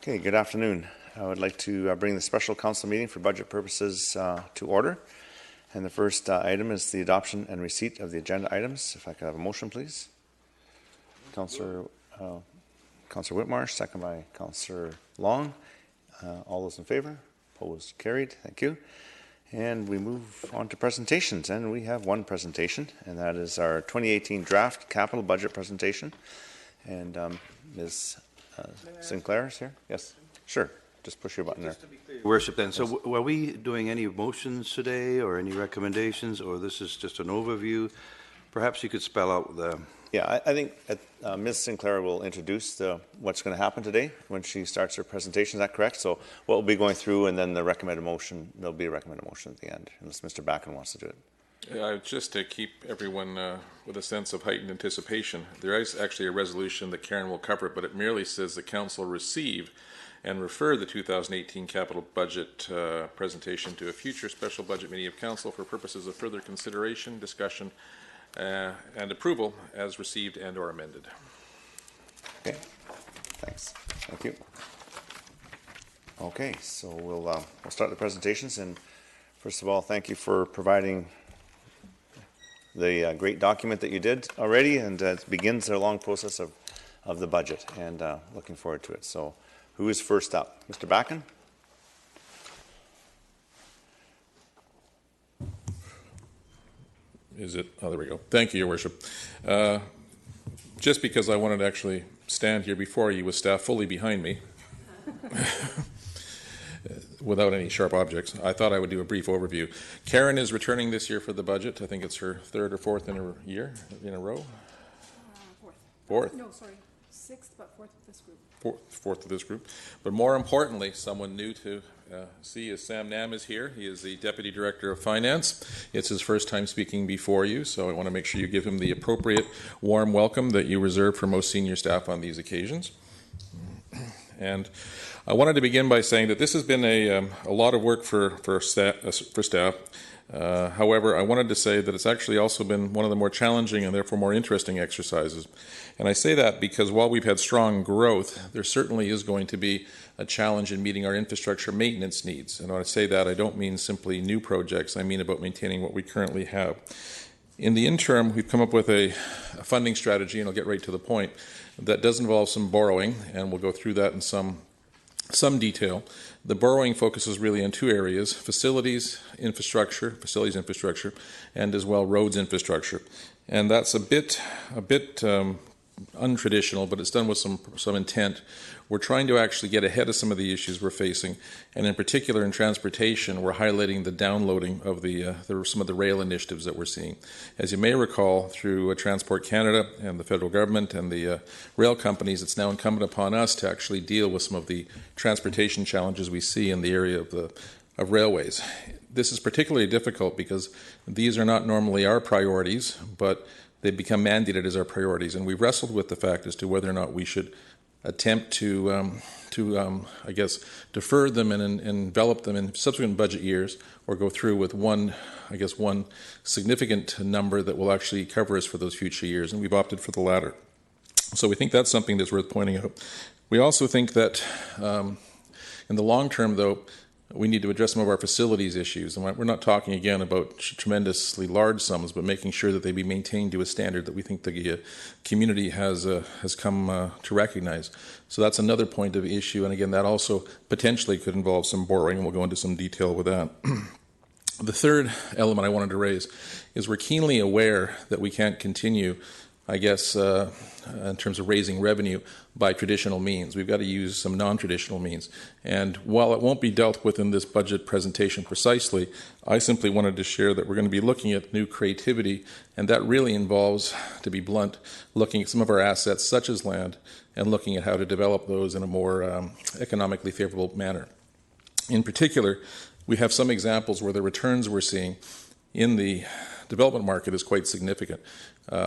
Okay, good afternoon. I would like to bring the special council meeting for budget purposes to order. And the first item is the adoption and receipt of the agenda items. If I could have a motion, please. Councillor Whitmarsh, second by Councillor Long. All those in favor? Opposed? Carried. Thank you. And we move on to presentations. And we have one presentation, and that is our 2018 draft capital budget presentation. And Ms. Sinclair is here? Yes. Sure. Just push your button there. Your Worship, then. So are we doing any motions today or any recommendations, or this is just an overview? Perhaps you could spell out the... Yeah, I think Ms. Sinclair will introduce what's going to happen today when she starts her presentation. Is that correct? So what we'll be going through, and then the recommended motion, there'll be a recommended motion at the end, unless Mr. Backen wants to do it. Just to keep everyone with a sense of heightened anticipation, there is actually a resolution that Karen will cover, but it merely says the Council receive and refer the 2018 capital budget presentation to a future special budget meeting of Council for purposes of further consideration, discussion, and approval as received and or amended. Okay, thanks. Thank you. Okay, so we'll start the presentations, and first of all, thank you for providing the great document that you did already, and it begins a long process of the budget, and looking forward to it. So who is first up? Mr. Backen? Is it? Oh, there we go. Thank you, Your Worship. Just because I wanted to actually stand here before you with staff fully behind me, without any sharp objects, I thought I would do a brief overview. Karen is returning this year for the budget. I think it's her third or fourth in a year, in a row. Fourth. No, sorry. Sixth, but fourth of this group. Fourth of this group. But more importantly, someone new to see is Sam Nam is here. He is the Deputy Director of Finance. It's his first time speaking before you, so I want to make sure you give him the appropriate warm welcome that you reserve for most senior staff on these occasions. And I wanted to begin by saying that this has been a lot of work for staff. However, I wanted to say that it's actually also been one of the more challenging and therefore more interesting exercises. And I say that because while we've had strong growth, there certainly is going to be a challenge in meeting our infrastructure maintenance needs. And when I say that, I don't mean simply new projects. I mean about maintaining what we currently have. In the interim, we've come up with a funding strategy, and I'll get right to the point, that does involve some borrowing, and we'll go through that in some detail. The borrowing focuses really on two areas: facilities infrastructure, and as well roads infrastructure. And that's a bit untraditional, but it's done with some intent. We're trying to actually get ahead of some of the issues we're facing, and in particular in transportation, we're highlighting the downloading of some of the rail initiatives that we're seeing. As you may recall, through Transport Canada and the federal government and the rail companies, it's now incumbent upon us to actually deal with some of the transportation challenges we see in the area of railways. This is particularly difficult because these are not normally our priorities, but they become mandated as our priorities, and we've wrestled with the fact as to whether or not we should attempt to I guess, defer them and envelop them in subsequent budget years, or go through with one significant number that will actually cover us for those future years, and we've opted for the latter. So we think that's something that's worth pointing out. We also think that in the long term, though, we need to address some of our facilities issues. And we're not talking, again, about tremendously large sums, but making sure that they be maintained to a standard that we think the community has come to recognize. So that's another point of issue. And again, that also potentially could involve some borrowing, and we'll go into some detail with that. The third element I wanted to raise is we're keenly aware that we can't continue, I guess, in terms of raising revenue by traditional means. We've got to use some non-traditional means. And while it won't be dealt with in this budget presentation precisely, I simply wanted to share that we're going to be looking at new creativity, and that really involves, to be blunt, looking at some of our assets, such as land, and looking at how to develop those in a more economically favorable manner. In particular, we have some examples where the returns we're seeing in the development market is quite significant,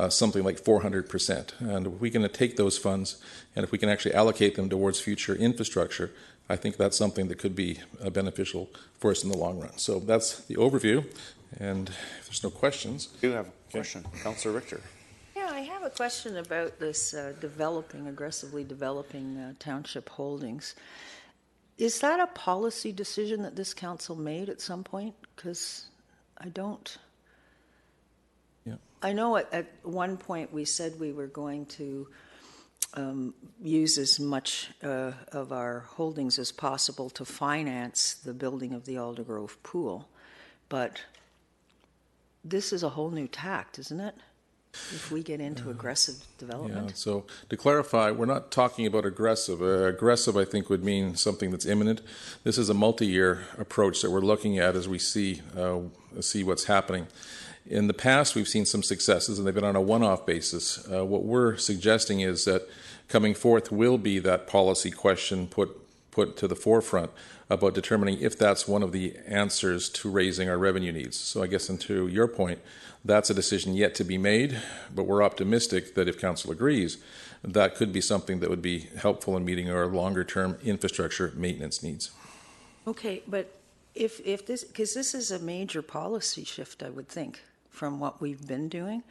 something like 400%. And if we can take those funds, and if we can actually allocate them towards future infrastructure, I think that's something that could be beneficial for us in the long run. So that's the overview, and if there's no questions. I do have a question. Councillor Richter. Yeah, I have a question about this aggressively developing township holdings. Is that a policy decision that this council made at some point? Because I don't. Yeah. I know at one point we said we were going to use as much of our holdings as possible to finance the building of the Aldergrove pool, but this is a whole new tact, isn't it? If we get into aggressive development. Yeah, so to clarify, we're not talking about aggressive. Aggressive, I think, would mean something that's imminent. This is a multi-year approach that we're looking at as we see what's happening. In the past, we've seen some successes, and they've been on a one-off basis. What we're suggesting is that coming forth will be that policy question put to the forefront about determining if that's one of the answers to raising our revenue needs. So I guess, and to your point, that's a decision yet to be made, but we're optimistic that if Council agrees, that could be something that would be helpful in meeting our longer-term infrastructure maintenance needs. Okay, but if this, because this is a major policy shift, I would think, from what we've been doing,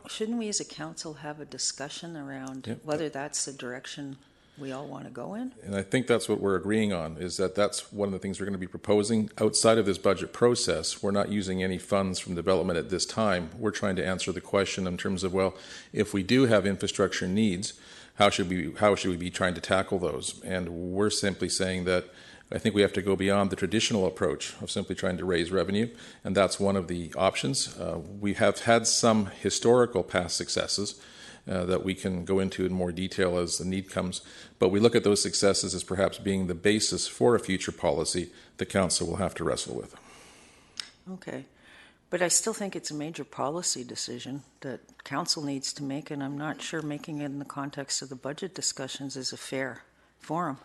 shouldn't we as a council have a discussion around whether that's the direction we all want to go in? And I think that's what we're agreeing on, is that that's one of the things we're going to be proposing. Outside of this budget process, we're not using any funds from development at this time. We're trying to answer the question in terms of, well, if we do have infrastructure needs, how should we be trying to tackle those? And we're simply saying that I think we have to go beyond the traditional approach of simply trying to raise revenue, and that's one of the options. We have had some historical past successes that we can go into in more detail as the need comes. But we look at those successes as perhaps being the basis for a future policy the Council will have to wrestle with. Okay. But I still think it's a major policy decision that Council needs to make, and I'm not sure making it in the context of the budget discussions is a fair forum.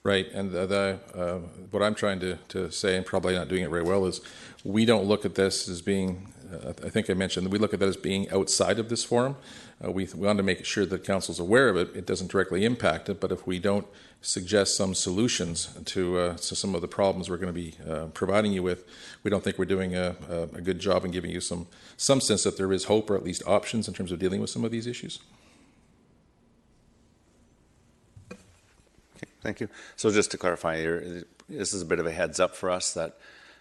Right, and what I'm trying to say, and probably not doing it very well, is we don't look at this as being, I think I mentioned, that we look at that as being outside of this forum. We want to make sure that Council's aware of it. It doesn't directly impact it, but if we don't suggest some solutions to some of the problems we're going to be providing you with, we don't think we're doing a good job in giving you some sense that there is hope or at least options in terms of dealing with some of these issues. Thank you. So just to clarify here, this is a bit of a heads up for us that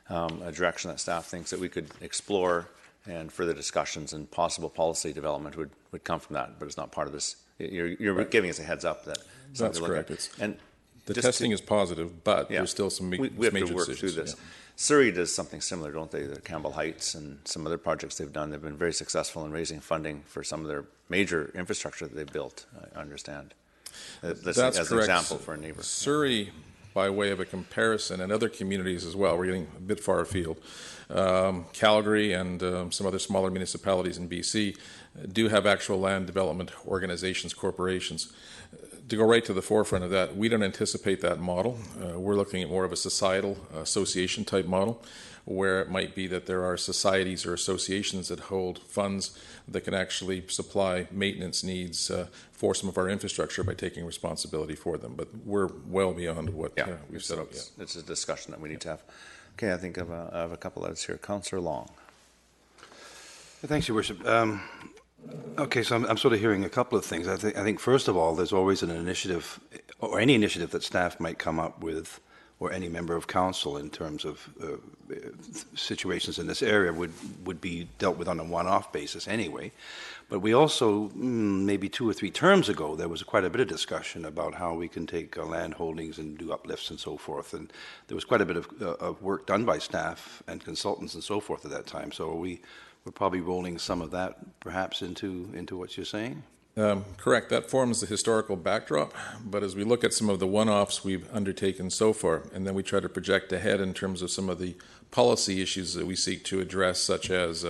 a direction that staff thinks that we could explore and further discussions and possible policy development would come from that, but it's not part of this. You're right. Giving us a heads up that that's correct. And the testing is positive, but there's still some we have major to work decisions. through this. Yeah. Surrey does something similar, don't they? The Campbell Heights and some other projects they've done. They've been very successful in raising funding for some of their major infrastructure that they've built, I understand. That's as an example for a neighbor. Surrey, by way of a comparison, and other communities as well, we're getting a bit far afield. Calgary and some other smaller municipalities in BC do have actual land development organizations, corporations. To go right to the forefront of that, we don't anticipate that model. We're looking at more of a societal association type model, where it might be that there are societies or associations that hold funds that can actually supply maintenance needs for some of our infrastructure by taking responsibility for them. But we're well beyond what we've set up yet. It's a discussion that we need to have. Okay, I think I have a couple others here. Councillor Long. Thanks, Your Worship. Okay, so I'm sort of hearing a couple of things. I think first of all, there's always an initiative, or any initiative that staff might come up with, or any member of council in terms of situations in this area would be dealt with on a one-off basis anyway. But we also, maybe 2 or 3 terms ago, there was quite a bit of discussion about how we can take land holdings and do uplifts and so forth. And there was quite a bit of work done by staff and consultants and so forth at that time. So we're probably rolling some of that perhaps into what you're saying? Correct. That forms the historical backdrop. But as we look at some of the one-offs we've undertaken so far, and then we try to project ahead in terms of some of the policy issues that we seek to address, such as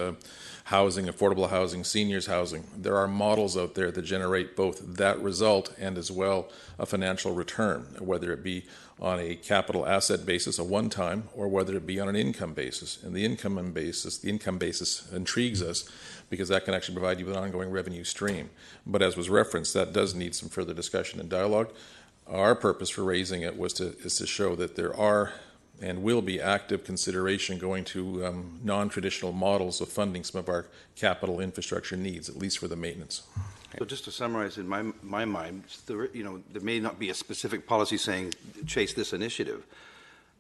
housing, affordable housing, seniors housing, there are models out there that generate both that result and as well a financial return, whether it be on a capital asset basis, a one-time, or whether it be on an income basis. And the income basis intrigues us because that can actually provide you with an ongoing revenue stream. But as was referenced, that does need some further discussion and dialogue. Our purpose for raising it is to show that there are and will be active consideration going to non-traditional models of funding some of our capital infrastructure needs, at least for the maintenance. So just to summarize, in my mind, there may not be a specific policy saying chase this initiative,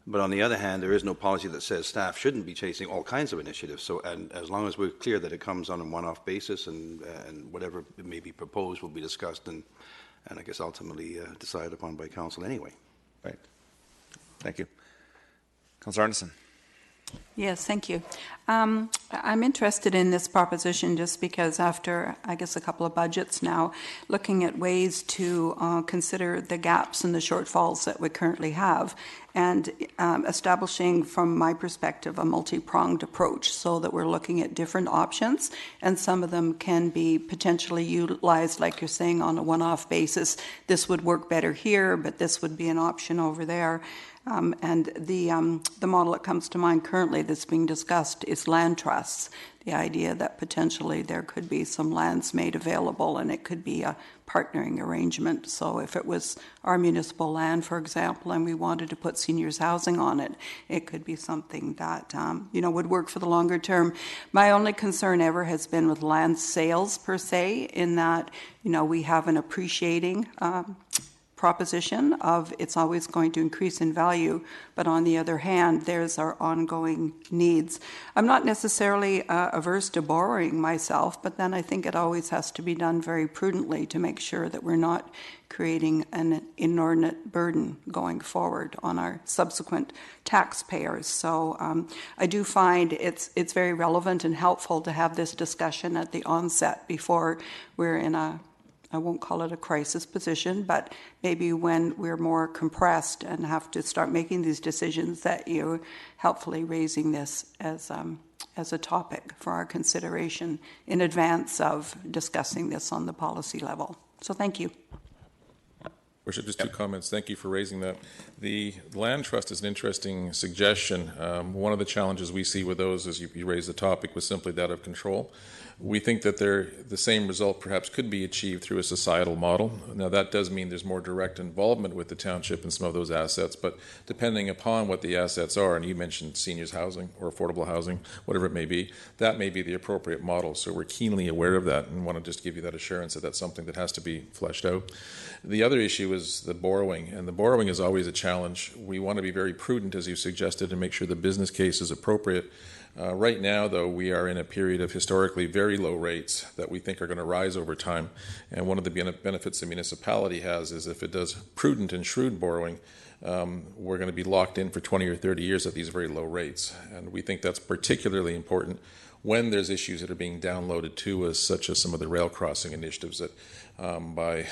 but on the other hand, there is no policy that says staff shouldn't be chasing all kinds of initiatives. So, and as long as we're clear that it comes on a one-off basis, and whatever may be proposed will be discussed and I guess ultimately decided upon by council anyway. Right. Thank you. Councillor Arneson. Yes, thank you. I'm interested in this proposition just because after, I guess, a couple of budgets now, looking at ways to consider the gaps and the shortfalls that we currently have, and establishing, from my perspective, a multi-pronged approach so that we're looking at different options, and some of them can be potentially utilized, like you're saying, on a one-off basis. This would work better here, but this would be an option over there. And the model that comes to mind currently that's being discussed is land trusts. The idea that potentially there could be some lands made available and it could be a partnering arrangement. So if it was our municipal land, for example, and we wanted to put seniors housing on it, it could be something that would work for the longer term. My only concern ever has been with land sales per se, in that we have an appreciating proposition of it's always going to increase in value, but on the other hand, there's our ongoing needs. I'm not necessarily averse to borrowing myself, but then I think it always has to be done very prudently to make sure that we're not creating an inordinate burden going forward on our subsequent taxpayers. So I do find it's very relevant and helpful to have this discussion at the onset before we're in I won't call it a crisis position, but maybe when we're more compressed and have to start making these decisions, that you're helpfully raising this as a topic for our consideration in advance of discussing this on the policy level. So thank you. Worship, just two comments. Thank you for raising that. The land trust is an interesting suggestion. One of the challenges we see with those, as you raised the topic, was simply that of control. We think that the same result perhaps could be achieved through a societal model. Now, that does mean there's more direct involvement with the township in some of those assets, but depending upon what the assets are, and you mentioned seniors housing or affordable housing, whatever it may be, that may be the appropriate model. So we're keenly aware of that and want to just give you that assurance that that's something that has to be fleshed out. The other issue is the borrowing, and the borrowing is always a challenge. We want to be very prudent, as you suggested, and make sure the business case is appropriate. Right now, though, we are in a period of historically very low rates that we think are going to rise over time. And one of the benefits the municipality has is if it does prudent and shrewd borrowing, we're going to be locked in for 20 or 30 years at these very low rates. And we think that's particularly important when there's issues that are being downloaded to us, such as some of the rail crossing initiatives that by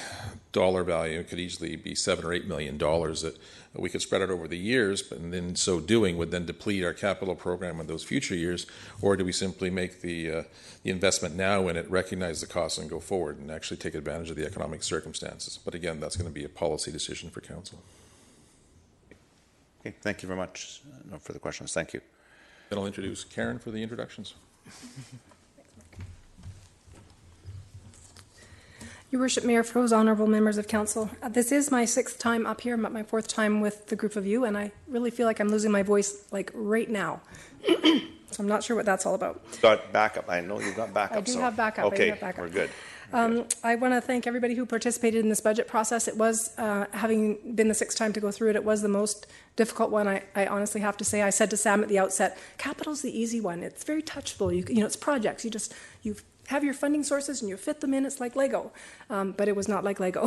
dollar value could easily be $7 or $8 million that we could spread out over the years, but in so doing would then deplete our capital program in those future years. Or do we simply make the investment now in it, recognize the costs, and go forward and actually take advantage of the economic circumstances? But again, that's going to be a policy decision for council. Okay, thank you very much. No further questions. Thank you. Then I'll introduce Karen for the introductions. Your Worship, Mayor Froese, honourable members of council. This is my 6th time up here, my 4th time with the group of you, and I really feel like I'm losing my voice like right now. So I'm not sure what that's all about. Got backup. I know you've got backup. I do have backup. Okay, I do have backup. we're good. I want to thank everybody who participated in this budget process. It was, having been the 6th time to go through it, it was the most difficult one. I honestly have to say, I said to Sam at the outset, capital's the easy one. It's very touchable. You know, it's projects. You have your funding sources and you fit them in. It's like Lego, but it was not like Lego.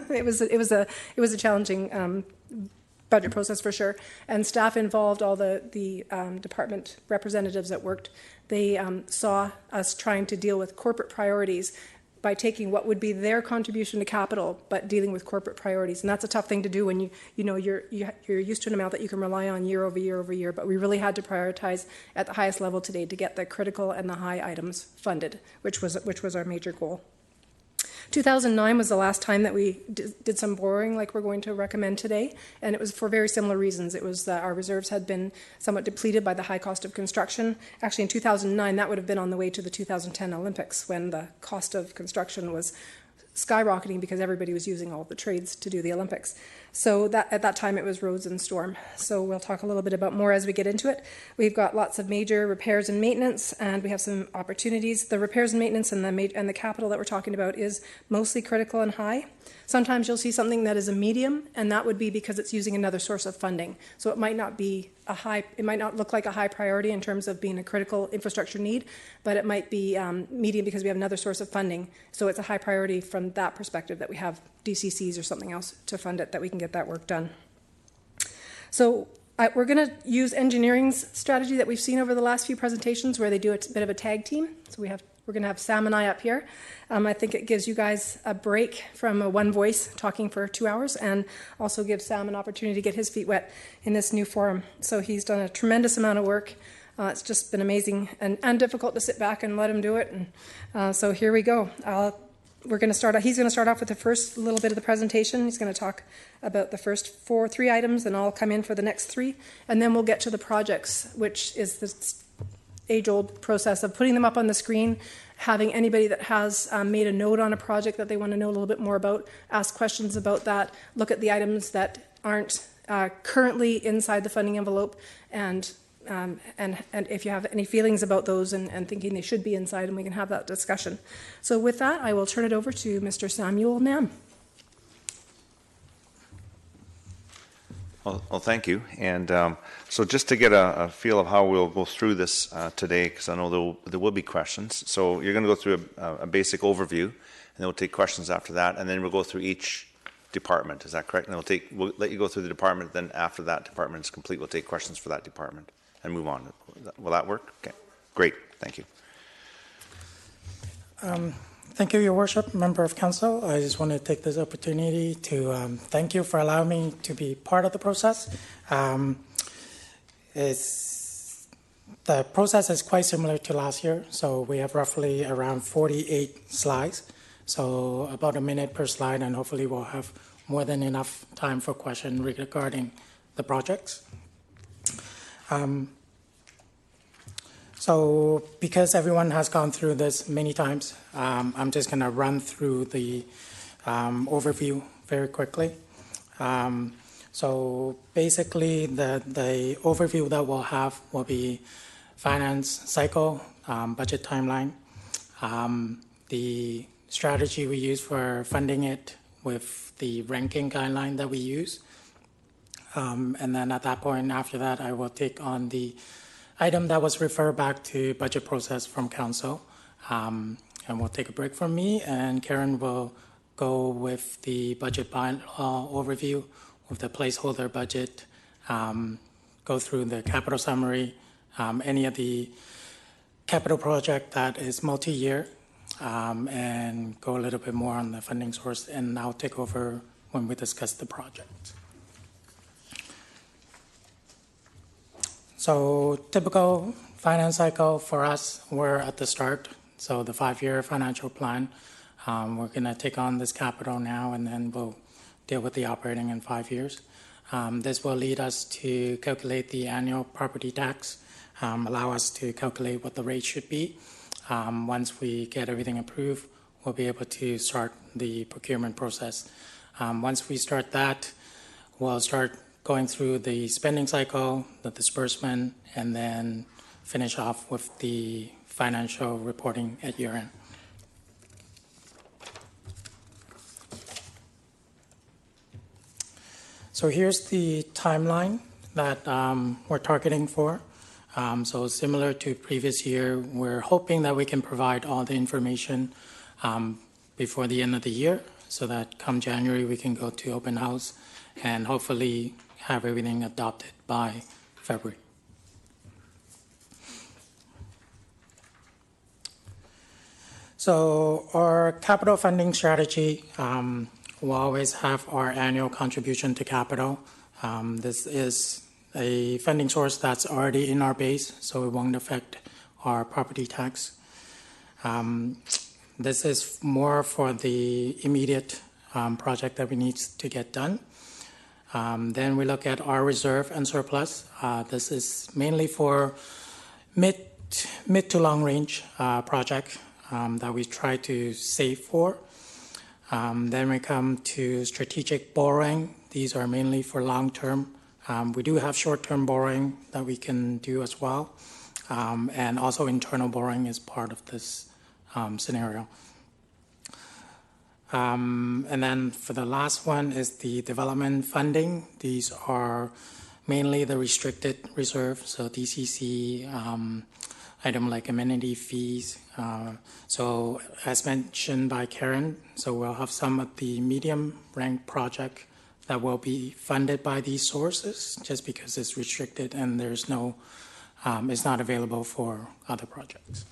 It was a challenging budget process for sure. And staff involved, all the department representatives that worked, they saw us trying to deal with corporate priorities by taking what would be their contribution to capital, but dealing with corporate priorities. And that's a tough thing to do when you're used to an amount that you can rely on year over year over year. But we really had to prioritize at the highest level today to get the critical and the high items funded, which was our major goal. 2009 was the last time that we did some borrowing like we're going to recommend today, and it was for very similar reasons. It was that our reserves had been somewhat depleted by the high cost of construction. Actually, in 2009, that would have been on the way to the 2010 Olympics, when the cost of construction was skyrocketing because everybody was using all the trades to do the Olympics. So that at that time it was roads and storm. So we'll talk a little bit about more as we get into it. We've got lots of major repairs and maintenance, and we have some opportunities. The repairs and maintenance and the capital that we're talking about is mostly critical and high. Sometimes you'll see something that is a medium, and that would be because it's using another source of funding. So it might not be it might not look like a high priority in terms of being a critical infrastructure need, but it might be medium because we have another source of funding. So it's a high priority from that perspective that we have DCCs or something else to fund it, that we can get that work done. So we're going to use engineering's strategy that we've seen over the last few presentations, where they do a bit of a tag team. So we're going to have Sam and I up here. I think it gives you guys a break from one voice talking for 2 hours, and also gives Sam an opportunity to get his feet wet in this new forum. So he's done a tremendous amount of work. It's just been amazing and difficult to sit back and let him do it. And so here we go. He's going to start off with the first little bit of the presentation. He's going to talk about the first three items, and I'll come in for the next three. And then we'll get to the projects, which is this age-old process of putting them up on the screen, having anybody that has made a note on a project that they want to know a little bit more about, ask questions about that, look at the items that aren't currently inside the funding envelope, and if you have any feelings about those and thinking they should be inside, and we can have that discussion. So with that, I will turn it over to Mr. Samuel Nam. Well, thank you. And so just to get a feel of how we'll go through this today, because I know there will be questions. So you're going to go through a basic overview, and then we'll take questions after that, and then we'll go through each department. Is that correct? And we'll let you go through the department, then after that department is complete, we'll take questions for that department and move on. Will that work? Okay, great. Thank you. Thank you, Your Worship, Member of Council. I just want to take this opportunity to thank you for allowing me to be part of the process. The process is quite similar to last year, so we have roughly around 48 slides, so about a minute per slide, and hopefully we'll have more than enough time for questions regarding the projects. So because everyone has gone through this many times, I'm just going to run through the overview very quickly. So basically, the overview that we'll have will be finance cycle, budget timeline, the strategy we use for funding it with the ranking guideline that we use. And then at that point, after that, I will take on the item that was referred back to budget process from council, and we'll take a break from me, and Karen will go with the budget bylaw overview with the placeholder budget, go through the capital summary, any of the capital project that is multi-year, and go a little bit more on the funding source, and I'll take over when we discuss the project. So typical finance cycle for us, we're at the start. So the 5-year financial plan, we're going to take on this capital now, and then we'll deal with the operating in 5 years. This will lead us to calculate the annual property tax, allow us to calculate what the rate should be. Once we get everything approved, we'll be able to start the procurement process. Once we start that, we'll start going through the spending cycle, the disbursement, and then finish off with the financial reporting at year-end. So here's the timeline that we're targeting for. So similar to previous year, we're hoping that we can provide all the information before the end of the year, so that come January we can go to open house and hopefully have everything adopted by February. So our capital funding strategy will always have our annual contribution to capital. This is a funding source that's already in our base, so it won't affect our property tax. This is more for the immediate project that we need to get done. Then we look at our reserve and surplus. This is mainly for mid to long range project that we try to save for. Then we come to strategic borrowing. These are mainly for long-term. We do have short-term borrowing that we can do as well. And also internal borrowing is part of this scenario. And then for the last one is the development funding. These are mainly the restricted reserve, so DCC, item like amenity fees. So as mentioned by Karen, so we'll have some of the medium rank project that will be funded by these sources just because it's restricted and there's no, it's not available for other projects.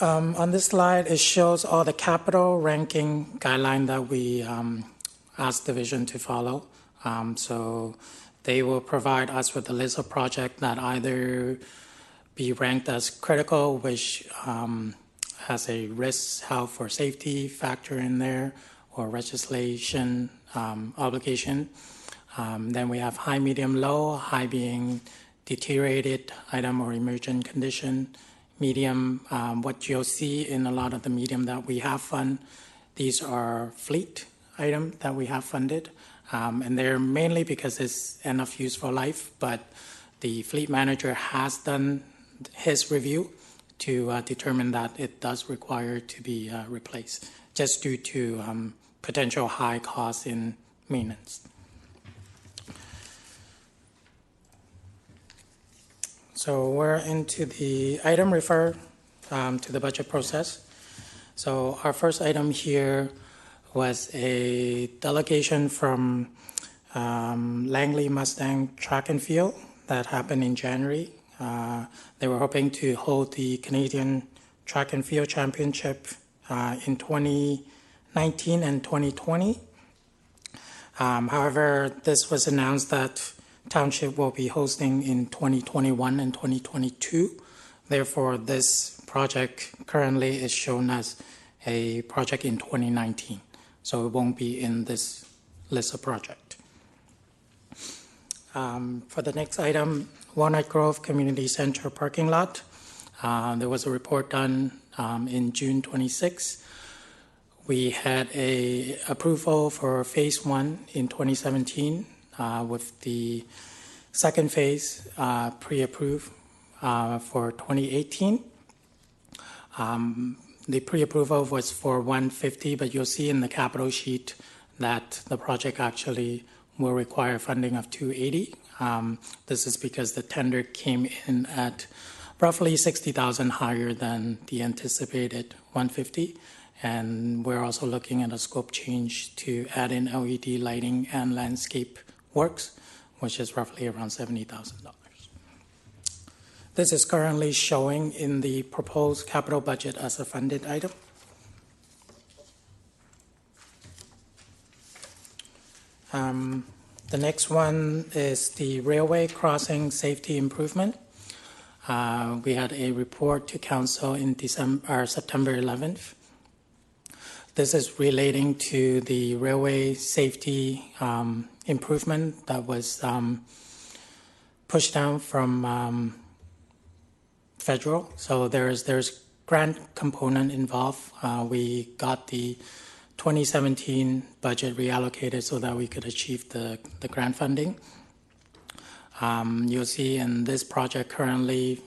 On this slide, it shows all the capital ranking guideline that we asked division to follow. So they will provide us with a list of projects that either be ranked as critical, which has a risk health for safety factor in there, or legislation obligation. Then we have high, medium, low, high being deteriorated item or emergent condition. Medium, what you'll see in a lot of the medium that we have fund, these are fleet items that we have funded. And they're mainly because it's end of useful life, but the fleet manager has done his review to determine that it does require to be replaced, just due to potential high costs in maintenance. So we're into the item refer to the budget process. So our first item here was a delegation from Langley Mustang Track and Field that happened in January. They were hoping to hold the Canadian Track and Field Championship in 2019 and 2020. However, this was announced that Township will be hosting in 2021 and 2022. Therefore, this project currently is shown as a project in 2019. So it won't be in this list of project. For the next item, Walnut Grove Community Center parking lot. There was a report done in June 26. We had a approval for phase 1 in 2017 with the second phase pre-approved for 2018. The pre-approval was for 150, but you'll see in the capital sheet that the project actually will require funding of 280. This is because the tender came in at roughly 60,000 higher than the anticipated 150. And we're also looking at a scope change to add in LED lighting and landscape works, which is roughly around $70,000. This is currently showing in the proposed capital budget as a funded item. The next one is the railway crossing safety improvement. We had a report to council in September 11th. This is relating to the railway safety improvement that was pushed down from federal. So there's grant component involved. We got the 2017 budget reallocated so that we could achieve the grant funding. You'll see in this project currently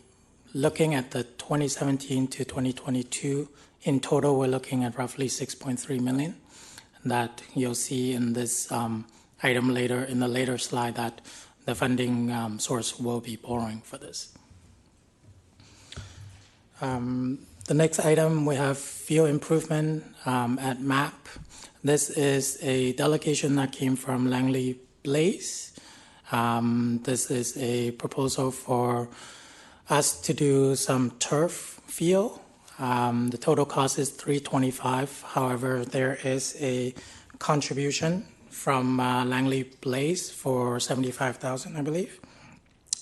looking at the 2017 to 2022, in total we're looking at roughly 6.3 million. That you'll see in this item later, in the later slide, that the funding source will be borrowing for this. The next item, we have field improvement at MAP. This is a delegation that came from Langley Blaze. This is a proposal for us to do some turf field. The total cost is $325. However, there is a contribution from Langley Blaze for $75,000, I believe.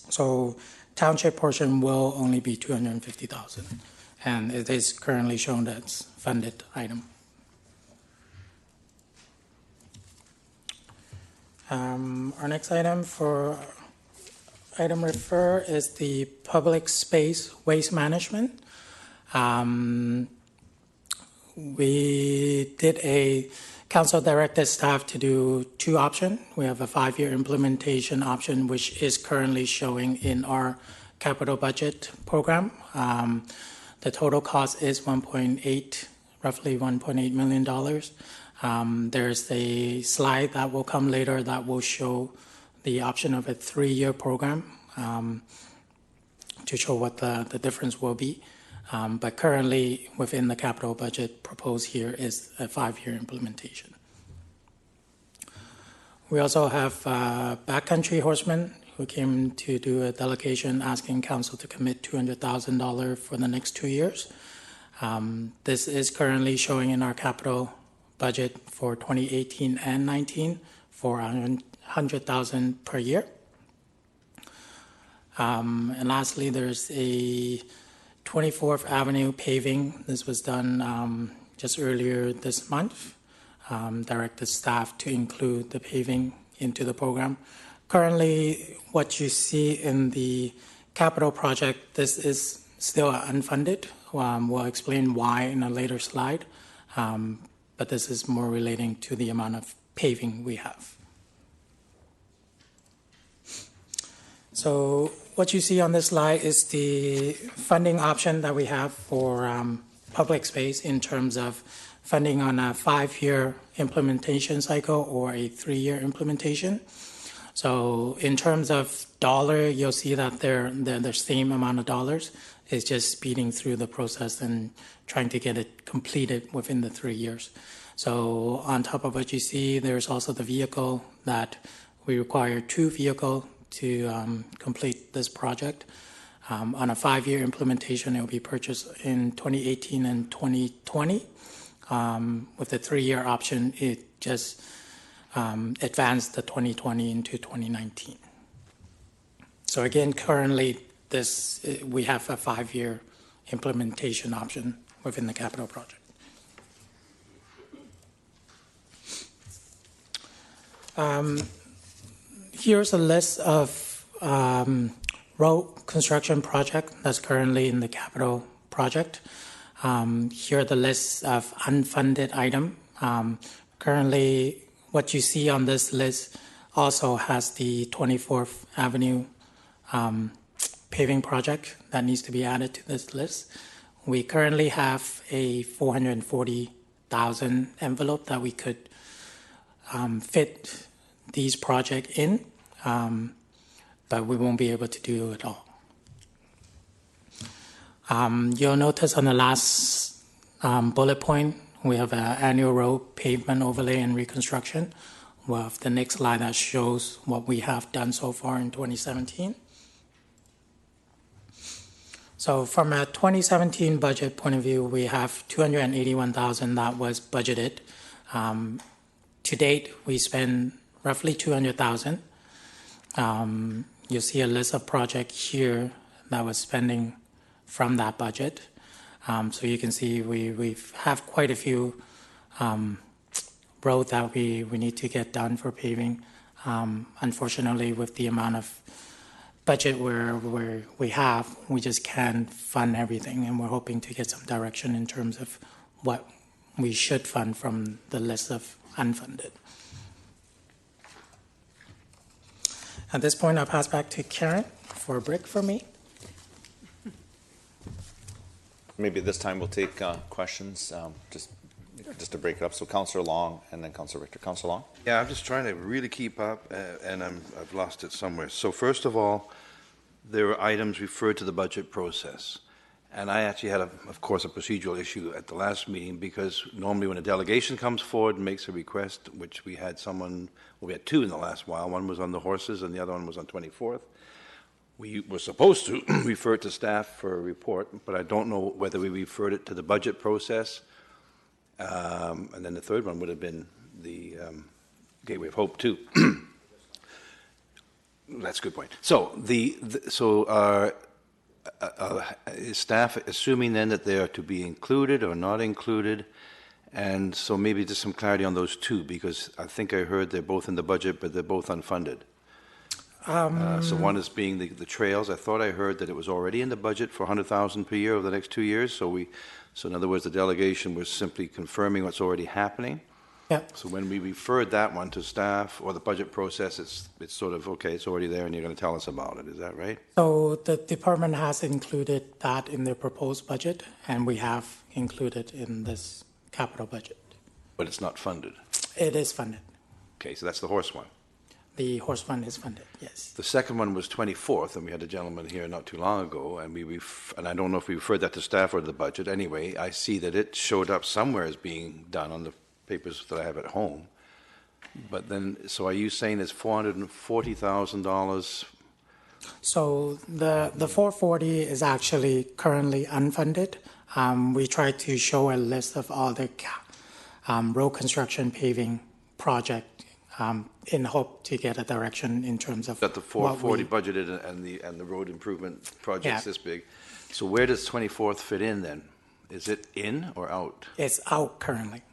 So township portion will only be $250,000, and it is currently shown as funded item. Our next item for item refer is the public space waste management. We did council directed staff to do two options. We have a 5-year implementation option, which is currently showing in our capital budget program. The total cost is roughly $1.8 million. There's a slide that will come later that will show the option of a 3-year program to show what the difference will be. But currently, within the capital budget proposed here is a 5-year implementation. We also have Backcountry Horsemen who came to do a delegation asking council to commit $200,000 for the next 2 years. This is currently showing in our capital budget for 2018 and 19 for $100,000 per year. And lastly, there's a 24th Avenue Paving. This was done just earlier this month. Directed staff to include the paving into the program. Currently, what you see in the capital project, this is still unfunded. We'll explain why in a later slide, but this is more relating to the amount of paving we have. So what you see on this slide is the funding option that we have for public space in terms of funding on a 5-year implementation cycle or a 3-year implementation. So in terms of dollar, you'll see that they're the same amount of dollars. It's just speeding through the process and trying to get it completed within the 3 years. So on top of what you see, there's also the vehicle that we require 2 vehicles to complete this project. On a 5-year implementation, it will be purchased in 2018 and 2020. With the 3-year option, it just advanced the 2020 into 2019. So again, currently, we have a 5-year implementation option within the capital project. Here's a list of road construction project that's currently in the capital project. Here are the lists of unfunded item. Currently, what you see on this list also has the 24th Avenue paving project that needs to be added to this list. We currently have a $440,000 envelope that we could fit these projects in, but we won't be able to do it all. You'll notice on the last bullet point, we have an annual road pavement overlay and reconstruction. We'll have the next slide that shows what we have done so far in 2017. So from a 2017 budget point of view, we have $281,000 that was budgeted. To date, we spent roughly $200,000. You'll see a list of projects here that was spending from that budget. So you can see we have quite a few roads that we need to get done for paving. Unfortunately, with the amount of budget where we just can't fund everything, and we're hoping to get some direction in terms of what we should fund from the list of unfunded. At this point, I'll pass back to Karen for a break for me. Maybe at this time we'll take questions, just to break it up. So Councillor Long and then Councillor Richter. Councillor Long? Yeah, I'm just trying to really keep up, and I've lost it somewhere. So first of all, there are items referred to the budget process. And I actually had, of course, a procedural issue at the last meeting, because normally when a delegation comes forward and makes a request, which we had we had 2 in the last while. One was on the horses and the other one was on 24th. We were supposed to refer it to staff for a report, but I don't know whether we referred it to the budget process. And then the third one would have been the Gateway of Hope too. That's a good point. So is staff assuming then that they are to be included or not included? And so maybe just some clarity on those 2, because I think I heard they're both in the budget, but they're both unfunded. So one is being the trails. I thought I heard that it was already in the budget for 100,000 per year over the next 2 years. So in other words, the delegation was simply confirming what's already happening. Yeah. So when we referred that one to staff or the budget process, it's sort of, okay, it's already there and you're going to tell us about it. Is that right? So the department has included that in their proposed budget, and we have included in this capital budget. But it's not funded. It is funded. Okay, so that's the horse one. The horse fund is funded, yes. The second one was 24th, and we had a gentleman here not too long ago, and and I don't know if we referred that to staff or to the budget. Anyway, I see that it showed up somewhere as being done on the papers that I have at home. But then, so are you saying it's $440,000? So the 440 is actually currently unfunded. We try to show a list of all the road construction paving project in hope to get a direction in terms of Got the 440 budgeted and the road improvement project's this big. So where does 24th fit in then? Is it in or out? It's out currently.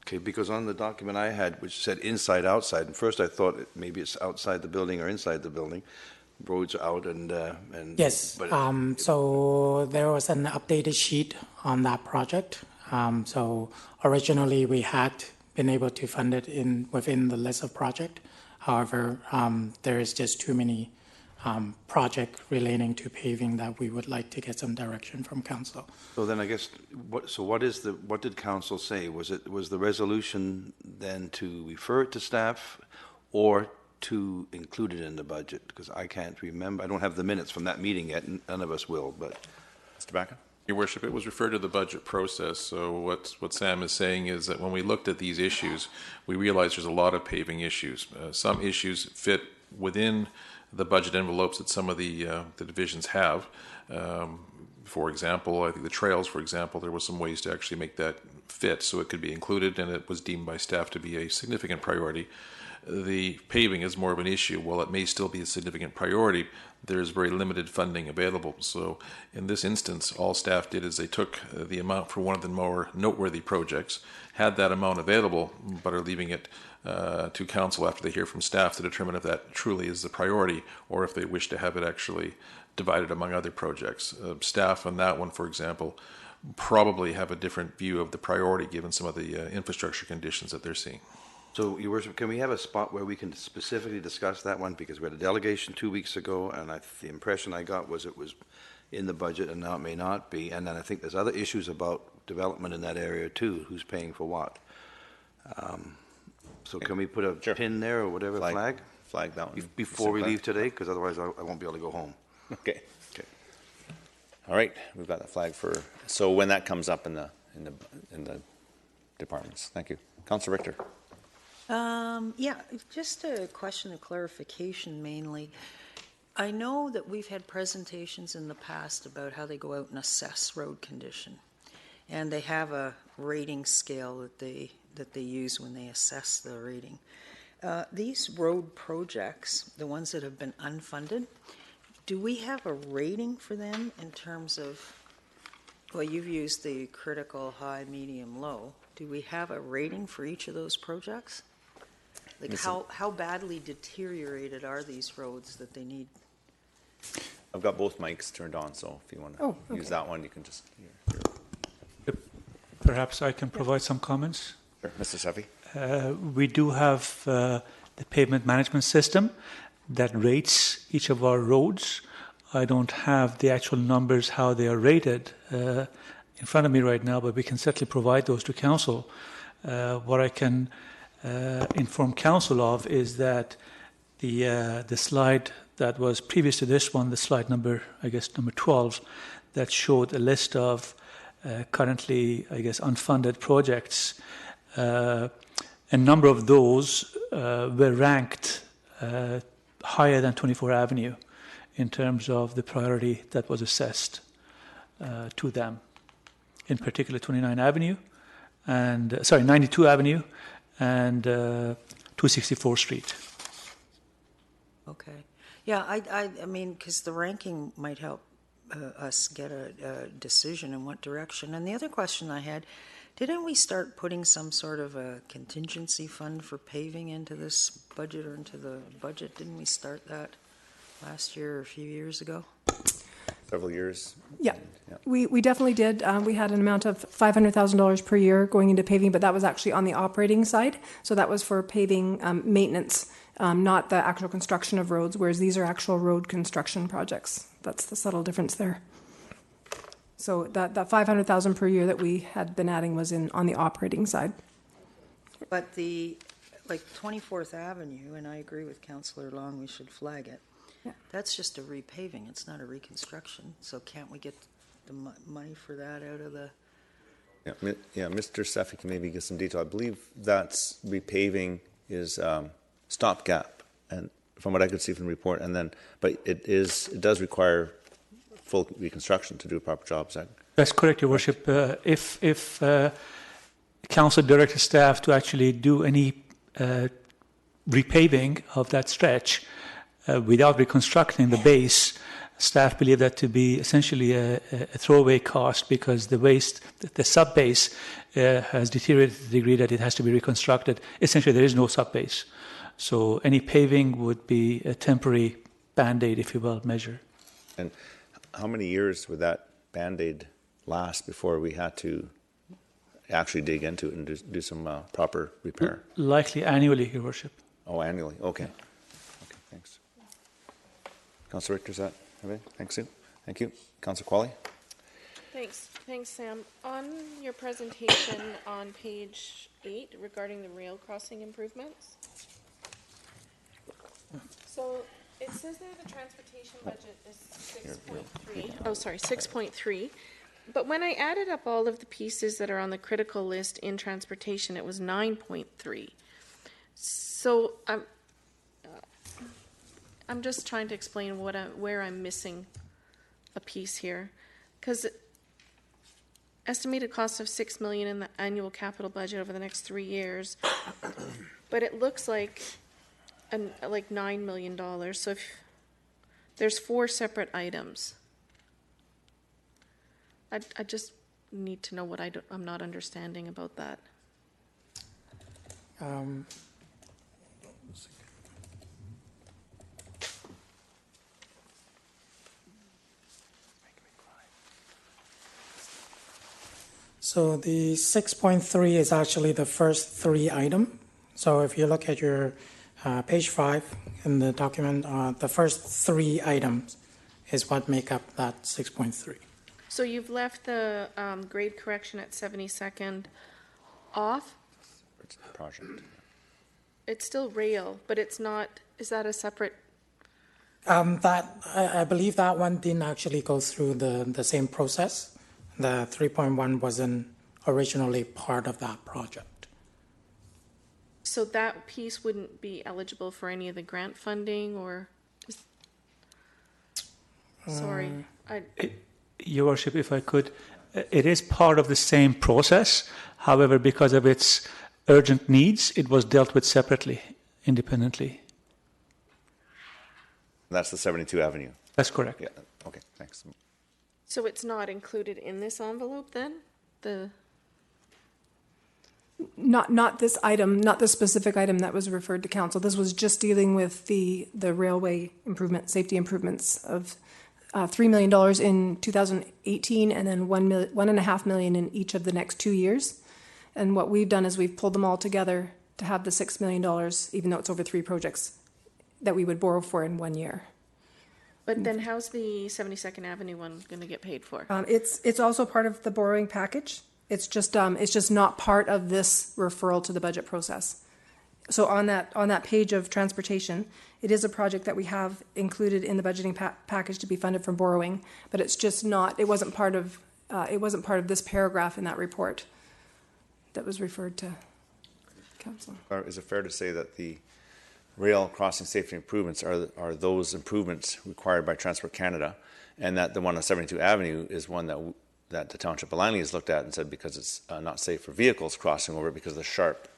Okay, because on the document I had, which said inside, outside, and first I thought maybe it's outside the building or inside the building. Roads out and Yes. But so there was an updated sheet on that project. So originally we had been able to fund it within the list of project. However, there is just too many project relating to paving that we would like to get some direction from council. So then I guess what did council say? Was the resolution then to refer it to staff or to include it in the budget? Because I can't remember. I don't have the minutes from that meeting yet. None of us will. But Mr. Baca? Your Worship, it was referred to the budget process. So what Sam is saying is that when we looked at these issues, we realized there's a lot of paving issues. Some issues fit within the budget envelopes that some of the divisions have. For example, I think the trails, for example, there were some ways to actually make that fit so it could be included, and it was deemed by staff to be a significant priority. The paving is more of an issue. While it may still be a significant priority, there's very limited funding available. So in this instance, all staff did is they took the amount for one of the more noteworthy projects, had that amount available, but are leaving it to council after they hear from staff to determine if that truly is the priority or if they wish to have it actually divided among other projects. Staff on that one, for example, probably have a different view of the priority given some of the infrastructure conditions that they're seeing. so, Your Worship, can we have a spot where we can specifically discuss that one? Because we had a delegation 2 weeks ago, and the impression I got was it was in the budget, and now it may not be. And then I think there's other issues about development in that area too. Who's paying for what? So can we put a pin there or whatever, flag? Flag that one. Before we leave today, because otherwise I won't be able to go home. Okay. All right, we've got the flag so when that comes up in the departments. Thank you. Councillor Richter. Yeah, just a question of clarification mainly. I know that we've had presentations in the past about how they go out and assess road condition, and they have a rating scale that they use when they assess the rating. These road projects, the ones that have been unfunded, do we have a rating for them in terms of, well, you've used the critical, high, medium, low. Do we have a rating for each of those projects? Like how badly deteriorated are these roads that they need? I've got both mics turned on, so if you want to use that one, you can just hear. Perhaps I can provide some comments. Sure. Mr. Seffi. We do have the pavement management system that rates each of our roads. I don't have the actual numbers, how they are rated in front of me right now, but we can certainly provide those to council. What I can inform council of is that the slide that was previous to this one, the slide number 12, that showed a list of currently, unfunded projects. A number of those were ranked higher than 24 Avenue in terms of the priority that was assessed to them. In particular, 92 Avenue and 264th Street. Okay. Yeah, I mean, because the ranking might help us get a decision in what direction. And the other question I had, didn't we start putting some sort of a contingency fund for paving into this budget or into the budget? Didn't we start that last year or a few years ago? Several years. Yeah, we definitely did. We had an amount of $500,000 per year going into paving, but that was actually on the operating side. So that was for paving maintenance, not the actual construction of roads, whereas these are actual road construction projects. That's the subtle difference there. So that $500,000 per year that we had been adding was on the operating side. But the, 24th Avenue, and I agree with Councillor Long, we should flag it. Yeah. That's just a repaving, it's not a reconstruction. So can't we get the money for that out of the... Yeah, Mr. Seffi can maybe give some detail. I believe that's repaving is stopgap, and from what I could see from the report, but it does require full reconstruction to do a proper job. Is that? That's correct, Your Worship. If Council directed staff to actually do any repaving of that stretch without reconstructing the base, staff believe that to be essentially a throwaway cost because the sub-base has deteriorated to the degree that it has to be reconstructed. Essentially, there is no sub-base. So any paving would be a temporary Band-Aid, if you will, measure. And how many years would that Band-Aid last before we had to actually dig into it and do some proper repair? Likely annually, Your Worship. Oh, annually. Okay. Okay, thanks. Councillor Richter, is that everything? Thanks, Sue. Thank you. Councillor Qualley? Thanks, Sam. On your presentation on page 8 regarding the rail crossing improvements, so it says there the transportation budget is 6.3. Oh, sorry, 6.3. But when I added up all of the pieces that are on the critical list in transportation, it was 9.3. So I'm just trying to explain where I'm missing a piece here, because estimated cost of $6 million in the annual capital budget over the next 3 years, but it looks like $9 million. So if there's 4 separate items, I just need to know what I'm not understanding about that. So the 6.3 is actually the first 3 item. So if you look at your page 5 in the document, the first 3 items is what make up that 6.3. So you've left the grade correction at 72nd off? It's a project. It's still rail, but it's not, is that a separate? I believe that one didn't actually go through the same process. The 3.1 wasn't originally part of that project. So that piece wouldn't be eligible for any of the grant funding, or? Sorry. Your Worship, if I could, it is part of the same process. However, because of its urgent needs, it was dealt with separately, independently. That's the 72 Avenue. That's correct. Yeah. Okay, thanks. So it's not included in this envelope then? Not this item, not the specific item that was referred to council. This was just dealing with the railway improvement, safety improvements of $3 million in 2018 and then $1.5 million in each of the next 2 years. And what we've done is we've pulled them all together to have the $6 million, even though it's over 3 projects, that we would borrow for in 1 year. But then how's the 72nd Avenue one going to get paid for? It's also part of the borrowing package. It's just not part of this referral to the budget process. So on that page of transportation, it is a project that we have included in the budgeting package to be funded from borrowing, but it's just not. It wasn't part of this paragraph in that report that was referred to council. Is it fair to say that the rail crossing safety improvements are those improvements required by Transport Canada, and that the one on 72 Avenue is one that the Township of Langley has looked at and said because it's not safe for vehicles crossing over because of the sharp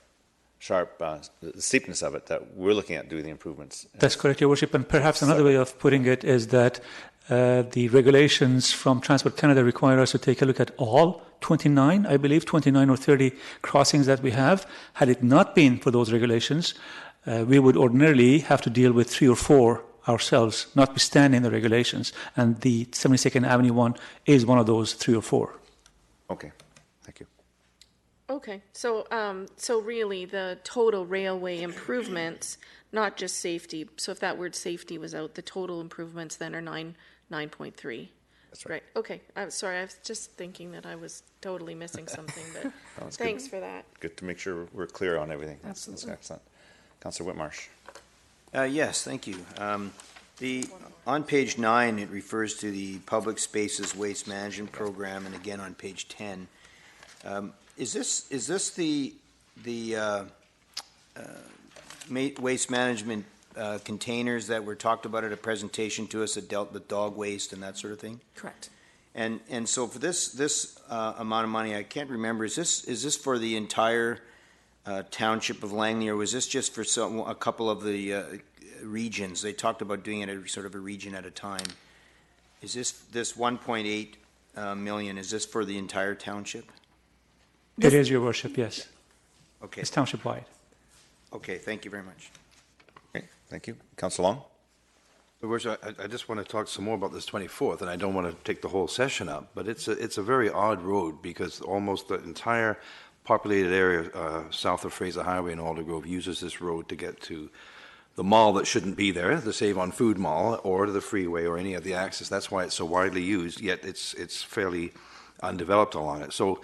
the steepness of it, that we're looking at doing the improvements? That's correct, Your Worship. And perhaps another way of putting it is that The regulations from Transport Canada require us to take a look at all 29, I believe, 29 or 30 crossings that we have. Had it not been for those regulations, we would ordinarily have to deal with 3 or 4 ourselves, notwithstanding the regulations. And the 72nd Avenue one is one of those 3 or 4. Okay, thank you. Okay, so really, the total railway improvements, not just safety, so if that word safety was out, the total improvements then are 9.3. That's right. Right, okay, I'm sorry, I was just thinking that I was totally missing something, but thanks for that. Good to make sure we're clear on everything. Absolutely. That's excellent. Councillor Whitmarsh. Yes, thank you. On page 9, it refers to the Public Spaces Waste Management Program, and again on page 10. Is this the waste management containers that were talked about at a presentation to us that dealt with dog waste and that sort of thing? Correct. And so for this amount of money, I can't remember. Is this for the entire township of Langley, or was this just for a couple of the regions? They talked about doing it at sort of a region at a time. Is this 1.8 million? Is this for the entire township? It is, Your Worship, yes. Okay. It's township-wide. Okay. Thank you very much. Okay, thank you. Councillor Long. Your Worship, I just want to talk some more about this 24th, and I don't want to take the whole session up, but it's a very odd road because almost the entire populated area south of Fraser Highway in Aldergrove uses this road to get to the mall that shouldn't be there, the Save on Food Mall, or to the freeway or any of the access. That's why it's so widely used, yet it's fairly undeveloped along it. So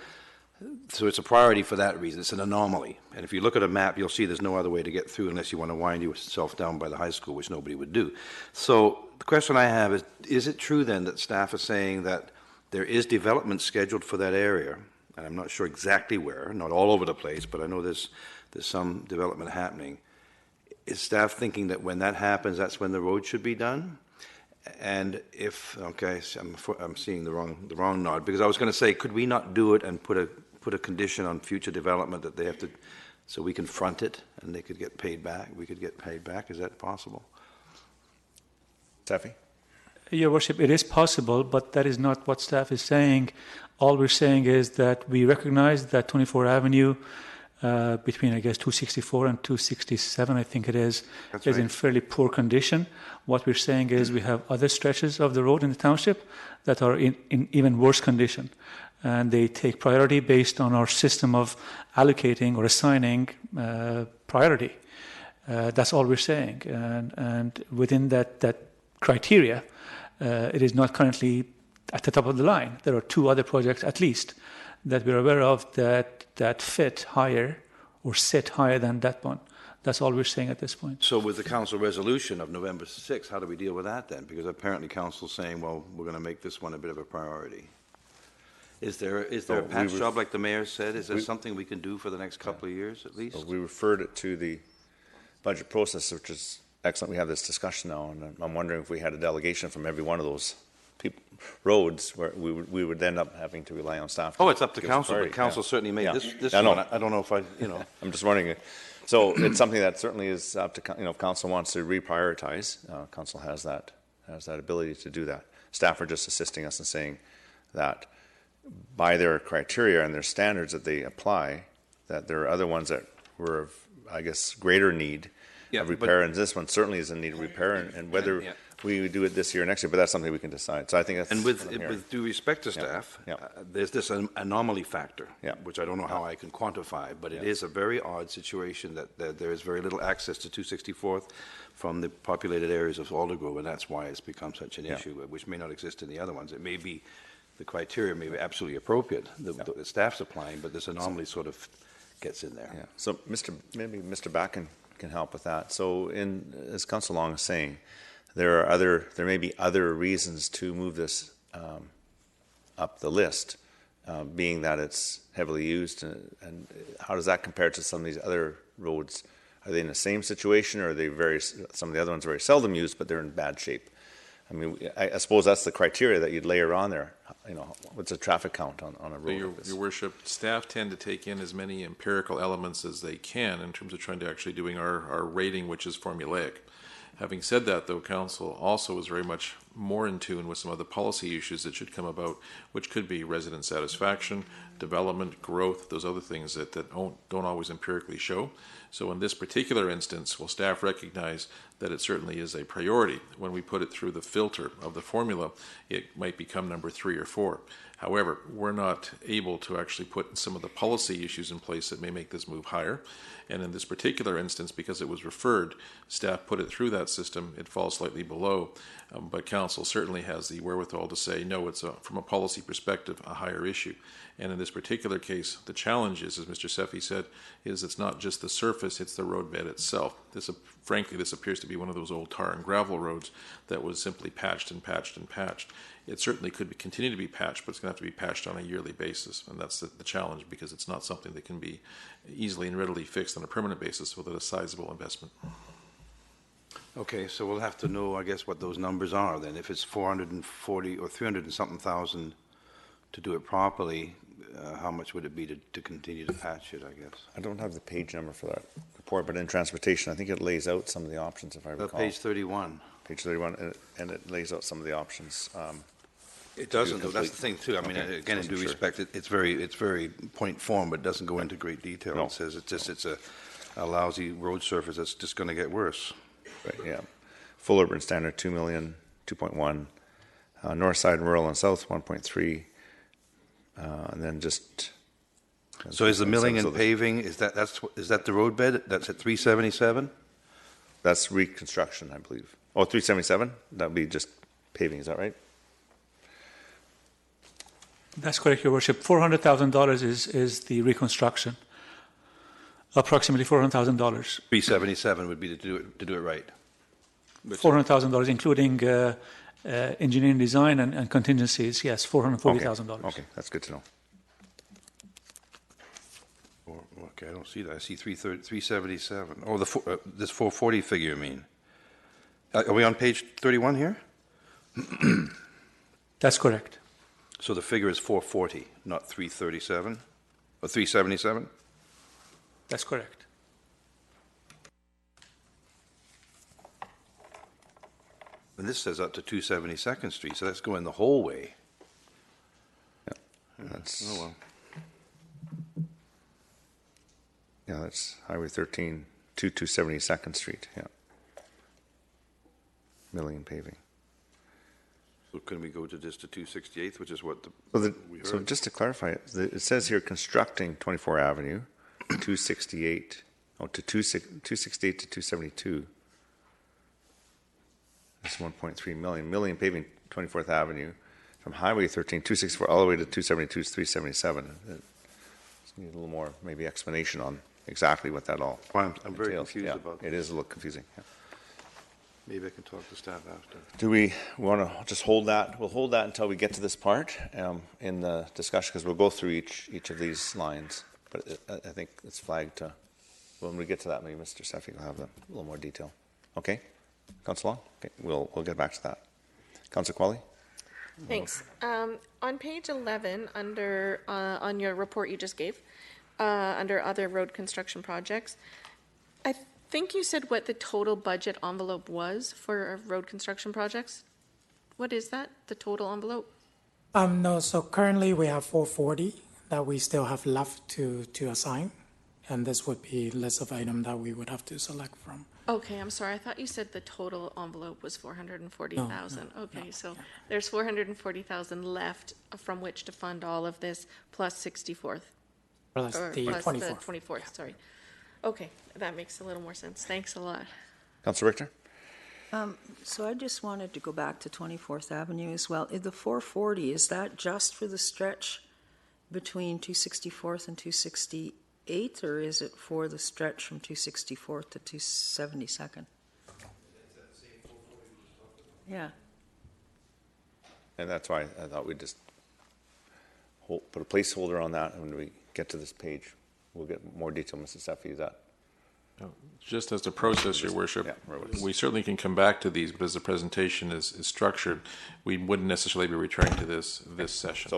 it's a priority for that reason. It's an anomaly. And if you look at a map, you'll see there's no other way to get through unless you want to wind yourself down by the high school, which nobody would do. So the question I have is it true then that staff is saying that there is development scheduled for that area? And I'm not sure exactly where, not all over the place, but I know there's some development happening. Is staff thinking that when that happens, that's when the road should be done? And if, okay, so I'm seeing the wrong nod, because I was going to say, could we not do it and put a condition on future development that they have to, so we can front it and they could get paid back? We could get paid back. Is that possible? Steffi? Your Worship, it is possible, but that is not what staff is saying. All we're saying is that we recognize that 24 Avenue, between, I guess, 264 and 267, I think it is in fairly poor condition. What we're saying is we have other stretches of the road in the township that are in even worse condition. And they take priority based on our system of allocating or assigning priority. That's all we're saying. And within that criteria, it is not currently at the top of the line. There are 2 other projects at least that we're aware of that fit higher or sit higher than that one. That's all we're saying at this point. So with the council resolution of November 6th, how do we deal with that then? Because apparently council's saying, well, we're going to make this one a bit of a priority. Is there a patch job like the mayor said? Is there something we can do for the next couple of years at least? So we referred it to the budget process, which is excellent. We have this discussion now, and I'm wondering if we had a delegation from every one of those roads where we would end up having to rely on staff. Oh, it's up to council, but council certainly made this one. I don't know if I'm just wondering. So it's something that certainly is up to, if council wants to reprioritize, council has that ability to do that. Staff are just assisting us in saying that by their criteria and their standards that they apply, that there are other ones that were of, I guess, greater need of repair, and this one certainly is in need of repair, and whether we do it this year or next year, but that's something we can decide. So I think that's... And with due respect to staff, there's this anomaly factor, which I don't know how I can quantify, but it is a very odd situation that there is very little access to 264th from the populated areas of Aldergrove, and that's why it's become such an issue, which may not exist in the other ones. It may be, the criteria may be absolutely appropriate, the staff's applying, but this anomaly sort of gets in there. Yeah. So maybe Mr. Backen can help with that. So as Councillor Long is saying, there may be other reasons to move this up the list, being that it's heavily used, and how does that compare to some of these other roads? Are they in the same situation, or are they some of the other ones are very seldom used, but they're in bad shape? I mean, I suppose that's the criteria that you'd layer on there. What's the traffic count on a road like this? Your Worship, staff tend to take in as many empirical elements as they can in terms of trying to actually doing our rating, which is formulaic. Having said that, though, council also is very much more in tune with some of the policy issues that should come about, which could be resident satisfaction, development, growth, those other things that don't always empirically show. So in this particular instance, will staff recognize that it certainly is a priority? When we put it through the filter of the formula, it might become number 3 or 4. However, we're not able to actually put some of the policy issues in place that may make this move higher. And in this particular instance, because it was referred, staff put it through that system, it falls slightly below. But council certainly has the wherewithal to say, no, it's from a policy perspective, a higher issue. And in this particular case, the challenge is, as Mr. Seffi said, is it's not just the surface, it's the roadbed itself. Frankly, this appears to be one of those old tar and gravel roads that was simply patched and patched and patched. It certainly could continue to be patched, but it's going to have to be patched on a yearly basis. And that's the challenge, because it's not something that can be easily and readily fixed on a permanent basis without a sizable investment. Okay, so we'll have to know, I guess, what those numbers are then. If it's 440 or 300 and something thousand to do it properly, how much would it be to continue to patch it, I guess? I don't have the page number for that report, but in transportation, I think it lays out some of the options, if I recall. Page 31. Page 31, and it lays out some of the options. It doesn't, though. That's the thing, too. I mean, Okay. again, in due respect, it's very point form, but it doesn't go into great detail. No. It says it's a lousy road surface that's just going to get worse. Right, yeah. Full urban standard, 2 million, 2.1. North side, rural and south, 1.3. And then just. So is the milling and paving, is that the road bed? That's at 377? That's reconstruction, I believe. Oh, 377? That'd be just paving, is that right? That's correct, Your Worship. $400,000 is the reconstruction. Approximately $400,000. 377 would be to do it right. $400,000, including engineering design and contingencies. Yes, $440,000. Okay, that's good to know. Okay, I don't see that. I see 377. Oh, this 440 figure, you mean? Are we on page 31 here? That's correct. So the figure is 440, not 337 or 377? That's correct. And this says up to 272nd Street, so that's going the whole way. Yeah, that's, Oh, well. yeah, that's Highway 13 to 272nd Street, yeah. Milling and paving. So can we go to just to 268th, which is what we heard? So just to clarify, it says here constructing 24 Avenue, 268, to 268 to 272. That's 1.3 million. Milling and paving 24th Avenue from Highway 13, 264 all the way to 272 is 377. Just need a little more maybe explanation on exactly what that all I'm very entails. confused Yeah, about it is a little confusing. Yeah. Maybe I can talk to staff after. Do we want to just hold that? We'll hold that until we get to this part in the discussion, because we'll go through each of these lines. But I think it's flagged to, when we get to that, maybe Mr. Seffi will have a little more detail. Okay? Council Long? Okay, we'll get back to that. Council Qualley? Thanks. On page 11, under on your report you just gave, under other road construction projects, I think you said what the total budget envelope was for road construction projects. What is that, the total envelope? No, so currently we have 440 that we still have left to assign, and this would be a list of items that we would have to select from. Okay, I'm sorry. I thought you said the total envelope was 440,000. No, okay, so there's 440,000 left from which to fund all of this, plus 64th. Plus the plus 24th. the 24th, sorry. Okay, that makes a little more sense. Thanks a lot. Council Richter? So I just wanted to go back to 24th Avenue as well. The 440, is that just for the stretch between 264th and 268, or is it for the stretch from 264th to 272nd? Yeah. And that's why I thought we'd just put a placeholder on that, and when we get to this page, we'll get more detail. Mrs. Seffi, is that? Just as a process, Your Worship, yeah, we certainly can come back to these, but as the presentation is structured, we wouldn't necessarily be returning to this session.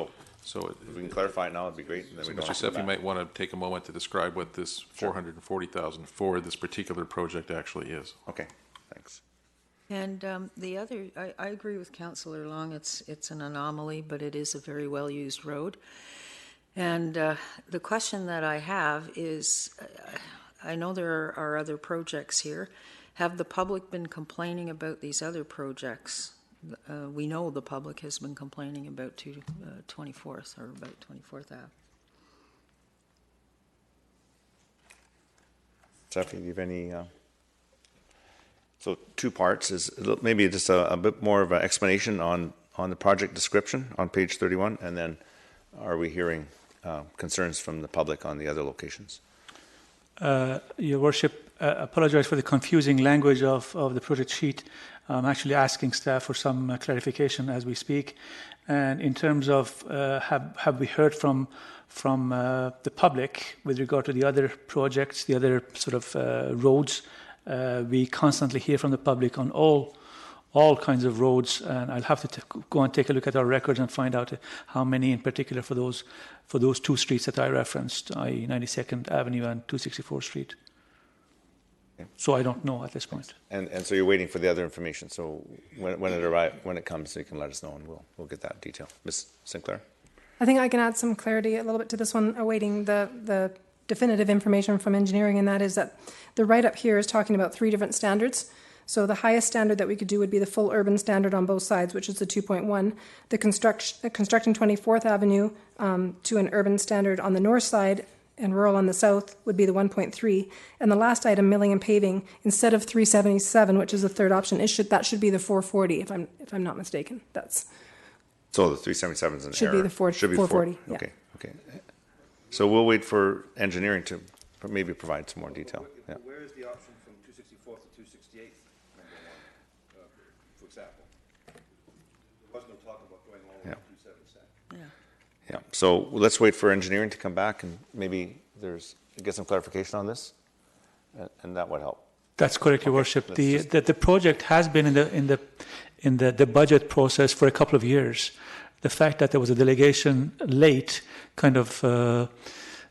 So if we can clarify it now, it'd be great. And then so we don't Mr. have to come Seffi back. might want to take a moment to describe what this 440,000 for this particular project actually is. Okay, thanks. And the other, I agree with Councillor Long, it's an anomaly, but it is a very well-used road. And the question that I have is, I know there are other projects here. Have the public been complaining about these other projects? We know the public has been complaining about 24th or about 24th Ave. Stephanie, do you have any? So 2 parts is maybe just a bit more of an explanation on the project description on page 31, and then are we hearing concerns from the public on the other locations? Your Worship, apologize for the confusing language of the project sheet. I'm actually asking staff for some clarification as we speak. And in terms of have we heard from the public with regard to the other projects, the other sort of roads? We constantly hear from the public on all kinds of roads, and I'll have to go and take a look at our records and find out how many in particular for those 2 streets that I referenced, i.e. 92nd Avenue and 264th Street. Okay. So I don't know at this point. And so you're waiting for the other information. So when it comes, you can let us know, and we'll get that detail. Ms. Sinclair? I think I can add some clarity a little bit to this one, awaiting the definitive information from engineering, and that is that the write-up here is talking about 3 different standards. So the highest standard that we could do would be the full urban standard on both sides, which is the 2.1. The constructing 24th Avenue to an urban standard on the north side and rural on the south would be the 1.3. And the last item, milling and paving, instead of 377, which is the third option, that should be the 440, if I'm not mistaken. So the 377 is an should error. Be the 440. Yeah. Okay. So we'll wait for engineering to maybe provide some more detail. Yeah. Where is the option from 264th to 268th, number 1, for example? There was no talk about going all the way to 277. Yeah. So let's wait for engineering to come back and maybe get some clarification on this, and that would help. That's correct, Your Worship. The project has been in the budget process for a couple of years. The fact that there was a delegation late kind of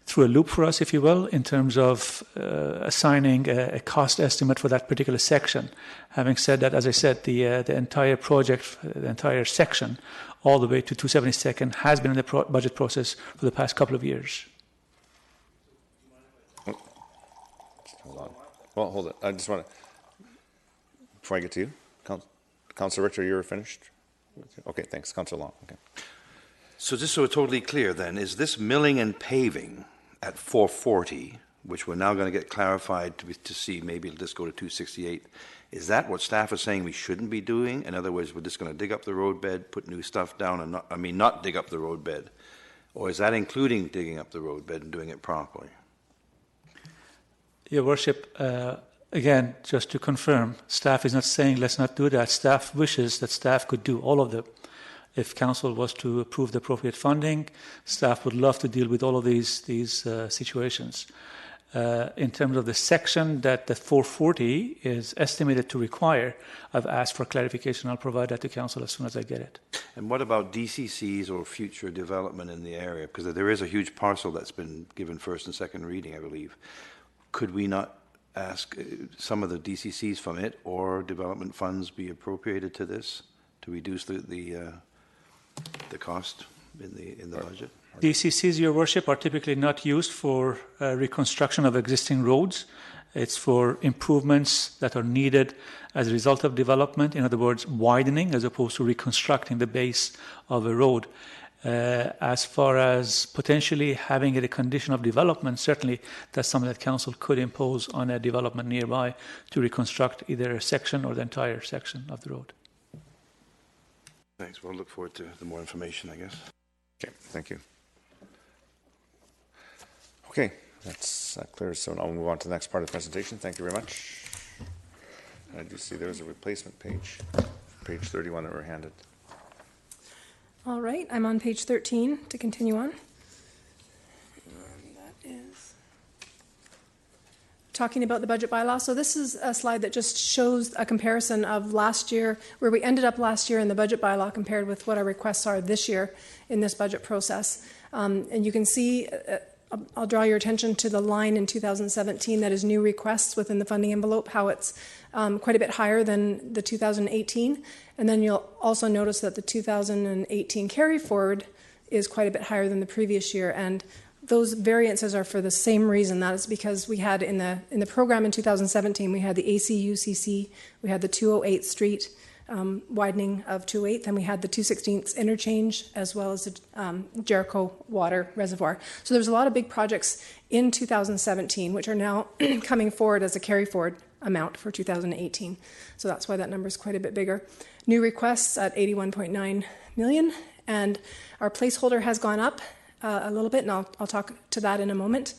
threw a loop for us, if you will, in terms of assigning a cost estimate for that particular section. Having said that, as I said, the entire project, the entire section, all the way to 272nd, has been in the budget process for the past couple of years. Hold on. Well, hold it. I just want to, before I get to you, Councillor Richter, you're finished? Okay, thanks. Councillor Long. Okay. So just so we're totally clear then, is this milling and paving at 440, which we're now going to get clarified to see maybe it'll just go to 268, is that what staff is saying we shouldn't be doing? In other words, we're just going to dig up the roadbed, put new stuff down, and not dig up the roadbed? Or is that including digging up the roadbed and doing it properly? Your Worship, again, just to confirm, staff is not saying let's not do that. Staff wishes that staff could do all of them. If council was to approve the appropriate funding, staff would love to deal with all of these situations. In terms of the section that the 440 is estimated to require, I've asked for clarification. I'll provide that to council as soon as I get it. And what about DCCs or future development in the area? Because there is a huge parcel that's been given first and second reading, I believe. Could we not ask some of the DCCs from it or development funds be appropriated to this to reduce the cost in the budget? DCCs, Your Worship, are typically not used for reconstruction of existing roads. It's for improvements that are needed as a result of development, in other words, widening as opposed to reconstructing the base of a road. As far as potentially having it a condition of development, certainly that's something that council could impose on a development nearby to reconstruct either a section or the entire section of the road. Thanks. We'll look forward to the more information, I guess. Okay, thank you. Okay, that's clear. So now we'll move on to the next part of the presentation. Thank you very much. I do see there's a replacement page 31 that we're handed. All right, I'm on page 13 to continue on. That is talking about the budget bylaw. So this is a slide that just shows a comparison of last year, where we ended up last year in the budget bylaw compared with what our requests are this year in this budget process. And you can see I'll draw your attention to the line in 2017 that is new requests within the funding envelope, how it's quite a bit higher than the 2018. And then you'll also notice that the 2018 carry forward is quite a bit higher than the previous year. And those variances are for the same reason. That is because we had in the program in 2017, we had the ACUCC, we had the 208th Street widening of 208th, and we had the 216th interchange, as well as the Jericho Water Reservoir. So there's a lot of big projects in 2017, which are now coming forward as a carry forward amount for 2018. So that's why that number is quite a bit bigger. New requests at 81.9 million, and our placeholder has gone up a little bit, and I'll talk to that in a moment.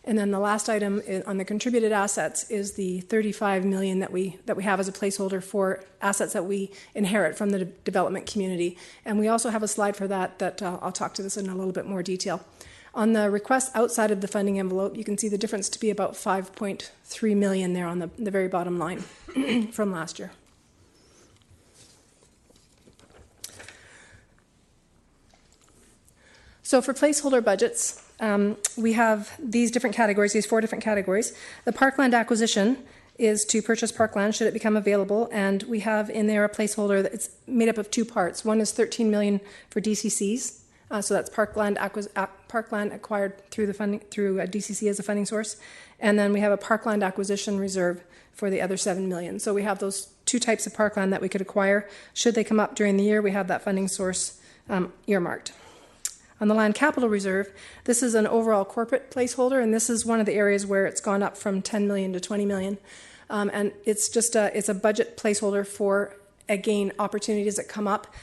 And then the last item on the contributed assets is the 35 million that we have as a placeholder for assets that we inherit from the development community. And we also have a slide for that I'll talk to this in a little bit more detail. On the requests outside of the funding envelope, you can see the difference to be about 5.3 million there on the very bottom line from last year. So for placeholder budgets, we have these different categories, these 4 different categories. The parkland acquisition is to purchase parkland should it become available, and we have in there a placeholder that's made up of 2 parts. One is 13 million for DCCs, so that's parkland acquired through the funding through DCC as a funding source, and then we have a parkland acquisition reserve for the other 7 million. So we have those 2 types of parkland that we could acquire. Should they come up during the year, we have that funding source earmarked. On the land capital reserve, this is an overall corporate placeholder, and this is one of the areas where it's gone up from 10 million to 20 million. And it's just it's a budget placeholder for, again, opportunities that come up.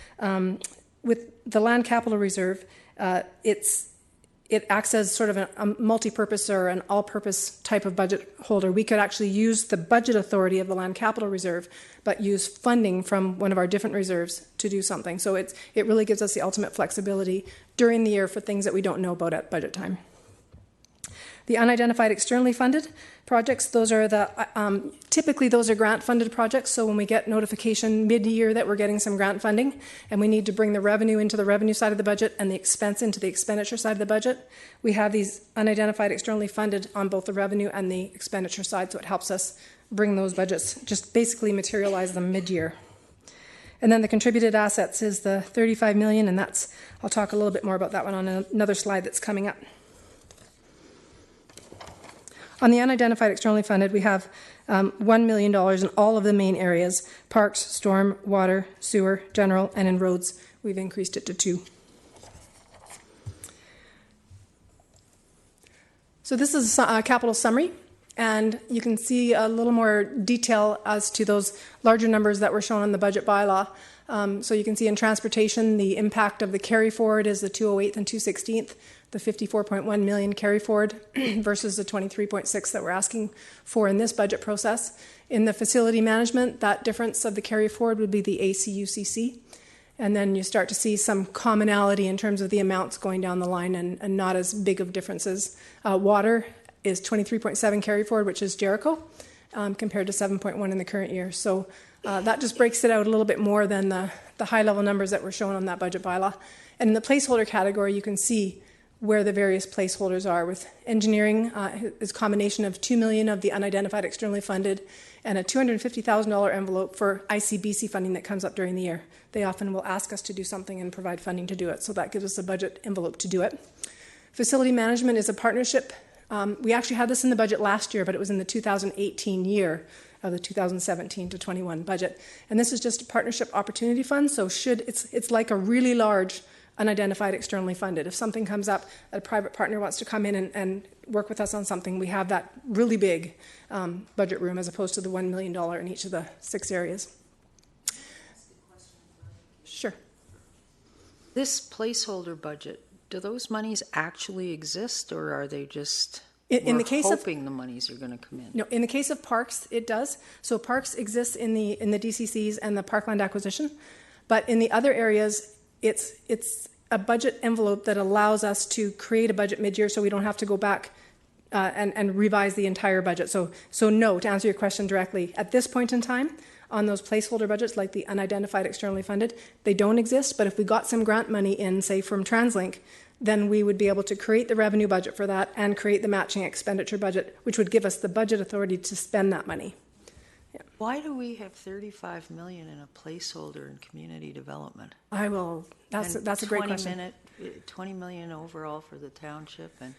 With the land capital reserve, it acts as sort of a multi-purpose or an all-purpose type of budget holder. We could actually use the budget authority of the land capital reserve, but use funding from one of our different reserves to do something. So it really gives us the ultimate flexibility during the year for things that we don't know about at budget time. The unidentified externally funded projects, those are typically those are grant funded projects. So when we get notification mid-year that we're getting some grant funding and we need to bring the revenue into the revenue side of the budget and the expense into the expenditure side of the budget, we have these unidentified externally funded on both the revenue and the expenditure side. So it helps us bring those budgets, just basically materialize them mid-year. And then the contributed assets is the 35 million, and I'll talk a little bit more about that one on another slide that's coming up. On the unidentified externally funded, we have $1 million in all of the main areas: parks, storm, water, sewer, general, and in roads, we've increased it to 2. So this is a capital summary, and you can see a little more detail as to those larger numbers that were shown on the budget bylaw. So you can see in transportation, the impact of the carry forward is the 208th and 216th. The 54.1 million carry forward versus the 23.6 that we're asking for in this budget process. In the facility management, that difference of the carry forward would be the ACUCC. And then you start to see some commonality in terms of the amounts going down the line and not as big of differences. Water is 23.7 carry forward, which is Jericho, compared to 7.1 in the current year. So that just breaks it out a little bit more than the high level numbers that were shown on that budget bylaw. And in the placeholder category, you can see where the various placeholders are. With engineering, is a combination of 2 million of the unidentified externally funded and a $250,000 envelope for ICBC funding that comes up during the year. They often will ask us to do something and provide funding to do it, so that gives us a budget envelope to do it. Facility management is a partnership. We actually had this in the budget last year, but it was in the 2018 year of the 2017 to 21 budget. And this is just a partnership opportunity fund, so it's like a really large unidentified externally funded. If something comes up, a private partner wants to come in and work with us on something, we have that really big budget room as opposed to the $1 million in each of the 6 areas. Sure. This placeholder budget, do those monies actually exist, or are they just in the case hoping the monies are going to come in? No, in the case of parks, it does. So parks exists in the DCCs and the parkland acquisition, but in the other areas, it's a budget envelope that allows us to create a budget mid-year, so we don't have to go back and revise the entire budget. So no, to answer your question directly, at this point in time, on those placeholder budgets, like the unidentified externally funded, they don't exist. But if we got some grant money in, say from TransLink, then we would be able to create the revenue budget for that and create the matching expenditure budget, which would give us the budget authority to spend that money. Why do we have 35 million in a placeholder in community development? That's a great question. 20 million overall for the township, and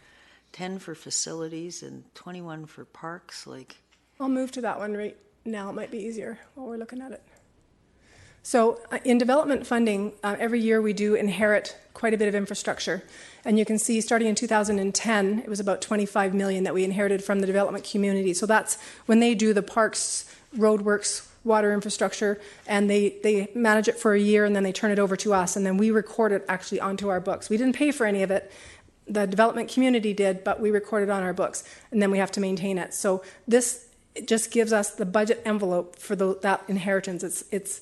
10 for facilities, and 21 for parks, like. I'll move to that one right now. It might be easier while we're looking at it. So in development funding, every year we do inherit quite a bit of infrastructure. And you can see starting in 2010, it was about 25 million that we inherited from the development community. So that's when they do the parks, roadworks, water infrastructure, and they manage it for a year, and then they turn it over to us, and then we record it actually onto our books. We didn't pay for any of it. The development community did, but we record it on our books, and then we have to maintain it. So this just gives us the budget envelope for that inheritance. It's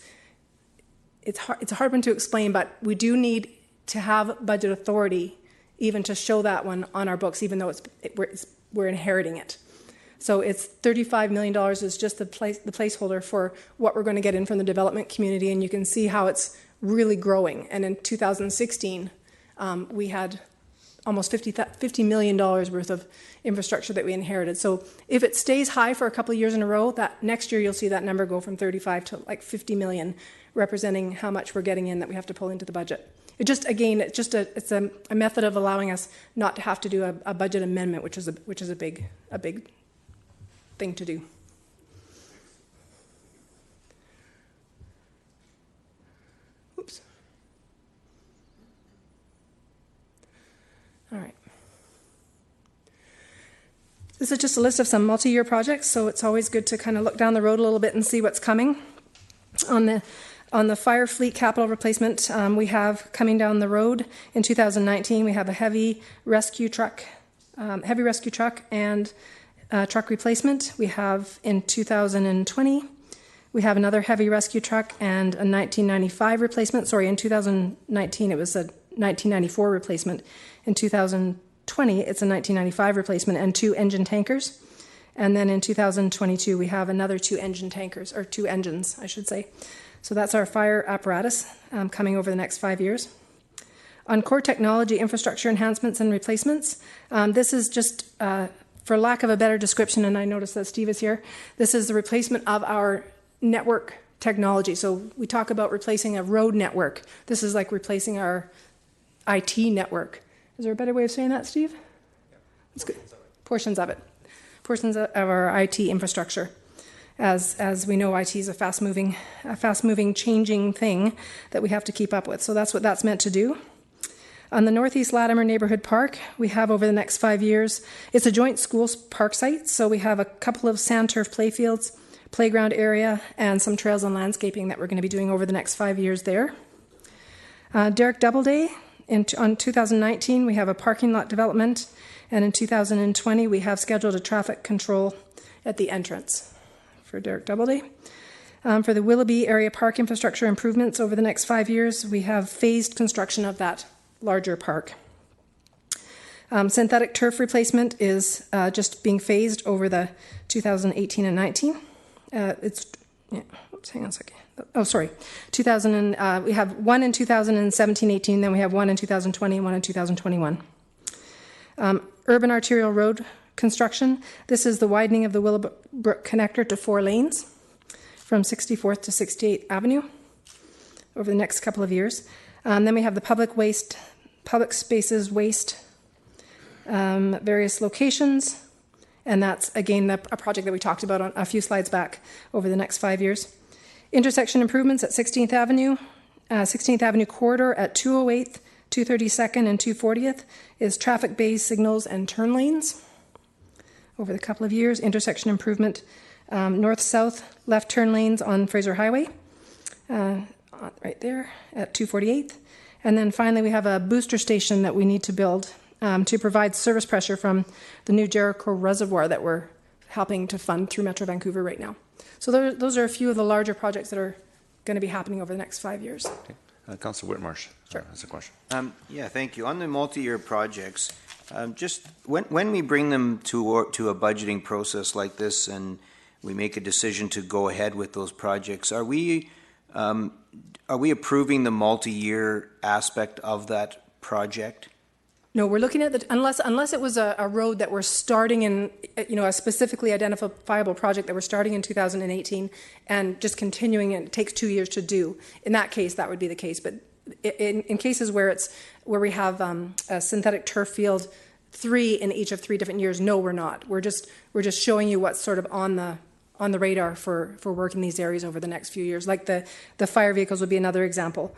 a hard one to explain, but we do need to have budget authority even to show that one on our books, even though we're inheriting it. So it's $35 million is just the placeholder for what we're going to get in from the development community, and you can see how it's really growing. And in 2016, we had almost $50 million worth of infrastructure that we inherited. So if it stays high for a couple of years in a row, that next year you'll see that number go from 35 to like 50 million, representing how much we're getting in that we have to pull into the budget. It's a method of allowing us not to have to do a budget amendment, which is a big thing to do. Oops. All right. This is just a list of some multi-year projects, so it's always good to kind of look down the road a little bit and see what's coming. On the fire fleet capital replacement, we have coming down the road in 2019, we have a heavy rescue truck and truck replacement. We have in 2020, we have another heavy rescue truck and a 1995 replacement. Sorry, in 2019 it was a 1994 replacement. In 2020, it's a 1995 replacement and 2 engine tankers. And then in 2022, we have another 2 engine tankers, or 2 engines, I should say. So that's our fire apparatus coming over the next 5 years. On core technology, infrastructure enhancements and replacements, this is just, for lack of a better description, and I notice that Steve is here, this is the replacement of our network technology. So we talk about replacing a road network. This is like replacing our IT network. Is there a better way of saying that, Steve? Yeah. That's good. Portions of it. Portions of our IT infrastructure. As we know, IT is a fast-moving, changing thing that we have to keep up with. So that's what that's meant to do. On the Northeast Latimer Neighborhood Park, we have over the next 5 years, it's a joint schools park site, so we have a couple of sand turf playfields, playground area, and some trails and landscaping that we're going to be doing over the next 5 years there. Derrick Doubleday, on 2019, we have a parking lot development, and in 2020, we have scheduled a traffic control at the entrance for Derrick Doubleday. For the Willoughby area park infrastructure improvements over the next 5 years, we have phased construction of that larger park. Synthetic turf replacement is just being phased over the 2018 and 19. Hang on a second. Oh, sorry. We have one in 2017-18, then we have one in 2020 and one in 2021. Urban arterial road construction. This is the widening of the Willowbrook connector to 4 lanes from 64th to 68th Avenue over the next couple of years. Then we have the public spaces waste, various locations, and that's, again, a project that we talked about on a few slides back over the next 5 years. Intersection improvements at 16th Avenue. 16th Avenue corridor at 208th, 232nd, and 240th is traffic bays, signals, and turn lanes. Over the couple of years, intersection improvement, north-south left turn lanes on Fraser Highway, right there at 248th. And then finally, we have a booster station that we need to build to provide service pressure from the new Jericho Reservoir that we're helping to fund through Metro Vancouver right now. So those are a few of the larger projects that are going to be happening over the next 5 years. Okay. Councillor Whitmarsh has a question. Yeah, thank you. On the multi-year projects, just when we bring them to a budgeting process like this and we make a decision to go ahead with those projects, are we approving the multi-year aspect of that project? No, we're looking at unless it was a road that we're starting in, a specifically identifiable project that we're starting in 2018 and just continuing, and it takes 2 years to do. In that case, that would be the case. But in cases where we have a synthetic turf field, 3 in each of 3 different years, no, we're not. We're just showing you what's sort of on the radar for work in these areas over the next few years. Like the fire vehicles would be another example.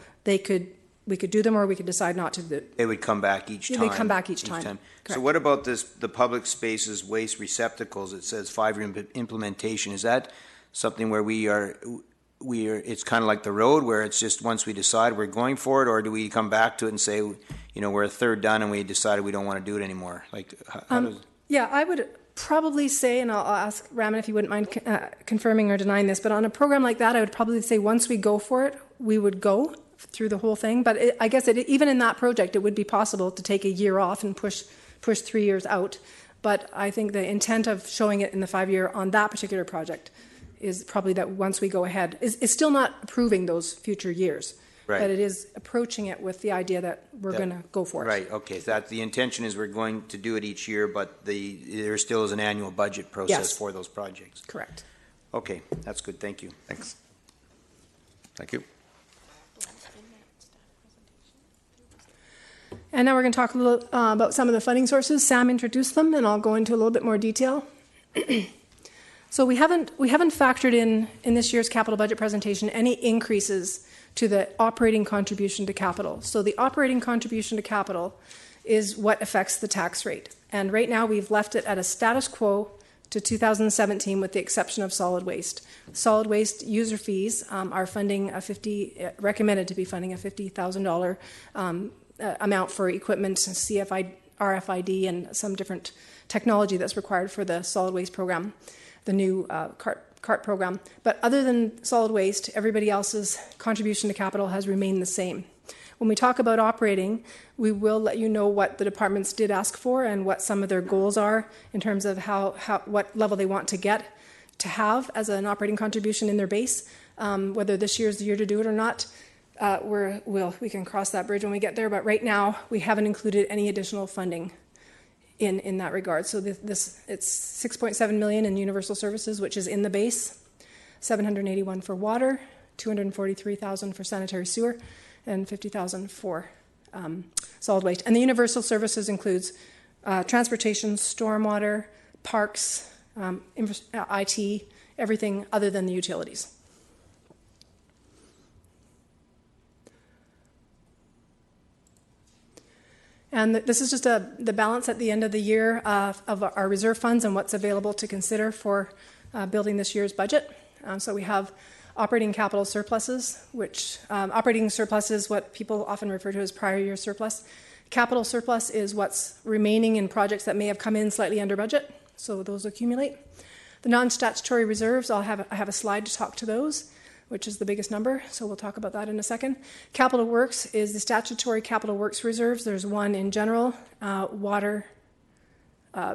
We could do them, or we could decide not to do it. They would come back each time. They come back each time. So Correct. what about the public spaces waste receptacles? It says 5-year implementation. Is that something where it's kind of like the road, where it's just once we decide we're going for it, or do we come back to it and say, we're a third done and we decided we don't want to do it anymore? Like, how does... Yeah, I would probably say, and I'll ask Raman if he wouldn't mind confirming or denying this, but on a program like that, I would probably say once we go for it, we would go through the whole thing. But I guess even in that project, it would be possible to take a year off and push 3 years out. But I think the intent of showing it in the 5-year on that particular project is probably that once we go ahead, is still not approving those future years. Right. But it is approaching it with the idea that we're going to go for it. Right, okay. So the intention is we're going to do it each year, but there still is an annual budget process for those projects. Correct. Okay, that's good. Thank you. Thanks. Thank you. And now we're going to talk a little about some of the funding sources. Sam introduced them, and I'll go into a little bit more detail. So we haven't factored in this year's capital budget presentation any increases to the operating contribution to capital. So the operating contribution to capital is what affects the tax rate. And right now we've left it at a status quo to 2017 with the exception of solid waste. Solid waste user fees are funding recommended to be funding a $50,000 amount for equipment, CFI, RFID, and some different technology that's required for the solid waste program, the new CART program. But other than solid waste, everybody else's contribution to capital has remained the same. When we talk about operating, we will let you know what the departments did ask for and what some of their goals are in terms of what level they want to have as an operating contribution in their base. Whether this year is the year to do it or not, we can cross that bridge when we get there. But right now, we haven't included any additional funding in that regard. So it's $6.7 million in universal services, which is in the base, $781 for water, $243,000 for sanitary sewer, and $50,000 for solid waste. And the universal services includes transportation, stormwater, parks, IT, everything other than the utilities. And this is just the balance at the end of the year of our reserve funds and what's available to consider for building this year's budget. So we have operating capital surpluses, which operating surplus is what people often refer to as prior year surplus. Capital surplus is what's remaining in projects that may have come in slightly under budget, so those accumulate. The non-statutory reserves, I have a slide to talk to those, which is the biggest number, so we'll talk about that in a second. Capital Works is the statutory capital works reserves. There's one in general, water,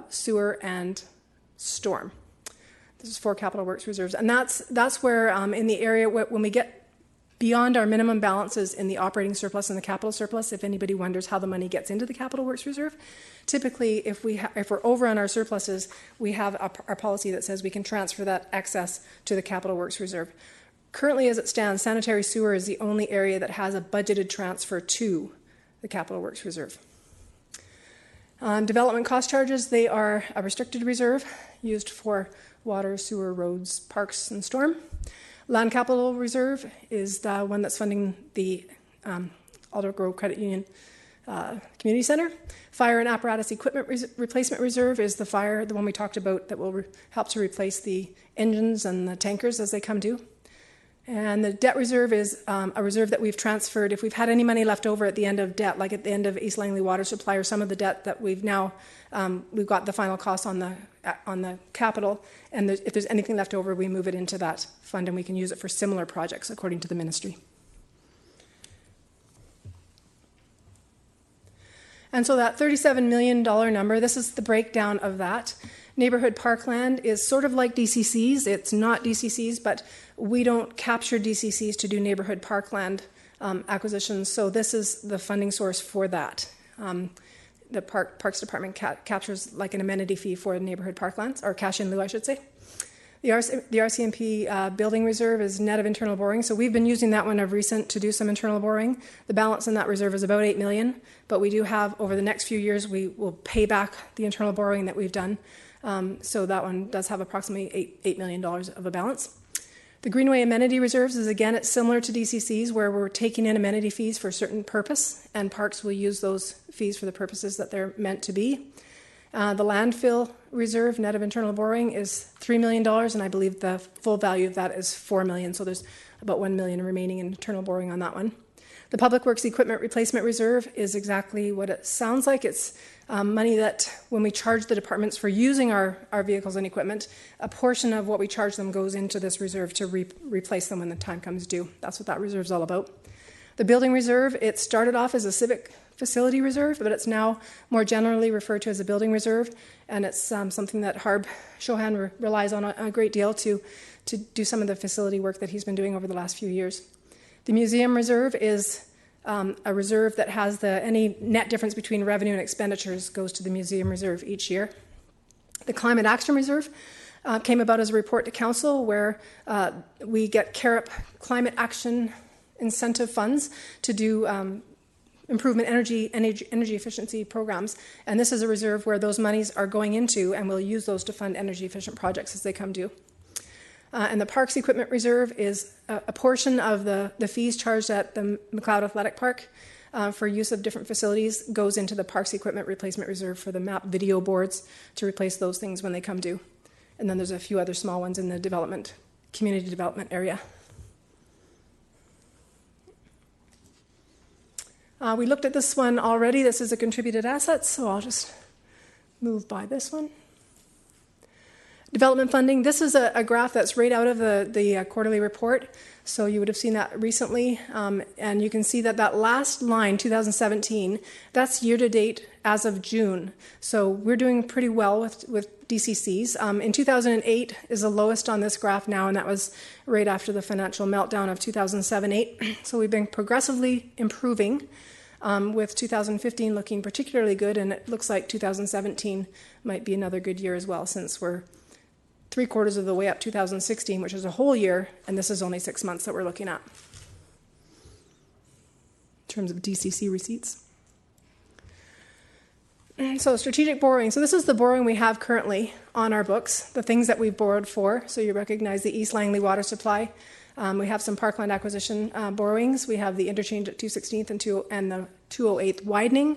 sewer, and storm. This is 4 capital works reserves. And that's where in the area, when we get beyond our minimum balances in the operating surplus and the capital surplus, if anybody wonders how the money gets into the capital works reserve, typically if we're over on our surpluses, we have our policy that says we can transfer that excess to the capital works reserve. Currently, as it stands, sanitary sewer is the only area that has a budgeted transfer to the capital works reserve. Development cost charges, they are a restricted reserve used for water, sewer, roads, parks, and storm. Land capital reserve is the one that's funding the Alder Grove Credit Union Community Center. Fire and apparatus equipment replacement reserve is the one we talked about that will help to replace the engines and the tankers as they come due. And the debt reserve is a reserve that we've transferred. If we've had any money left over at the end of debt, like at the end of East Langley Water Supply or some of the debt that we've now, we've got the final cost on the capital, and if there's anything left over, we move it into that fund and we can use it for similar projects according to the ministry. And so that $37 million number, this is the breakdown of that. Neighborhood parkland is sort of like DCCs. It's not DCCs, but we don't capture DCCs to do neighborhood parkland acquisitions. So this is the funding source for that. the Parks Department captures like an amenity fee for neighborhood parklands, or cash in lieu, I should say. The RCMP building reserve is net of internal borrowing, so we've been using that one of recent to do some internal borrowing. The balance in that reserve is about $8 million, but we do have, over the next few years, we will pay back the internal borrowing that we've done. So that one does have approximately $8 million of a balance. The Greenway amenity reserves is, again, it's similar to DCC's, where we're taking in amenity fees for a certain purpose, and parks will use those fees for the purposes that they're meant to be. The landfill reserve, net of internal borrowing, is $3 million, and I believe the full value of that is $4 million, so there's about $1 million remaining in internal borrowing on that one. The Public Works Equipment Replacement Reserve is exactly what it sounds like. It's money that, when we charge the departments for using our vehicles and equipment, a portion of what we charge them goes into this reserve to replace them when the time comes due. That's what that reserve is all about. The Building Reserve, it started off as a civic facility reserve, but it's now more generally referred to as a building reserve, and it's something that Harb Shohan relies on a great deal to do some of the facility work that he's been doing over the last few years. The Museum Reserve is a reserve that has any net difference between revenue and expenditures goes to the Museum Reserve each year. The Climate Action Reserve came about as a report to Council, where we get CAREP climate action incentive funds to do improvement energy efficiency programs, and this is a reserve where those monies are going into, and we'll use those to fund energy efficient projects as they come due. And the Parks Equipment Reserve is a portion of the fees charged at the McLeod Athletic Park for use of different facilities goes into the Parks Equipment Replacement Reserve for the map video boards to replace those things when they come due. And then there's a few other small ones in the community development area. We looked at this one already. This is a contributed asset, so I'll just move by this one. Development funding. This is a graph that's right out of the quarterly report, so you would have seen that recently. And you can see that last line, 2017, that's year-to-date as of June. So we're doing pretty well with DCCs. In 2008 is the lowest on this graph now, and that was right after the financial meltdown of 2007-8. So we've been progressively improving, with 2015 looking particularly good, and it looks like 2017 might be another good year as well, since we're 3/4 of the way up 2016, which is a whole year, and this is only 6 months that we're looking at in terms of DCC receipts. So strategic borrowing. So this is the borrowing we have currently on our books, the things that we've borrowed for. So you recognize the East Langley water supply. We have some parkland acquisition borrowings. We have the interchange at 216th and the 208th widening,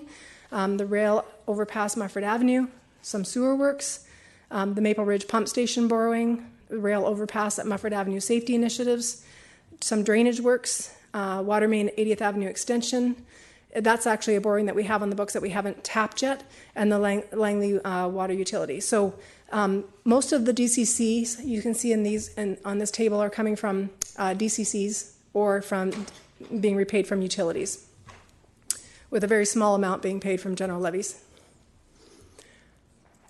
the rail overpass Mufford Avenue, some sewer works, the Maple Ridge pump station borrowing, the rail overpass at Mufford Avenue safety initiatives, some drainage works, water main 80th Avenue extension. That's actually a borrowing that we have on the books that we haven't tapped yet, and the Langley water utility. So most of the DCCs you can see in these and on this table are coming from DCCs or from being repaid from utilities, with a very small amount being paid from general levies.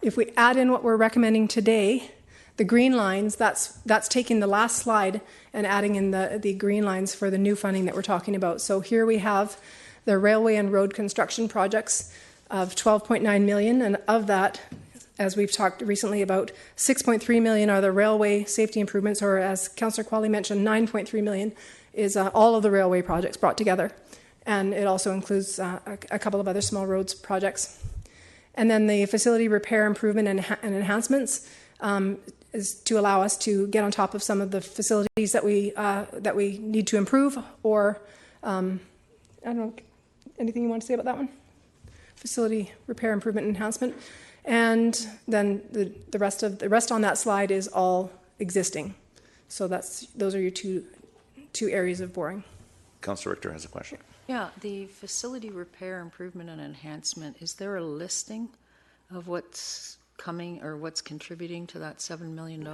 If we add in what we're recommending today, the green lines, that's taking the last slide and adding in the green lines for the new funding that we're talking about. So here we have the railway and road construction projects of $12.9 million, and of that, as we've talked recently about, $6.3 million are the railway safety improvements, or as Councillor Qualley mentioned, $9.3 million is all of the railway projects brought together. And it also includes a couple of other small roads projects. And then the facility repair, improvement, and enhancements is to allow us to get on top of some of the facilities that we need to improve, or I don't know, anything you want to say about that one? Facility repair, improvement, and enhancement. And then the rest on that slide is all existing. So those are your two areas of borrowing. Councillor Richter has a question. Yeah, the facility repair, improvement, and enhancement, is there a listing of what's coming or what's contributing to that $7 million?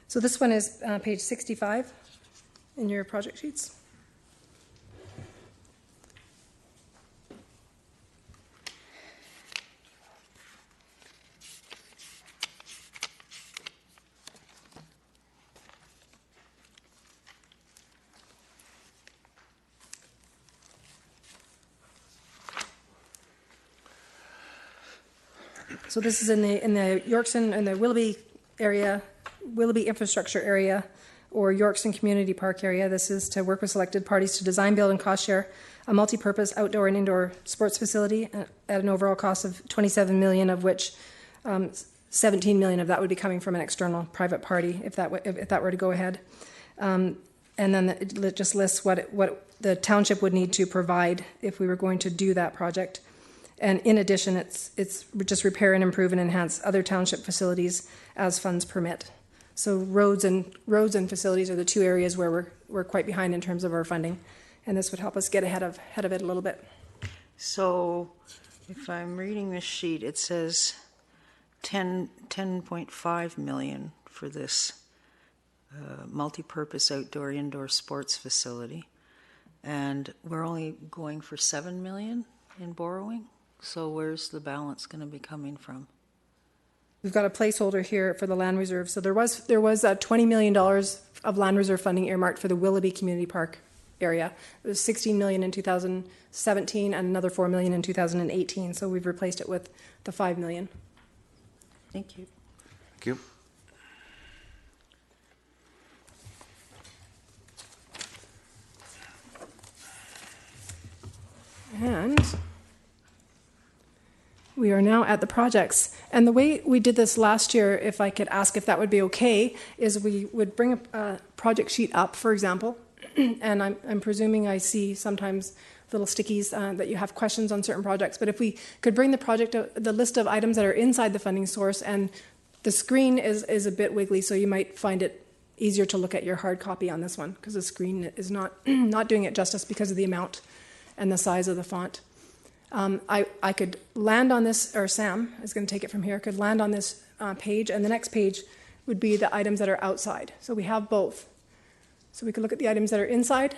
So this one is page 65 in your project sheets. So this is in the Yorkson and the Willoughby area, Willoughby infrastructure area, or Yorkson Community Park area. This is to work with selected parties to design, build, and cost share a multi-purpose outdoor and indoor sports facility at an overall cost of $27 million, of which $17 million of that would be coming from an external private party if that were to go ahead. And then it just lists what the township would need to provide if we were going to do that project. And in addition, it's just repair and improve and enhance other township facilities as funds permit. So roads and facilities are the two areas where we're quite behind in terms of our funding, and this would help us get ahead of it a little bit. So if I'm reading this sheet, it says 10.5 million for this multi-purpose outdoor-indoor sports facility, and we're only going for 7 million in borrowing. So where's the balance going to be coming from? We've got a placeholder here for the land reserve. So there was $20 million of land reserve funding earmarked for the Willoughby Community Park area. It was $16 million in 2017 and another $4 million in 2018. So we've replaced it with the $5 million. Thank you. Thank you. And we are now at the projects. And the way we did this last year, if I could ask if that would be okay, is we would bring a project sheet up, for example, and I'm presuming I see sometimes little stickies that you have questions on certain projects. But if we could bring the list of items that are inside the funding source, and the screen is a bit wiggly, so you might find it easier to look at your hard copy on this one, because the screen is not doing it justice because of the amount and the size of the font. I could land on this, or Sam is going to take it from here, could land on this page, and the next page would be the items that are outside. So we have both. So we could look at the items that are inside,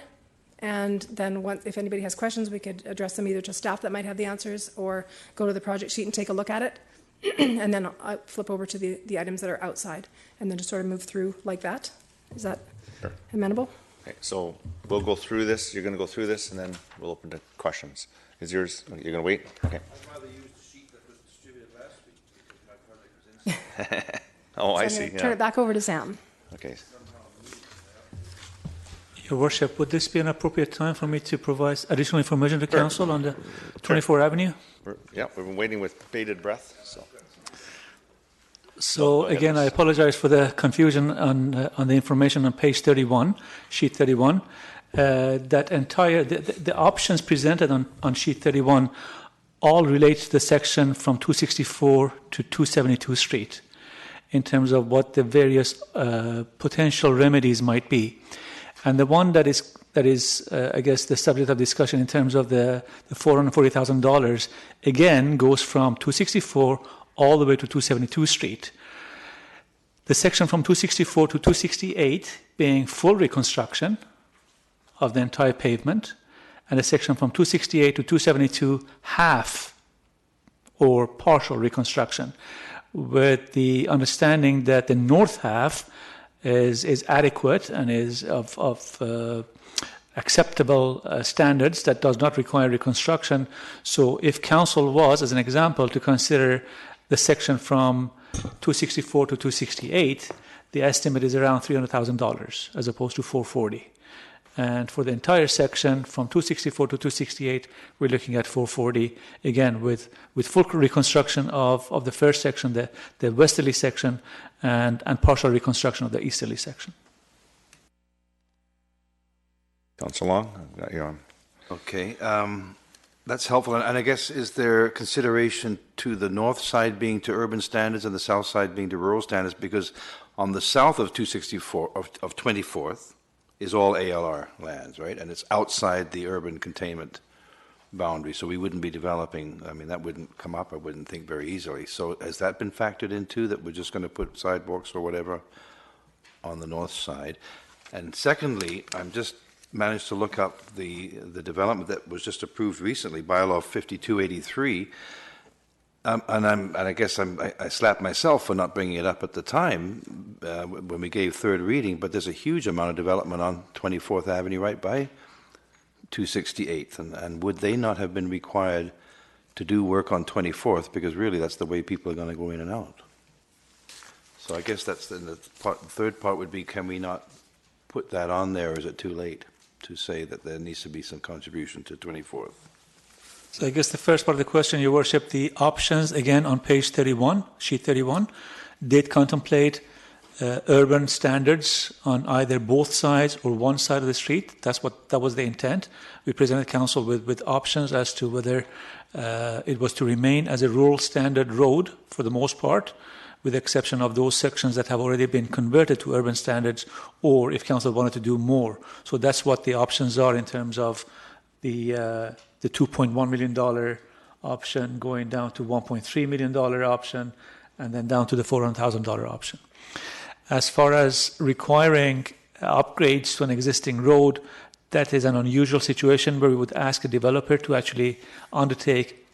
and then if anybody has questions, we could address them either to staff that might have the answers, or go to the project sheet and take a look at it, and then I'll flip over to the items that are outside, and then just sort of move through like that. Is that amenable? Okay, so we'll go through this. You're going to go through this, and then we'll open to questions. Is yours? You're going to wait? Okay. I'd rather use the sheet that was distributed last week because my project was inside. Oh, So I I'm see. going to turn it back over to Sam. Okay. Your Worship, would this be an appropriate time for me to provide additional information to Council on the 24 Avenue? We've been waiting with bated breath. So again, I apologize for the confusion on the information on page 31, sheet 31. That entire, the options presented on sheet 31 all relate to the section from 264 to 272 Street in terms of what the various potential remedies might be. And the one that is I guess, the subject of discussion in terms of the $440,000, again, goes from 264 all the way to 272 Street. The section from 264 to 268 being full reconstruction of the entire pavement, and the section from 268 to 272 half or partial reconstruction, with the understanding that the north half is adequate and is of acceptable standards that does not require reconstruction. So if council was, as an example, to consider the section from 264 to 268, the estimate is around $300,000 as opposed to $440,000. And for the entire section from 264 to 268, we're looking at $440,000, again, with full reconstruction of the first section, the westerly section, and partial reconstruction of the easterly section. Councillor Long, I've got you on. Okay, that's helpful. And I guess, is there consideration to the north side being to urban standards and the south side being to rural standards? Because on the south of 264, of 24th, is all ALR lands, right? And it's outside the urban containment boundary, so we wouldn't be developing, I mean, that wouldn't come up, I wouldn't think, very easily. So has that been factored into, that we're just going to put sidewalks or whatever on the north side? And secondly, I'm just managed to look up the development that was just approved recently, bylaw 5283. And I guess I slapped myself for not bringing it up at the time when we gave third reading, but there's a huge amount of development on 24th Avenue right by 268th. And would they not have been required to do work on 24th? Because really that's the way people are going to go in and out. So I guess that's the third part would be, can we not put that on there, or is it too late to say that there needs to be some contribution to 24th? So I guess the first part of the question, Your Worship, the options, again, on page 31, sheet 31, did contemplate urban standards on either both sides or one side of the street. That was the intent. We presented council with options as to whether it was to remain as a rural standard road for the most part, with the exception of those sections that have already been converted to urban standards, or if council wanted to do more. So that's what the options are in terms of the $2.1 million option going down to $1.3 million option, and then down to the $400,000 option. As far as requiring upgrades to an existing road, that is an unusual situation where we would ask a developer to actually undertake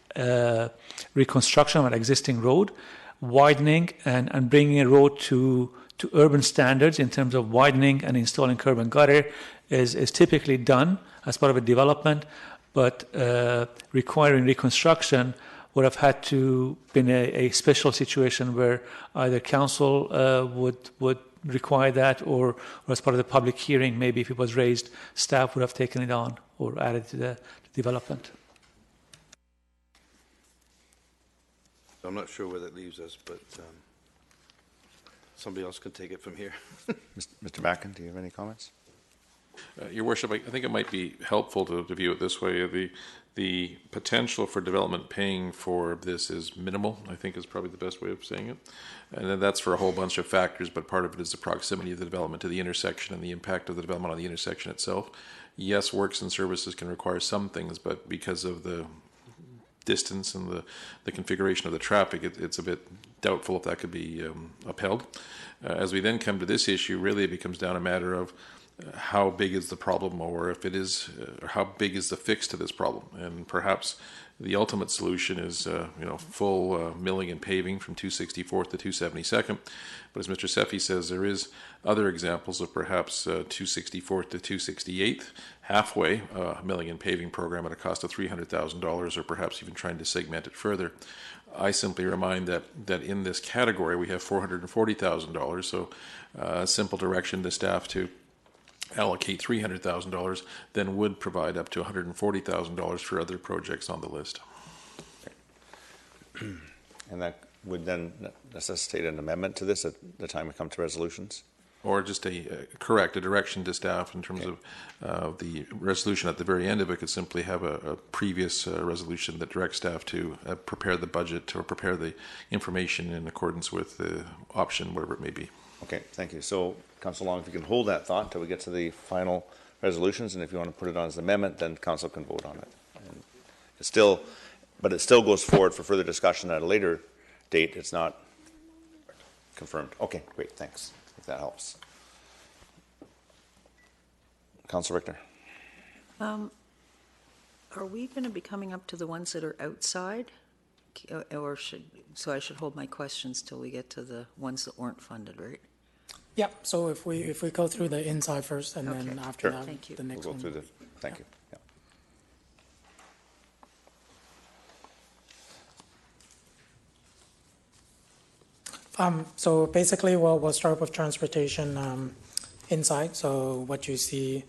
reconstruction of an existing road, widening and bringing a road to urban standards in terms of widening and installing curb and gutter is typically done as part of a development, but requiring reconstruction would have had to been a special situation where either council would require that, or as part of the public hearing, maybe if it was raised, staff would have taken it on or added to the development. I'm not sure where that leaves us, but somebody else can take it from here. Mr. Mackin, do you have any comments? Your Worship, I think it might be helpful to view it this way. The potential for development paying for this is minimal, I think is probably the best way of saying it. And then that's for a whole bunch of factors, but part of it is the proximity of the development to the intersection and the impact of the development on the intersection itself. Yes, works and services can require some things, but because of the distance and the configuration of the traffic, it's a bit doubtful if that could be upheld. As we then come to this issue, really it becomes down a matter of how big is the problem, or if it is, how big is the fix to this problem. And perhaps the ultimate solution is, full milling and paving from 264th to 272nd. But as Mr. Seffi says, there is other examples of perhaps 264th to 268th, halfway milling and paving program at a cost of $300,000, or perhaps even trying to segment it further. I simply remind that in this category we have $440,000, so a simple direction to staff to allocate $300,000 then would provide up to $140,000 for other projects on the list. And that would then necessitate an amendment to this at the time we come to resolutions? Or just a direction to staff in terms of the resolution at the very end of it could simply have a previous resolution that directs staff to prepare the budget or prepare the information in accordance with the option, whatever it may be. Okay, thank you. So, Councillor Long, if you can hold that thought till we get to the final resolutions, and if you want to put it on as an amendment, then Council can vote on it. And it still goes forward for further discussion at a later date. It's not confirmed. Okay, great, thanks. If that helps. Councillor Richter. Are we going to be coming up to the ones that are outside? Or so I should hold my questions till we get to the ones that weren't funded, right? Yeah, so if we go through the inside first, and then after that, Thank you. the next We'll go one. through thank you. Yeah. So basically, we'll start with transportation inside. So what you see